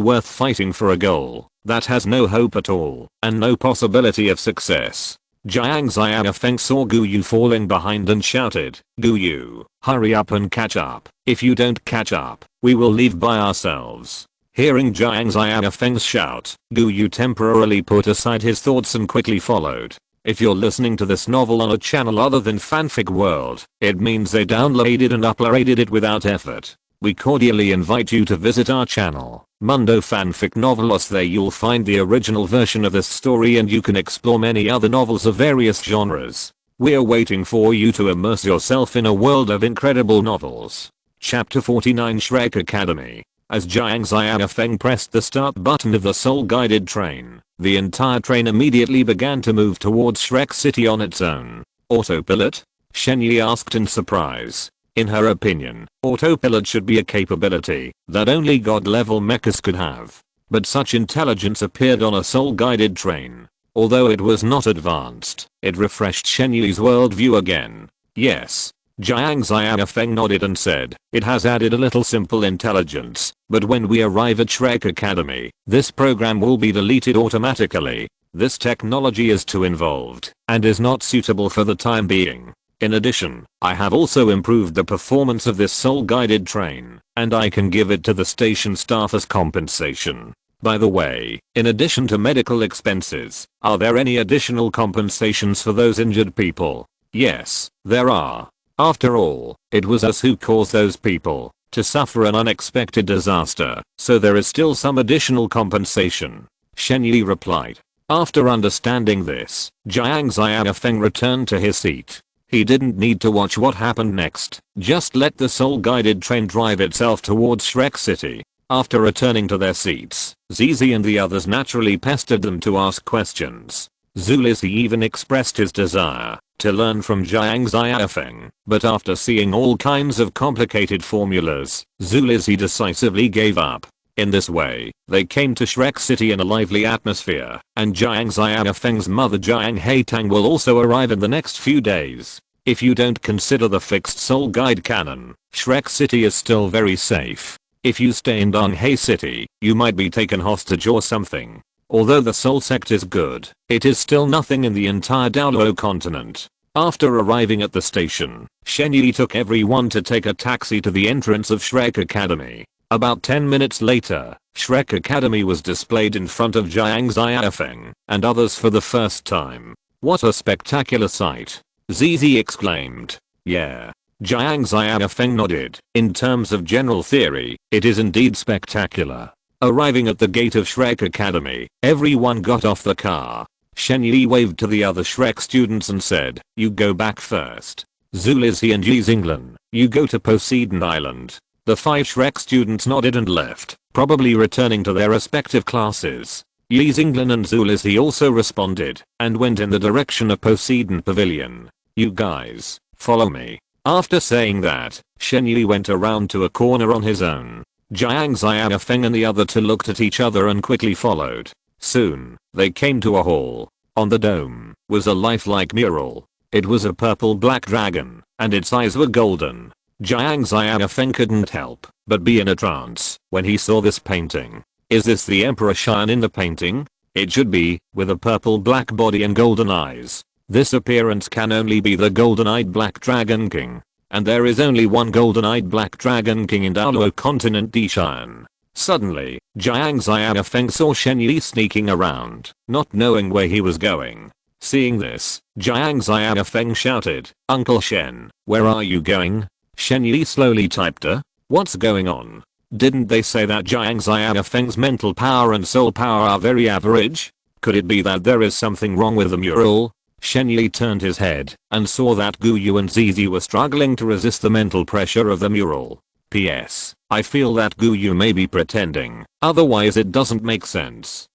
Speaker 1: worth fighting for a goal that has no hope at all and no possibility of success? Jiang Xiaofeng saw Guyu falling behind and shouted, Guyu, hurry up and catch up. If you don't catch up, we will leave by ourselves. Hearing Jiang Xiaofeng's shout, Guyu temporarily put aside his thoughts and quickly followed. If you're listening to this novel on a channel other than Fanfic World, it means they downloaded and uploaded it without effort. We cordially invite you to visit our channel, Mundo Fanfic Novelos. There you'll find the original version of this story and you can explore many other novels of various genres. We're waiting for you to immerse yourself in a world of incredible novels. Chapter 49 Shrek Academy. As Jiang Xiaofeng pressed the start button of the soul-guided train, the entire train immediately began to move towards Shrek City on its own. Autopilot? Shen Yi asked in surprise. In her opinion, autopilot should be a capability that only god-level mechas could have. But such intelligence appeared on a soul-guided train. Although it was not advanced, it refreshed Shen Yi's worldview again. Yes. Jiang Xiaofeng nodded and said, it has added a little simple intelligence, but when we arrive at Shrek Academy, this program will be deleted automatically. This technology is too involved and is not suitable for the time being. In addition, I have also improved the performance of this soul-guided train, and I can give it to the station staff as compensation. By the way, in addition to medical expenses, are there any additional compensations for those injured people? Yes, there are. After all, it was us who caused those people to suffer an unexpected disaster, so there is still some additional compensation. Shen Yi replied. After understanding this, Jiang Xiaofeng returned to his seat. He didn't need to watch what happened next, just let the soul-guided train drive itself towards Shrek City. After returning to their seats, Zizi and the others naturally pestered them to ask questions. Zulisi even expressed his desire to learn from Jiang Xiaofeng, but after seeing all kinds of complicated formulas, Zulisi decisively gave up. In this way, they came to Shrek City in a lively atmosphere, and Jiang Xiaofeng's mother Jiang Haitang will also arrive in the next few days. If you don't consider the fixed soul guide canon, Shrek City is still very safe. If you stay in Donghei City, you might be taken hostage or something. Although the soul sect is good, it is still nothing in the entire Daoluo continent. After arriving at the station, Shen Yi took everyone to take a taxi to the entrance of Shrek Academy. About 10 minutes later, Shrek Academy was displayed in front of Jiang Xiaofeng and others for the first time. What a spectacular sight! Zizi exclaimed. Yeah. Jiang Xiaofeng nodded. In terms of general theory, it is indeed spectacular. Arriving at the gate of Shrek Academy, everyone got off the car. Shen Yi waved to the other Shrek students and said, you go back first. Zulisi and Yi Xinglan, you go to Poseidon Island. The 5 Shrek students nodded and left, probably returning to their respective classes. Yi Xinglan and Zulisi also responded, and went in the direction of Poseidon Pavilion. You guys, follow me. After saying that, Shen Yi went around to a corner on his own. Jiang Xiaofeng and the other two looked at each other and quickly followed. Soon, they came to a hall. On the dome was a lifelike mural. It was a purple-black dragon, and its eyes were golden. Jiang Xiaofeng couldn't help but be in a trance when he saw this painting. Is this the Emperor Shan in the painting? It should be, with a purple-black body and golden eyes. This appearance can only be the golden-eyed Black Dragon King. And there is only one golden-eyed Black Dragon King in Daoluo continent Dishan. Suddenly, Jiang Xiaofeng saw Shen Yi sneaking around, not knowing where he was going. Seeing this, Jiang Xiaofeng shouted, Uncle Shen, where are you going? Shen Yi slowly typed what's going on? Didn't they say that Jiang Xiaofeng's mental power and soul power are very average? Could it be that there is something wrong with the mural? Shen Yi turned his head and saw that Guyu and Zizi were struggling to resist the mental pressure of the mural. P.S. I feel that Guyu may be pretending, otherwise it doesn't make sense.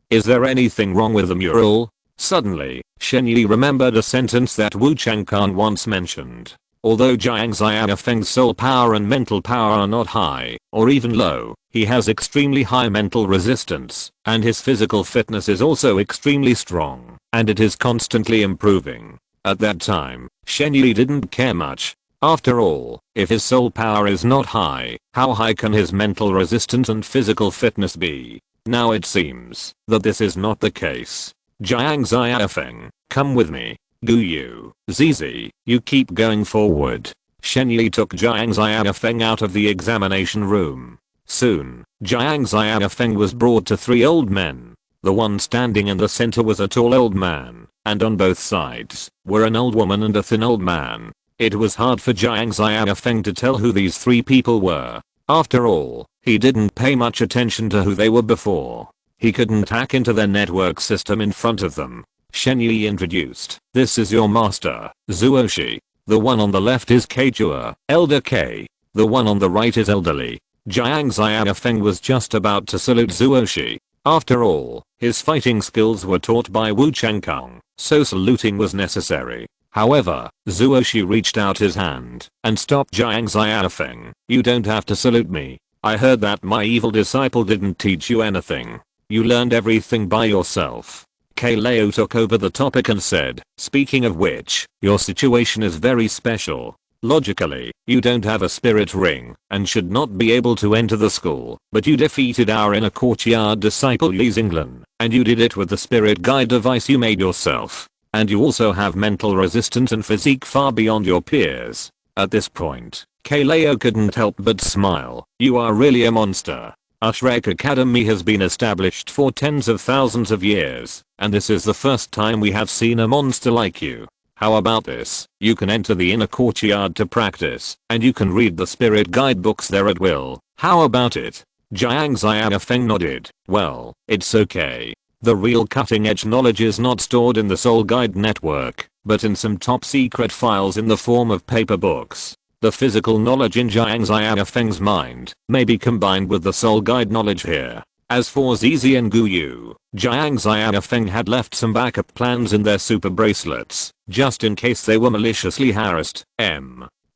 Speaker 1: Is there anything wrong with the mural? Suddenly, Shen Yi remembered a sentence that Wu Changkan once mentioned. Although Jiang Xiaofeng's soul power and mental power are not high, or even low, he has extremely high mental resistance, and his physical fitness is also extremely strong, and it is constantly improving. At that time, Shen Yi didn't care much. After all, if his soul power is not high, how high can his mental resistance and physical fitness be? Now it seems that this is not the case. Jiang Xiaofeng, come with me. Gu Yu, Zizi, you keep going forward. Shen Yi took Jiang Xiaofeng out of the examination room. Soon, Jiang Xiaofeng was brought to 3 old men. The one standing in the center was a tall old man, and on both sides were an old woman and a thin old man. It was hard for Jiang Xiaofeng to tell who these 3 people were. After all, he didn't pay much attention to who they were before. He couldn't hack into their network system in front of them. Shen Yi introduced, "This is your master, Zuoshi. The one on the left is Keichua, Elder K. The one on the right is Elderly." Jiang Xiaofeng was just about to salute Zuoshi. After all, his fighting skills were taught by Wu Changkong, so saluting was necessary. However, Zuoshi reached out his hand and stopped Jiang Xiaofeng. "You don't have to salute me. I heard that my evil disciple didn't teach you anything. You learned everything by yourself." Kaleo took over the topic and said, "Speaking of which, your situation is very special. Logically, you don't have a spirit ring and should not be able to enter the school, but you defeated our inner courtyard disciple Yi Xinglan, and you did it with the spirit guide device you made yourself. And you also have mental resistance and physique far beyond your peers." At this point, Kaleo couldn't help but smile. "You are really a monster. Our Shrek Academy has been established for tens of thousands of years, and this is the first time we have seen a monster like you. How about this? You can enter the inner courtyard to practice, and you can read the spirit guidebooks there at will. How about it?" Jiang Xiaofeng nodded. "Well, it's okay. The real cutting-edge knowledge is not stored in the Soul Guide network, but in some top-secret files in the form of paper books. The physical knowledge in Jiang Xiaofeng's mind may be combined with the Soul Guide knowledge here." As for Zizi and Gu Yu, Jiang Xiaofeng had left some backup plans in their super bracelets, just in case they were maliciously harassed.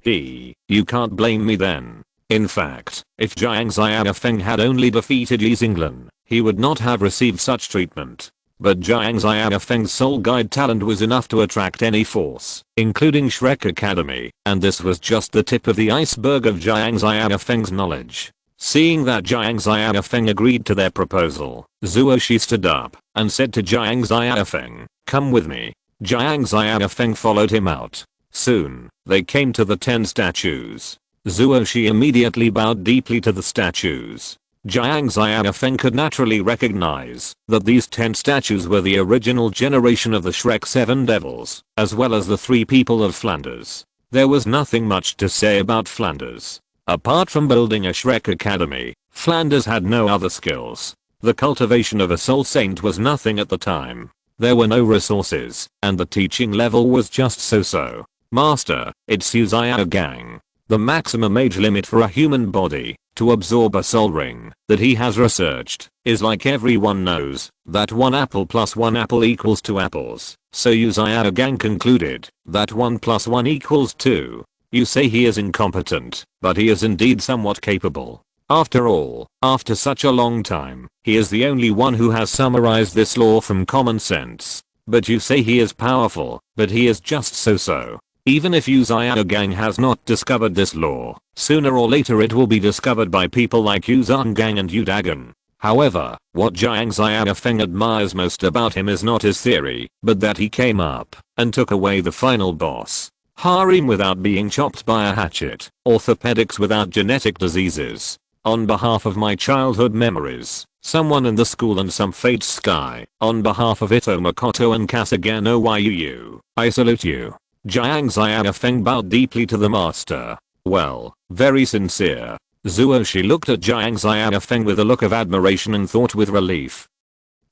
Speaker 1: You can't blame me then. In fact, if Jiang Xiaofeng had only defeated Yi Xinglan, he would not have received such treatment. But Jiang Xiaofeng's Soul Guide talent was enough to attract any force, including Shrek Academy, and this was just the tip of the iceberg of Jiang Xiaofeng's knowledge. Seeing that Jiang Xiaofeng agreed to their proposal, Zuoshi stood up and said to Jiang Xiaofeng, "Come with me." Jiang Xiaofeng followed him out. Soon, they came to the 10 statues. Zuoshi immediately bowed deeply to the statues. Jiang Xiaofeng could naturally recognize that these 10 statues were the original generation of the Shrek 7 Devils, as well as the 3 people of Flanders. There was nothing much to say about Flanders. Apart from building a Shrek Academy, Flanders had no other skills. The cultivation of a soul saint was nothing at the time. There were no resources, and the teaching level was just so-so. "Master, it's Yu Gang. The maximum age limit for a human body to absorb a soul ring that he has researched is, like everyone knows, that 1 apple plus 1 apple equals 2 apples. So Yu Gang concluded that 1 plus 1 equals 2. You say he is incompetent, but he is indeed somewhat capable. After all, after such a long time, he is the only one who has summarized this law from common sense. But you say he is powerful, but he is just so-so. Even if Yu Gang has not discovered this law, sooner or later it will be discovered by people like Yu Gang and Yu Dagon. However, what Jiang Xiaofeng admires most about him is not his theory, but that he came up and took away the final boss. Harem without being chopped by a hatchet, orthopedics without genetic diseases. On behalf of my childhood memories, someone in the school and some fate's sky, on behalf of Ito Makoto and Kasuga no Yuu, I salute you. Jiang Xiaofeng bowed deeply to the master. Well, very sincere. Zuoshi looked at Jiang Xiaofeng with a look of admiration and thought with relief.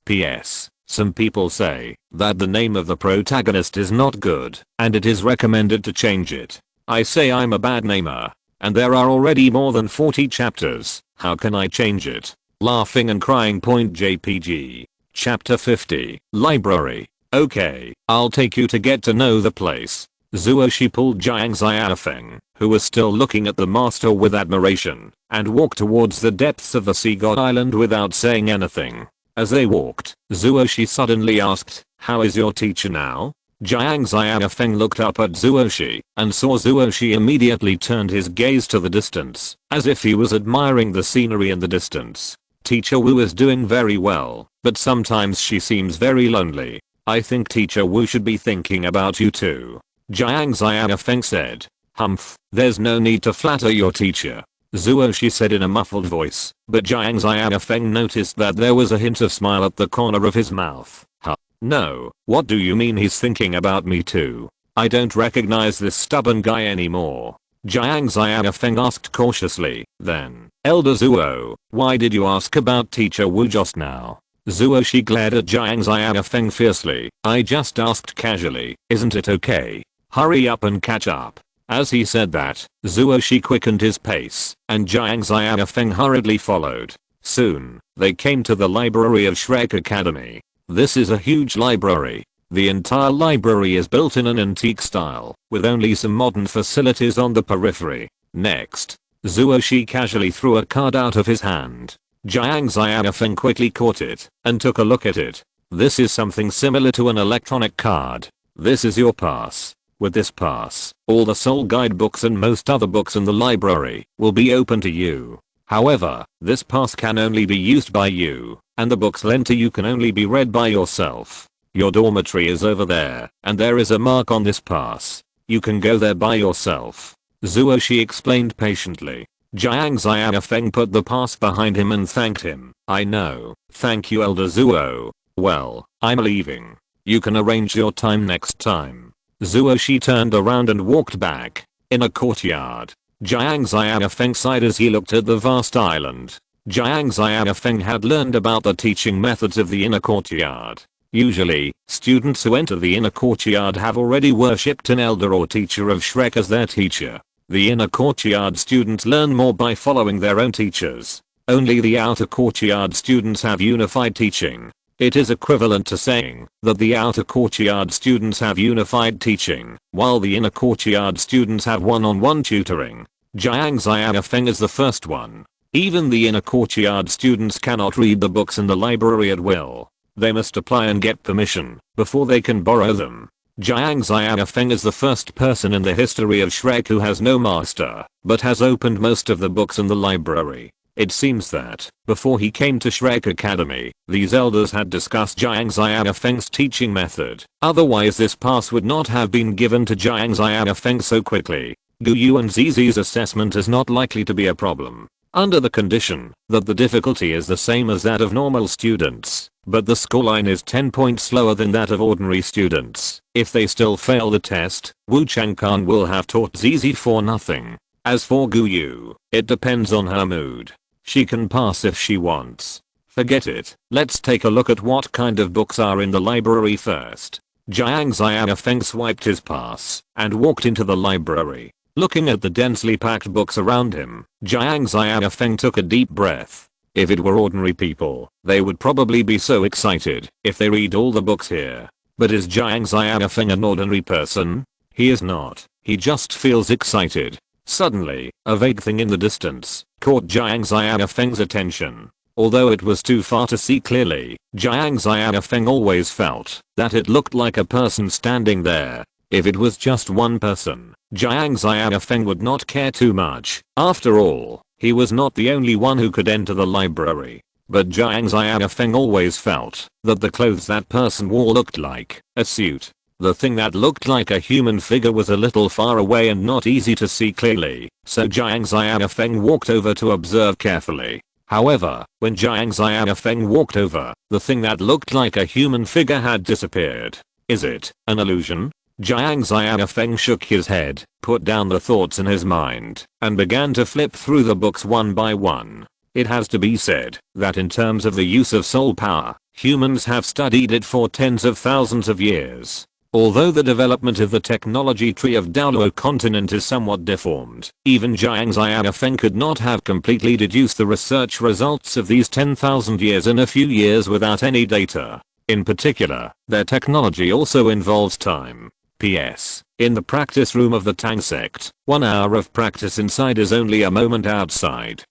Speaker 1: P.S. Some people say that the name of the protagonist is not good, and it is recommended to change it. I say I'm a bad namer, and there are already more than 40 chapters. How can I change it? Laughing and crying. JPG. Chapter 50. Library. Okay, I'll take you to get to know the place. Zuoshi pulled Jiang Xiaofeng, who was still looking at the master with admiration, and walked towards the depths of the sea god island without saying anything. As they walked, Zuoshi suddenly asked, "How is your teacher now?" Jiang Xiaofeng looked up at Zuoshi and saw Zuoshi immediately turned his gaze to the distance, as if he was admiring the scenery in the distance. "Teacher Wu is doing very well, but sometimes she seems very lonely. I think Teacher Wu should be thinking about you too," Jiang Xiaofeng said. "Humph, there's no need to flatter your teacher," Zuoshi said in a muffled voice, but Jiang Xiaofeng noticed that there was a hint of smile at the corner of his mouth. "Huh? No, what do you mean he's thinking about me too? I don't recognize this stubborn guy anymore," Jiang Xiaofeng asked cautiously. Then, "Elder Zuo, why did you ask about Teacher Wu just now?" Zuoshi glared at Jiang Xiaofeng fiercely. "I just asked casually, isn't it okay? Hurry up and catch up." As he said that, Zuoshi quickened his pace, and Jiang Xiaofeng hurriedly followed. Soon, they came to the library of Shrek Academy. This is a huge library. The entire library is built in an antique style, with only some modern facilities on the periphery. Next, Zuoshi casually threw a card out of his hand. Jiang Xiaofeng quickly caught it, and took a look at it. "This is something similar to an electronic card. This is your pass. With this pass, all the soul guidebooks and most other books in the library will be open to you. However, this pass can only be used by you, and the books lent to you can only be read by yourself. Your dormitory is over there, and there is a mark on this pass. You can go there by yourself," Zuoshi explained patiently. Jiang Xiaofeng put the pass behind him and thanked him. "I know, thank you Elder Zuo. Well, I'm leaving. You can arrange your time next time." Zuoshi turned around and walked back. In a courtyard, Jiang Xiaofeng sighed as he looked at the vast island. Jiang Xiaofeng had learned about the teaching methods of the inner courtyard. Usually, students who enter the inner courtyard have already worshipped an elder or teacher of Shrek as their teacher. The inner courtyard students learn more by following their own teachers. Only the outer courtyard students have unified teaching. It is equivalent to saying that the outer courtyard students have unified teaching, while the inner courtyard students have one-on-one tutoring. Jiang Xiaofeng is the first one. Even the inner courtyard students cannot read the books in the library at will. They must apply and get permission before they can borrow them. Jiang Xiaofeng is the first person in the history of Shrek who has no master, but has opened most of the books in the library. It seems that, before he came to Shrek Academy, these elders had discussed Jiang Xiaofeng's teaching method. Otherwise this pass would not have been given to Jiang Xiaofeng so quickly. Guyu and Zizi's assessment is not likely to be a problem, under the condition that the difficulty is the same as that of normal students, but the scoreline is 10 points slower than that of ordinary students. If they still fail the test, Wu Changkan will have taught Zizi for nothing. As for Guyu, it depends on her mood. She can pass if she wants. Forget it. Let's take a look at what kind of books are in the library first. Jiang Xiaofeng swiped his pass and walked into the library. Looking at the densely packed books around him, Jiang Xiaofeng took a deep breath. If it were ordinary people, they would probably be so excited if they read all the books here. But is Jiang Xiaofeng an ordinary person? He is not. He just feels excited. Suddenly, a vague thing in the distance caught Jiang Xiaofeng's attention. Although it was too far to see clearly, Jiang Xiaofeng always felt that it looked like a person standing there. If it was just one person, Jiang Xiaofeng would not care too much. After all, he was not the only one who could enter the library. But Jiang Xiaofeng always felt that the clothes that person wore looked like a suit. The thing that looked like a human figure was a little far away and not easy to see clearly, so Jiang Xiaofeng walked over to observe carefully. However, when Jiang Xiaofeng walked over, the thing that looked like a human figure had disappeared. Is it an illusion? Jiang Xiaofeng shook his head, put down the thoughts in his mind, and began to flip through the books one by one. It has to be said that in terms of the use of soul power, humans have studied it for tens of thousands of years. Although the development of the technology tree of Daoluo continent is somewhat deformed, even Jiang Xiaofeng could not have completely deduced the research results of these 10,000 years in a few years without any data. In particular, their technology also involves time. P.S. In the practice room of the Tang sect, 1 hour of practice inside is only a moment outside.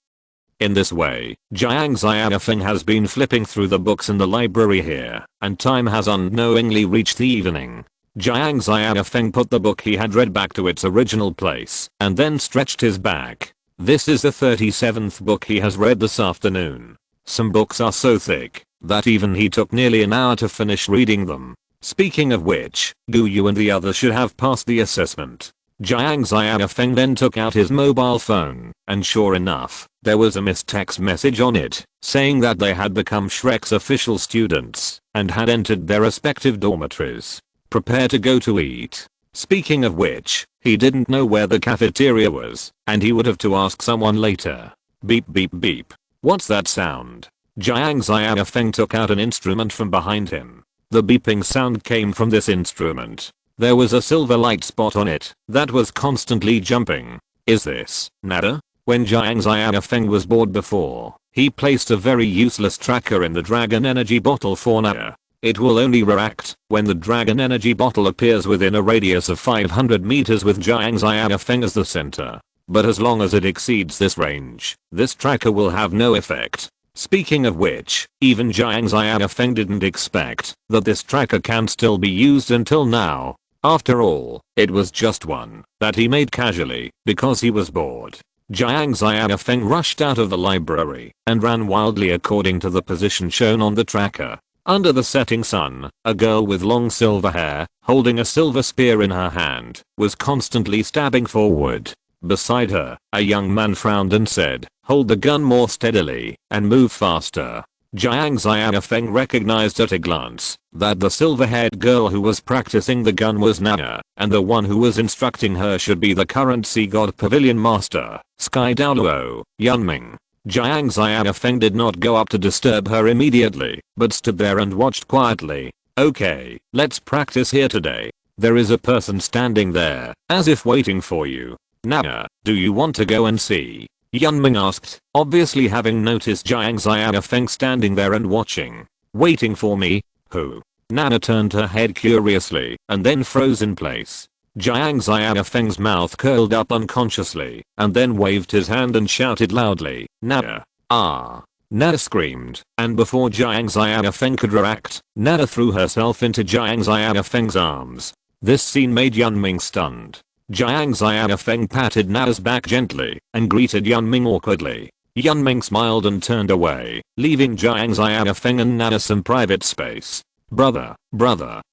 Speaker 1: In this way, Jiang Xiaofeng has been flipping through the books in the library here, and time has unknowingly reached the evening. Jiang Xiaofeng put the book he had read back to its original place, and then stretched his back. This is the 37th book he has read this afternoon. Some books are so thick that even he took nearly an hour to finish reading them. Speaking of which, Gu Yu and the others should have passed the assessment. Jiang Xiaofeng then took out his mobile phone, and sure enough, there was a missed text message on it, saying that they had become Shrek's official students, and had entered their respective dormitories. Prepare to go to eat. Speaking of which, he didn't know where the cafeteria was, and he would have to ask someone later. Beep beep beep. What's that sound? Jiang Xiaofeng took out an instrument from behind him. The beeping sound came from this instrument. There was a silver light spot on it that was constantly jumping. Is this Nada? When Jiang Xiaofeng was bored before, he placed a very useless tracker in the dragon energy bottle for Nada. It will only react when the dragon energy bottle appears within a radius of 500 meters with Jiang Xiaofeng as the center. But as long as it exceeds this range, this tracker will have no effect. Speaking of which, even Jiang Xiaofeng didn't expect that this tracker can still be used until now. After all, it was just one that he made casually because he was bored. Jiang Xiaofeng rushed out of the library and ran wildly according to the position shown on the tracker. Under the setting sun, a girl with long silver hair, holding a silver spear in her hand, was constantly stabbing forward. Beside her, a young man frowned and said, "Hold the gun more steadily and move faster." Jiang Xiaofeng recognized at a glance that the silver-haired girl who was practicing the gun was Nana, and the one who was instructing her should be the current Sea God Pavilion Master, Sky Daoluo, Yunming. Jiang Xiaofeng did not go up to disturb her immediately, but stood there and watched quietly. "Okay, let's practice here today. There is a person standing there, as if waiting for you. Nana, do you want to go and see?" Yunming asked, obviously having noticed Jiang Xiaofeng standing there and watching. "Waiting for me? Who?" Nana turned her head curiously and then froze in place. Jiang Xiaofeng's mouth curled up unconsciously and then waved his hand and shouted loudly, "Nana!" "Ah!" Nana screamed, and before Jiang Xiaofeng could react, Nana threw herself into Jiang Xiaofeng's arms. This scene made Yunming stunned. Jiang Xiaofeng patted Nana's back gently and greeted Yunming awkwardly. Yunming smiled and turned away, leaving Jiang Xiaofeng and Nana some private space. Brother,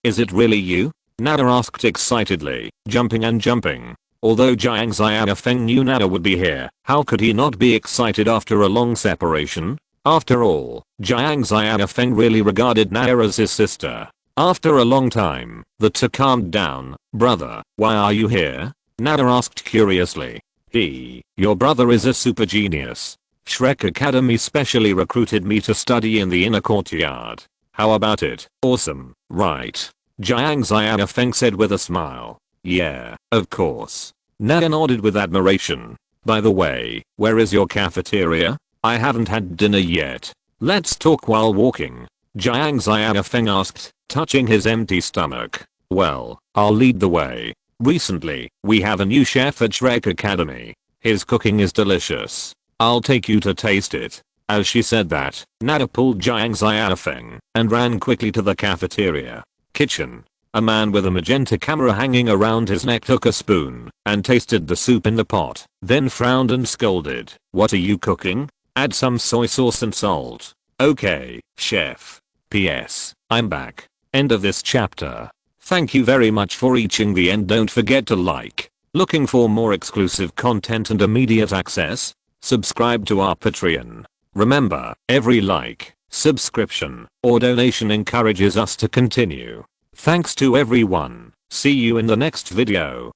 Speaker 1: is it really you?" Nana asked excitedly, jumping and jumping. Although Jiang Xiaofeng knew Nana would be here, how could he not be excited after a long separation? After all, Jiang Xiaofeng really regarded Nana as his sister. After a long time, the two calmed down. "Brother, why are you here?" Nana asked curiously. Your brother is a super genius. Shrek Academy specially recruited me to study in the inner courtyard. How about it? Awesome, right?" Jiang Xiaofeng said with a smile. "Yeah, of course." Nana nodded with admiration. "By the way, where is your cafeteria? I haven't had dinner yet. Let's talk while walking." Jiang Xiaofeng asked, touching his empty stomach. "Well, I'll lead the way. Recently, we have a new chef at Shrek Academy. His cooking is delicious. I'll take you to taste it." As she said that, Nana pulled Jiang Xiaofeng and ran quickly to the cafeteria. Kitchen. A man with a magenta camera hanging around his neck took a spoon and tasted the soup in the pot, then frowned and scolded. "What are you cooking? Add some soy sauce and salt." "Okay, chef. PS, I'm back." End of this chapter. Thank you very much for reaching the end. Don't forget to like. Looking for more exclusive content and immediate access? Subscribe to our Patreon. Remember, every like, subscription, or donation encourages us to continue. Thanks to everyone. See you in the next video.